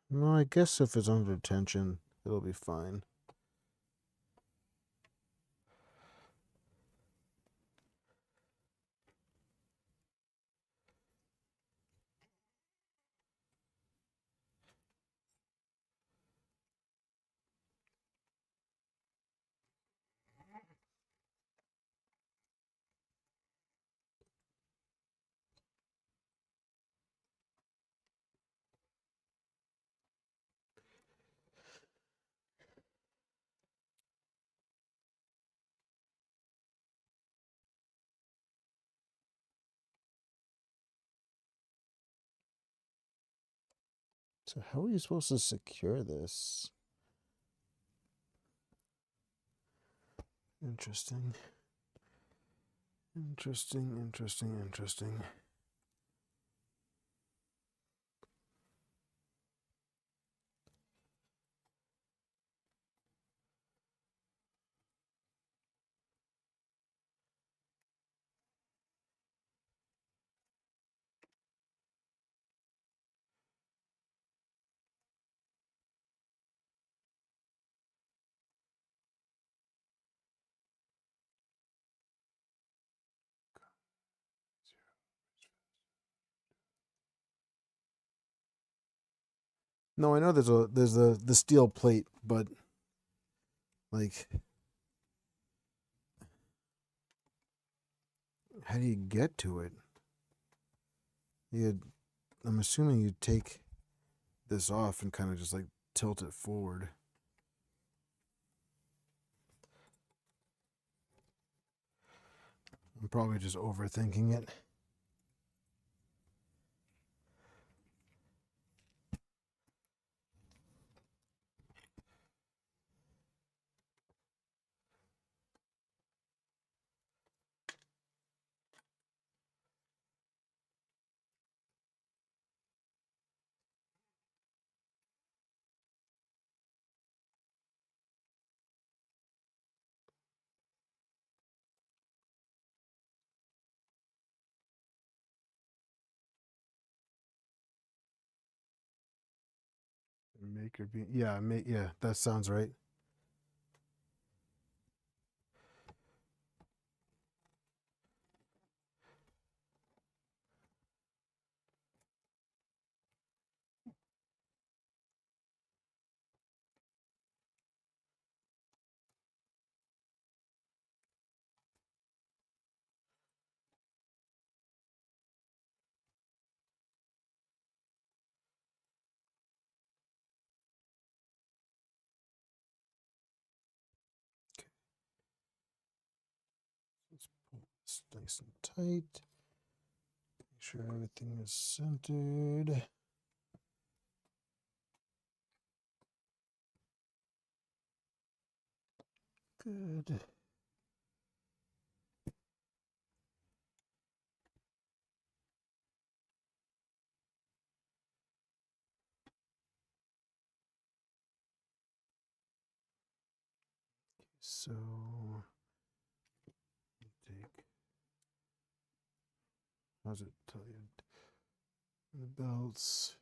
No, I guess if it's under tension, it'll be fine. So how are you supposed to secure this? Interesting. Interesting. No, I know there's the steel plate, but like, how do you get to it? I'm assuming you take this off and kind of just like tilt it forward. I'm probably just overthinking it. Maker beam. Yeah, yeah, that sounds right. Let's pull this nice and tight. Make sure everything is centered. Good. So take, how's it tell you? The belts.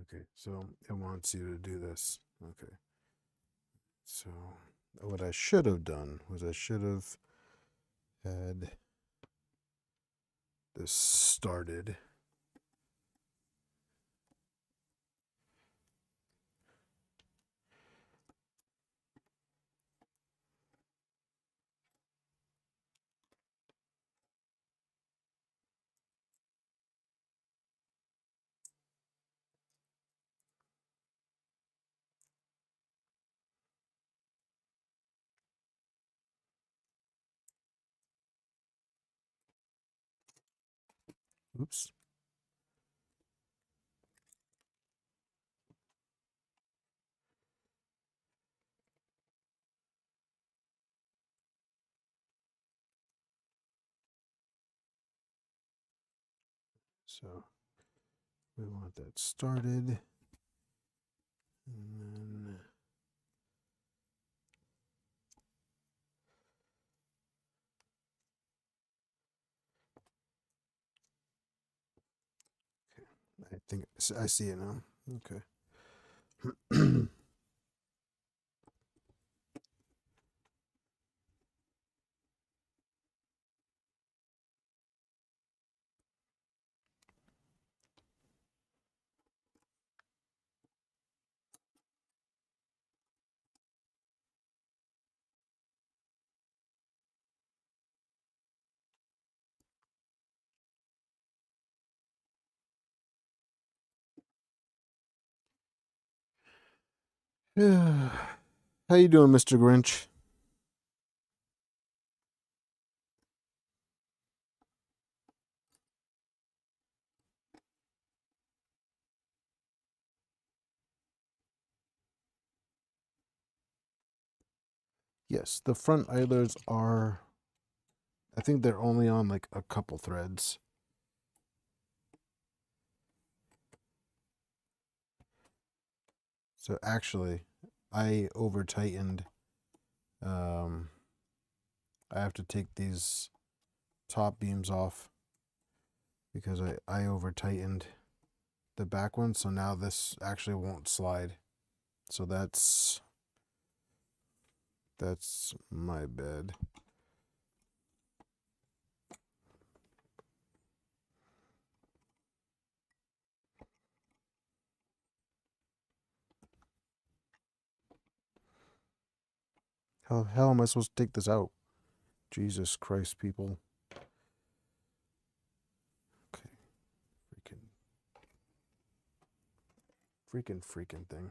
Okay, so it wants you to do this. Okay. So what I should have done was I should have had this started. Oops. So we want that started. And then I think I see it now. Okay. How you doing, Mr. Grinch? Yes, the front idlers are, I think they're only on like a couple threads. So actually, I over tightened. I have to take these top beams off because I over tightened the back one, so now this actually won't slide. So that's my bad. How the hell am I supposed to take this out? Jesus Christ, people. Okay. Freaking thing.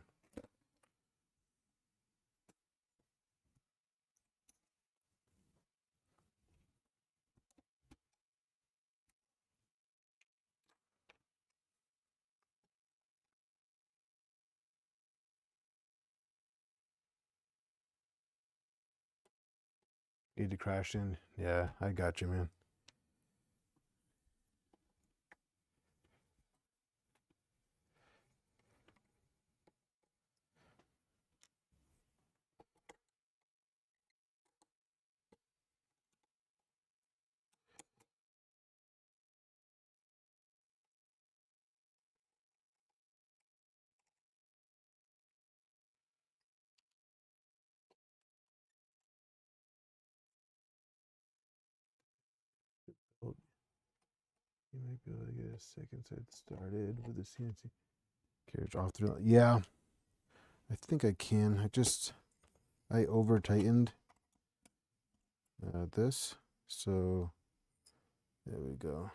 Need to crash in? Yeah, I got you, man. Oh, you might be able to get a second set started with the CNC carriage off through. Yeah, I think I can. I over tightened this, so there we go.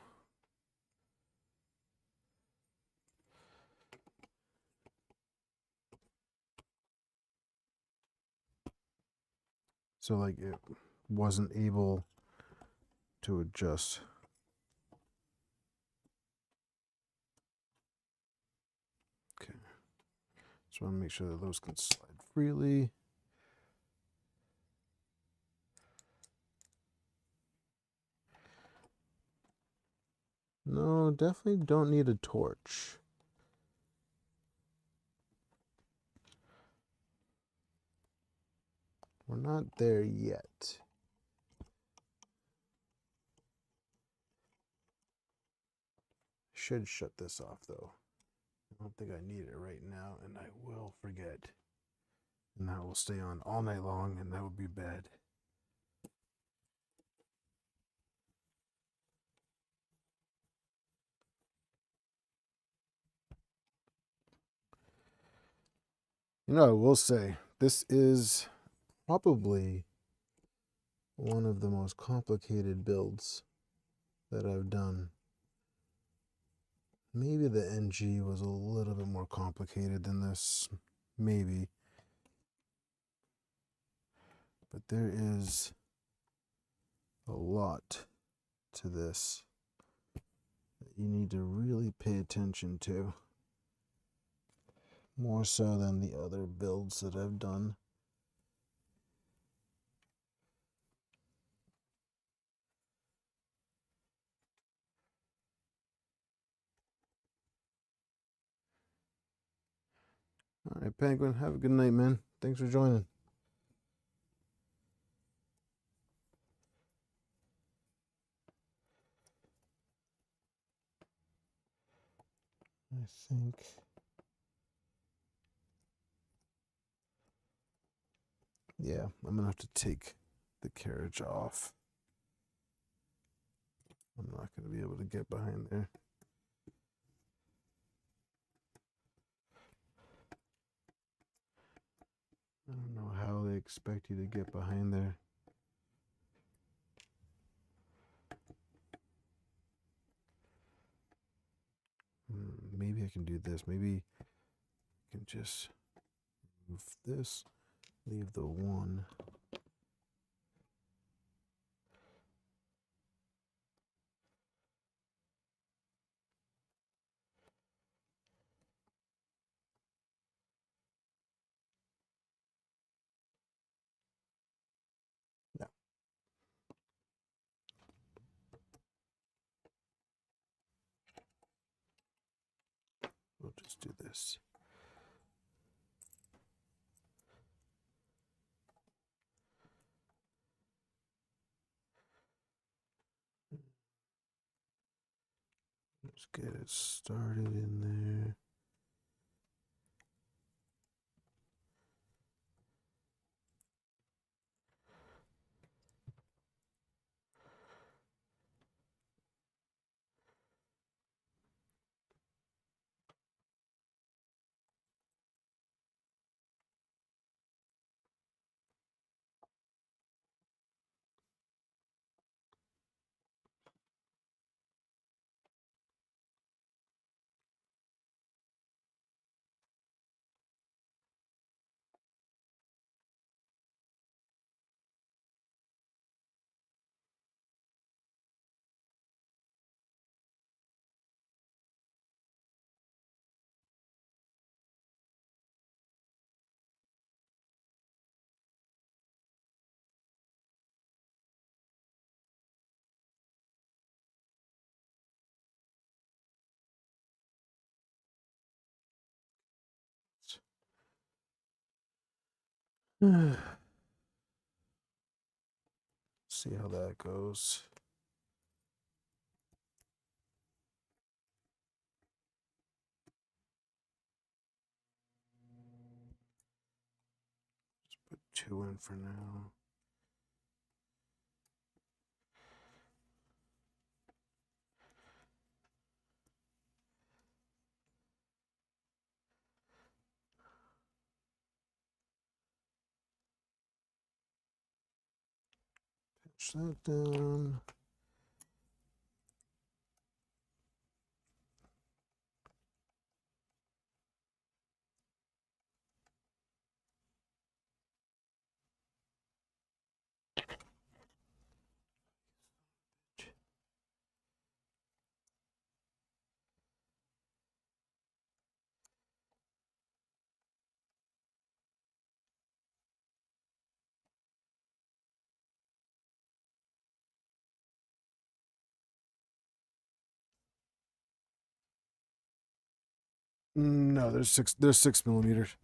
So like it wasn't able to adjust. Okay, just want to make sure that those can slide freely. No, definitely don't need a torch. We're not there yet. Should shut this off though. I don't think I need it right now, and I will forget. And that will stay on all night long, and that would be bad. You know, I will say, this is probably one of the most complicated builds that I've done. Maybe the NG was a little bit more complicated than this. Maybe. But there is a lot to this that you need to really pay attention to. More so than the other builds that I've done. All right, Penguin, have a good night, man. Thanks for joining. I think... yeah, I'm gonna have to take the carriage off. I'm not gonna be able to get behind there. I don't know how they expect you to get behind there. Maybe I can do this. Maybe I can just move this, leave the one. No, we'll just do this. Let's get it started in there. See how that goes. Just put 2 in for now. Pinch that down. No, there's 6 millimeters.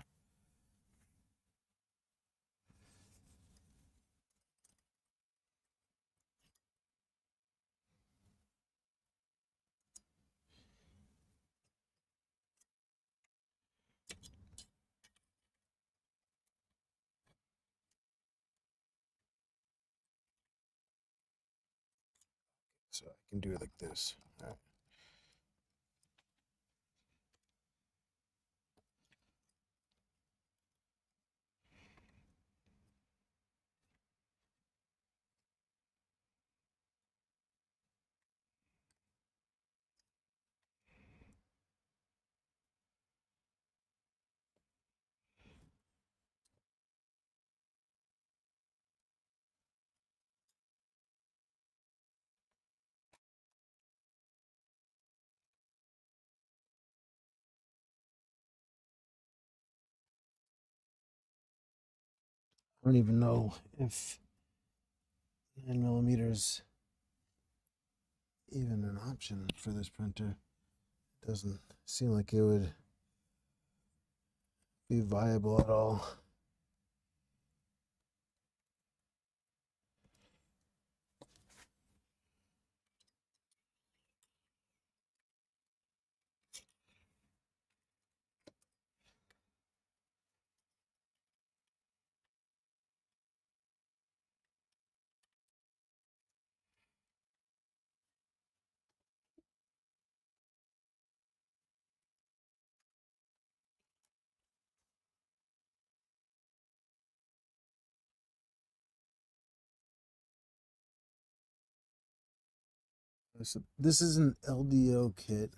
So I can do it like this. All right. I don't even know if 9 millimeters even an option for this printer. It doesn't seem like it would be viable at all. This is an LDO kit.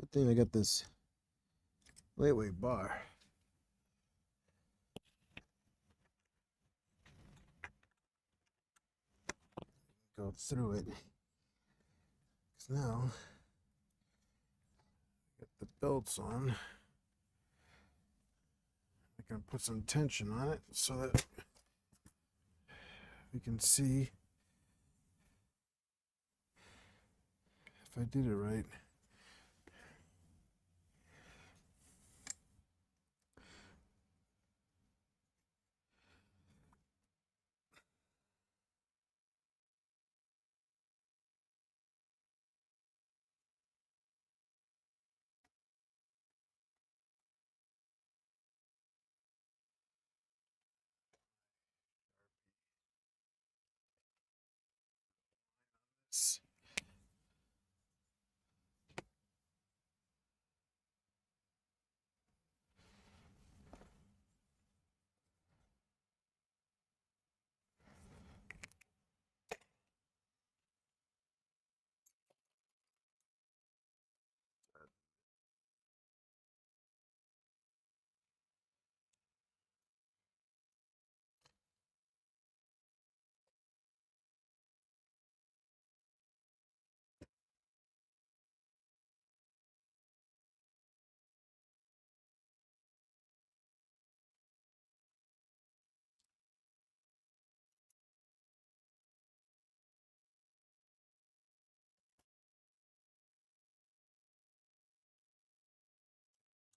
Good thing I got this lightweight bar. Go through it. So now, get the belts on. I can put some tension on it so that we can see if I did it right.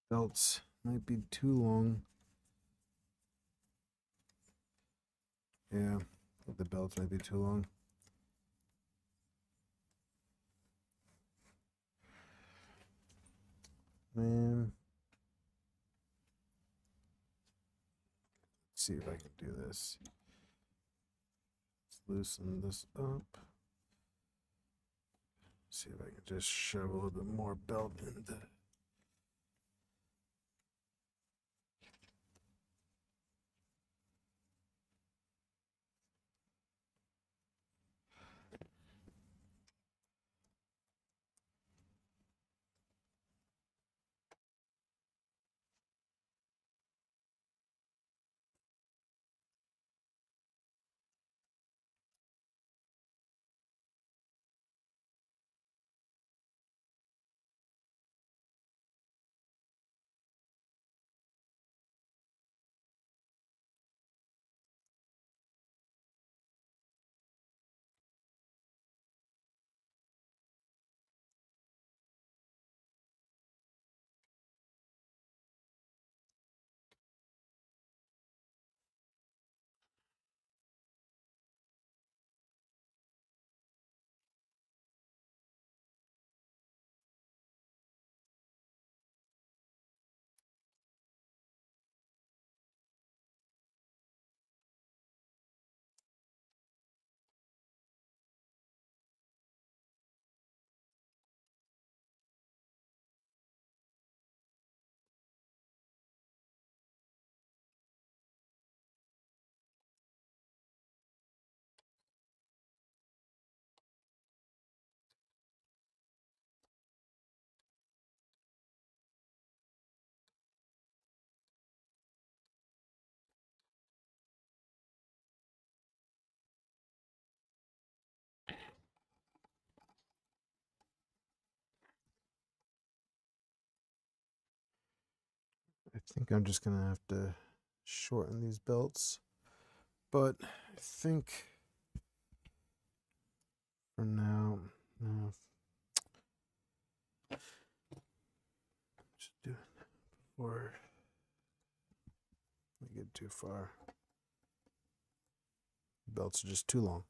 Belts might be too long. Yeah, the belts might be too long. Man. Let's see if I can do this. Let's loosen this up. See if I can just shove a little bit more belt into. I think I'm just gonna have to shorten these belts, but I think for now, no, just do it before we get too far. Belts are just too long.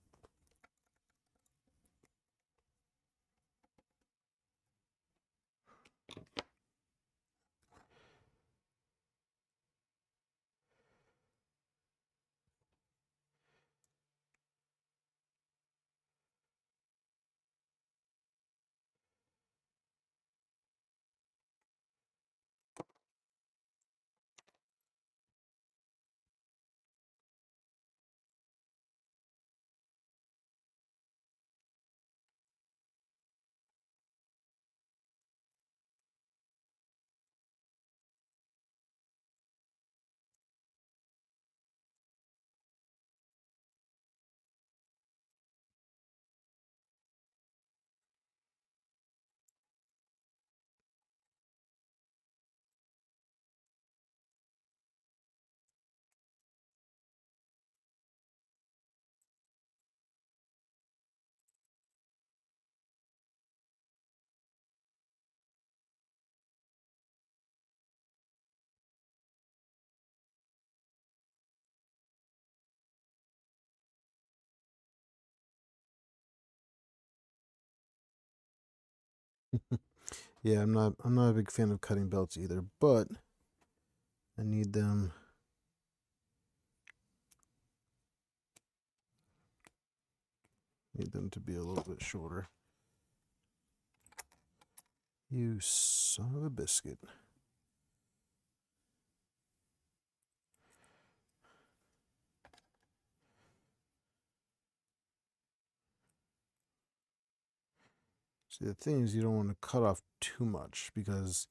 Yeah, I'm not a big fan of cutting belts either, but I need them. Need them to be a little bit shorter. You son of a biscuit. See, the thing is, you don't want to cut off too much because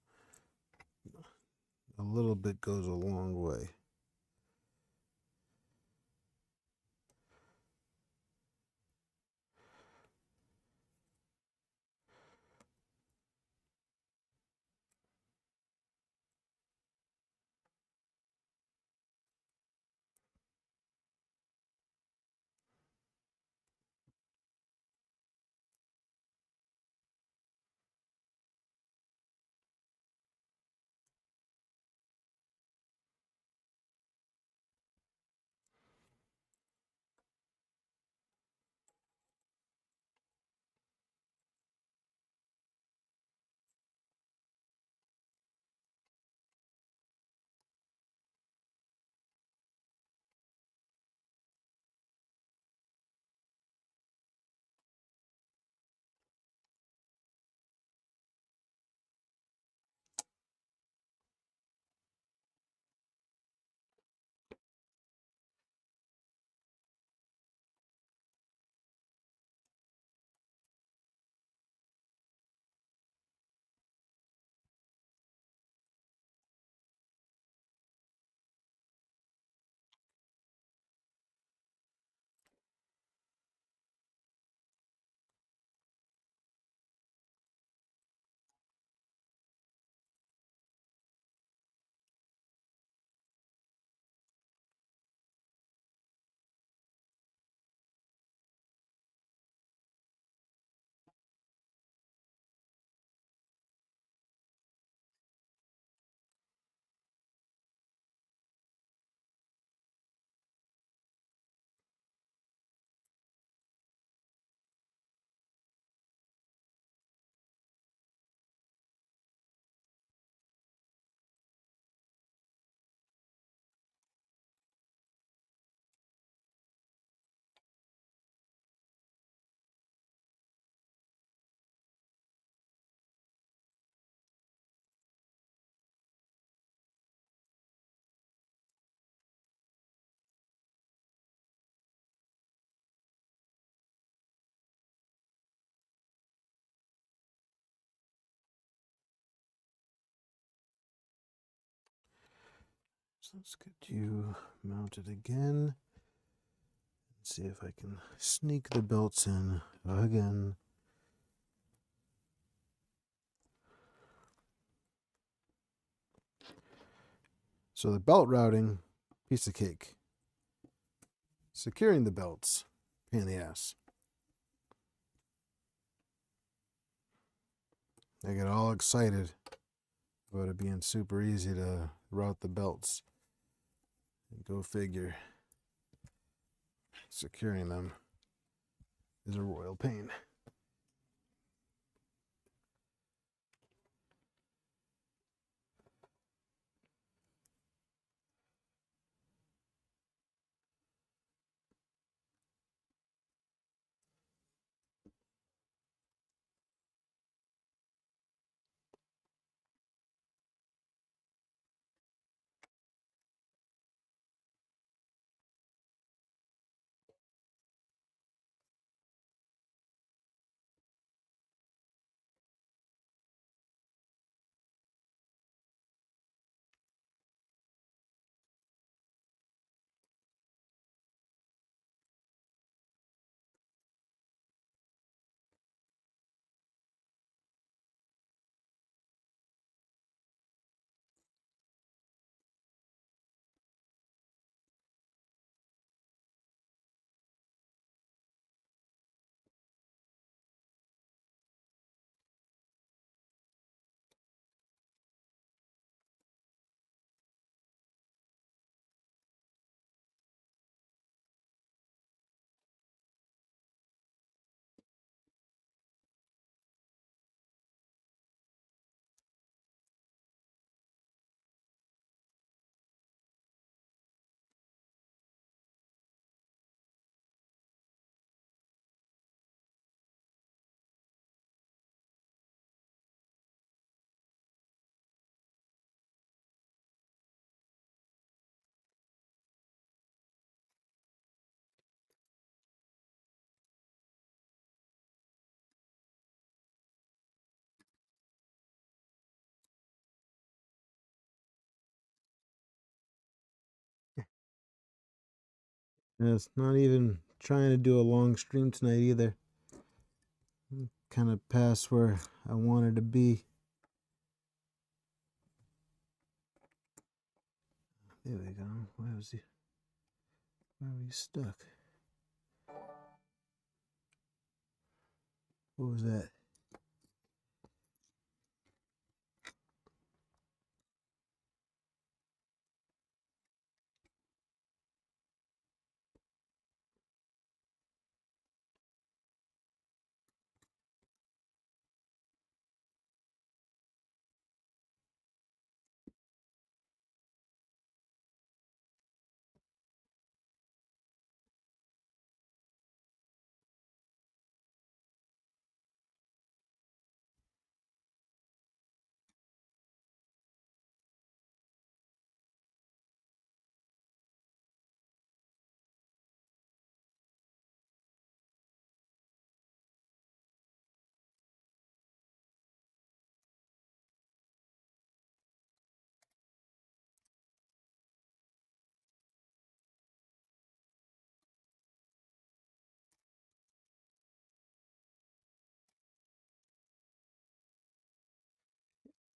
a little bit goes a long way. So let's get you mounted again. See if I can sneak the belts in again. So the belt routing, piece of cake. Securing the belts, pain in the ass. I get all excited about it being super easy to route the belts. Go figure. Securing them is a royal pain. And it's not even trying to do a long stream tonight either. Kind of past where I wanted to be. There we go. Where was he? Where were you stuck? What was that?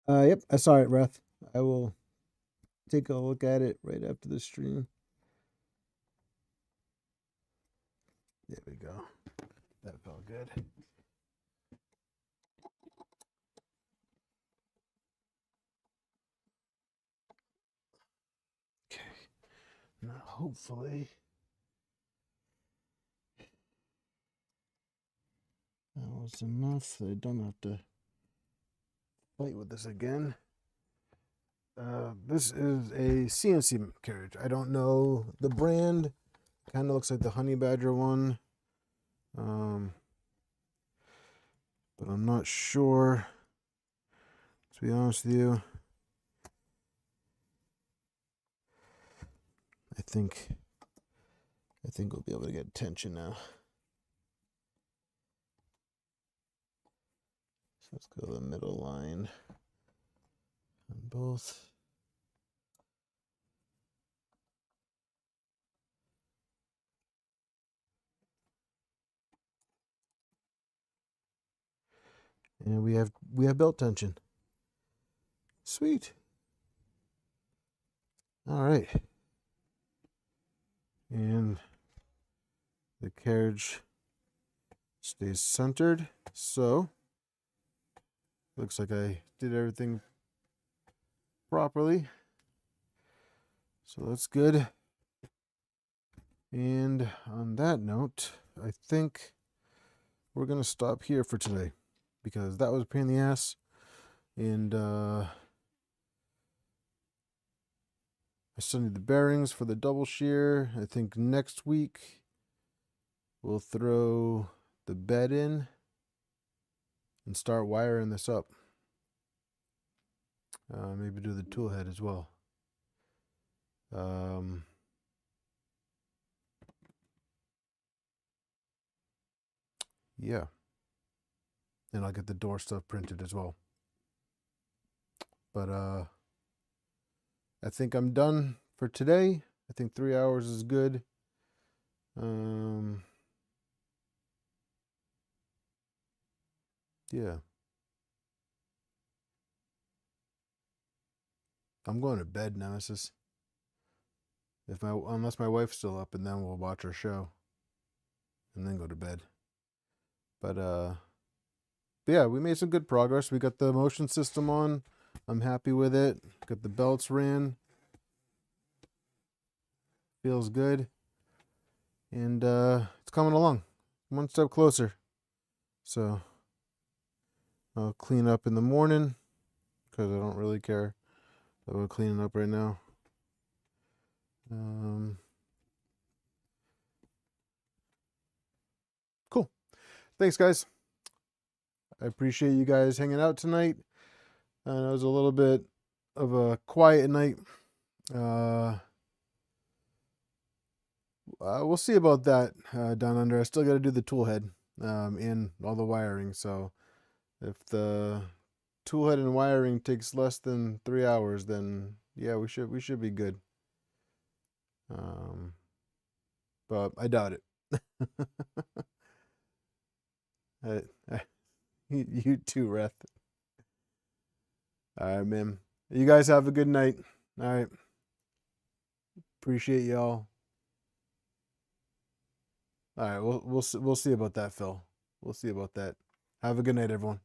Yep, I saw it, Ref. I will take a look at it right after the stream. There we go. That felt good. Okay. Now, hopefully, that was enough. I don't have to fight with this again. This is a CNC carriage. I don't know the brand. Kind of looks like the Honey Badger one. But I'm not sure. To be honest with you, I think we'll be able to get tension now. So let's go to the middle line on both. And we have belt tension. Sweet. All right. And the carriage stays centered. So looks like I did everything properly. So that's good. And on that note, I think we're going to stop here for today because that was a pain in the ass. And I still need the bearings for the double shear. I think next week we'll throw the bed in and start wiring this up. Maybe do the tool head as well. Yeah. And I'll get the door stuff printed as well. But I think I'm done for today. I think 3 hours is good. Yeah. I'm going to bed now. It's just unless my wife's still up, and then we'll watch our show and then go to bed. But yeah, we made some good progress. We got the motion system on. I'm happy with it. Got the belts ran. Feels good. And it's coming along. One step closer. So I'll clean up in the morning because I don't really care about cleaning up right now. Cool. Thanks, guys. I appreciate you guys hanging out tonight. It was a little bit of a quiet night. We'll see about that down under. I still got to do the tool head and all the wiring. So if the tool head and wiring takes less than 3 hours, then yeah, we should be good. but I doubt it. Uh, uh, you too, Reth. All right, man. You guys have a good night. All right. Appreciate y'all. All right, we'll see about that, Phil. We'll see about that. Have a good night, everyone.